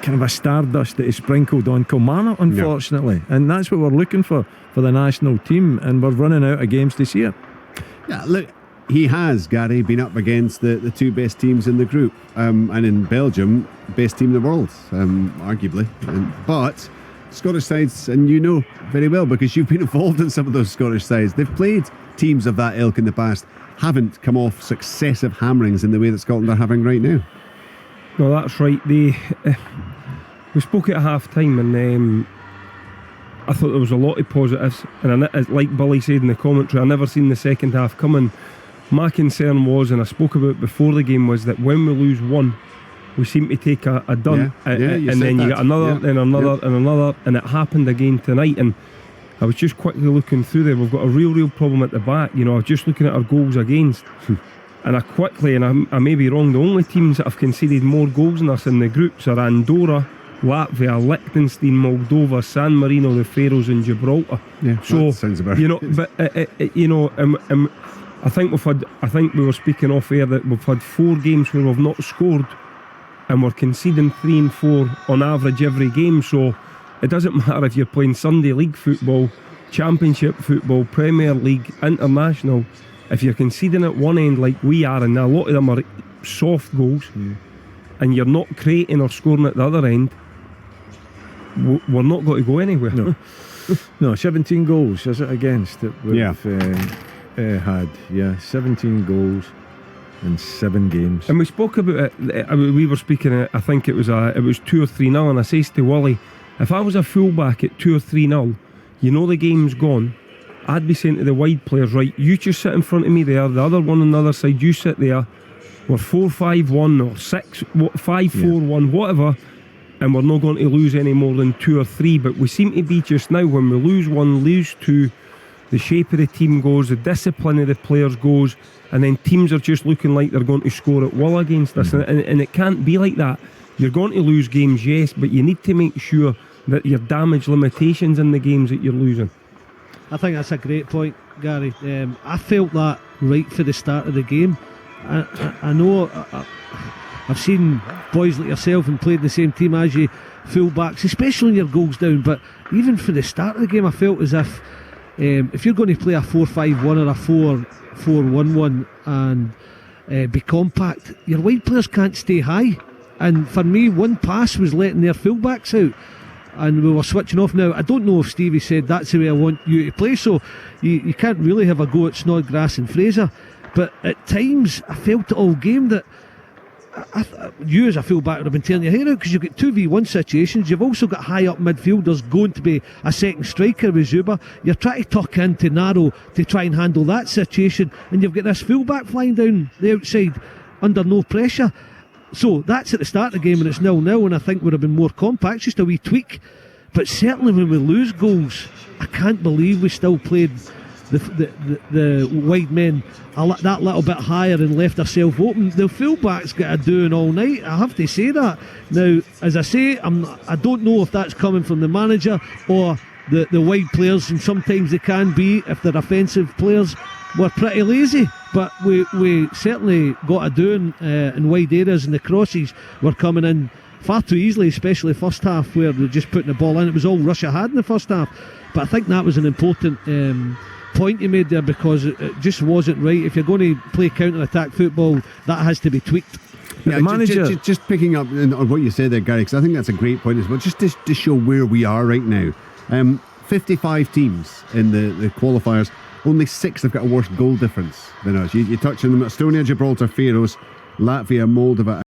kind of a stardust that is sprinkled on Kilmarnock, unfortunately. No. And that's what we're looking for the national team, and we're running out of games to see it. Yeah, look, he has, Gary, been up against the 2 best teams in the group, and in Belgium, best team in the world, arguably. But Scottish sides, and you know very well because you've been involved in some of those Scottish sides, they've played teams of that ilk in the past, haven't come off successive hammerings in the way that Scotland are having right now. No, that's right. We spoke at half time, and I thought there was a lot of positives, and like Billy said in the commentary, I never seen the second half coming. My concern was, and I spoke about before the game, was that when we lose one, we seem to take a dun, and then you get another, and another, and another, and it happened again tonight. And I was just quickly looking through there. We've got a real problem at the back. I was just looking at our goals against. And I may be wrong, the only teams that have conceded more goals than us in the groups are Andorra, Latvia, Liechtenstein, Moldova, San Marino, the Faroes, and Gibraltar. Yeah, so that sounds about you know, right. but you know, I think we were speaking off air that we've had 4 games where we've not scored, and we're conceding 3 and 4 on average every game. So it doesn't matter if you're playing Sunday League football, Championship football, Premier League, International. If you're conceding at one end like we are, and a lot of them are soft goals, and you're not creating or scoring at the other end, we're not going to go anywhere. No. No, 17 goals is it against that we've had? Yeah, 17 goals in 7 games. And we spoke about it. We were speaking. I think it was 2 or 3-0, and I says to Wally, if I was a fullback at 2 or 3-0, you know the game's gone. I'd be saying to the wide players, right, you just sit in front of me there, the other one on the other side, you sit there, we're 4-5-1 or 5-4-1, whatever, and we're not going to lose any more than 2 or 3. But we seem to be just now, when we lose 1, lose 2, the shape of the team goes, the discipline of the players goes, and then teams are just looking like they're going to score at will against us, and it can't be like that. You're going to lose games, yes, but you need to make sure that you damage limitations in the games that you're losing. I think that's a great point, Gary. I felt that right for the start of the game. I know I've seen boys like yourself and played the same team as you, full-backs, especially when your goal's down, but even for the start of the game I felt as if you're going to play a 4-5-1 or a 4-4-1-1 and be compact, your wide players can't stay high. And for me, one pass was letting their full-backs out, and we were switching off. Now I don't know if Stevie said that's the way I want you to play, so you can't really have a go at Snodgrass and Fraser, but at times I felt it all game that you as a full-back would have been tearing your hair out, because you've got 2v1 situations. You've also got high up midfielders going to be a second striker with Zuba. You're trying to tuck in to narrow to try and handle that situation, and you've got this full-back flying down the outside under no pressure. So that's at the start of the game, and it's 0-0, and I think would have been more compact, just a wee tweak. But certainly when we lose goals, I can't believe we still played the wide men that little bit higher and left ourselves open. The fullbacks got a doing all night, I have to say that. Now, as I say, I don't know if that's coming from the manager or the wide players, and sometimes they can be, if they're offensive players, we're pretty lazy. But we certainly got a doing in wide areas, and the crosses were coming in far too easily, especially first half, where they're just putting the ball in. It was all Russia had in the first half. But I think that was an important point you made there, because it just wasn't right. If you're going to play counter-attack football, that has to be tweaked. Yeah, manager, just picking up on what you said there, Gary, because I think that's a great point as well, just to show where we are right now. 55 teams in the qualifiers, only 6 have got a worse goal difference than us. You touch on them: Estonia, Gibraltar, Faroes, Latvia, Moldova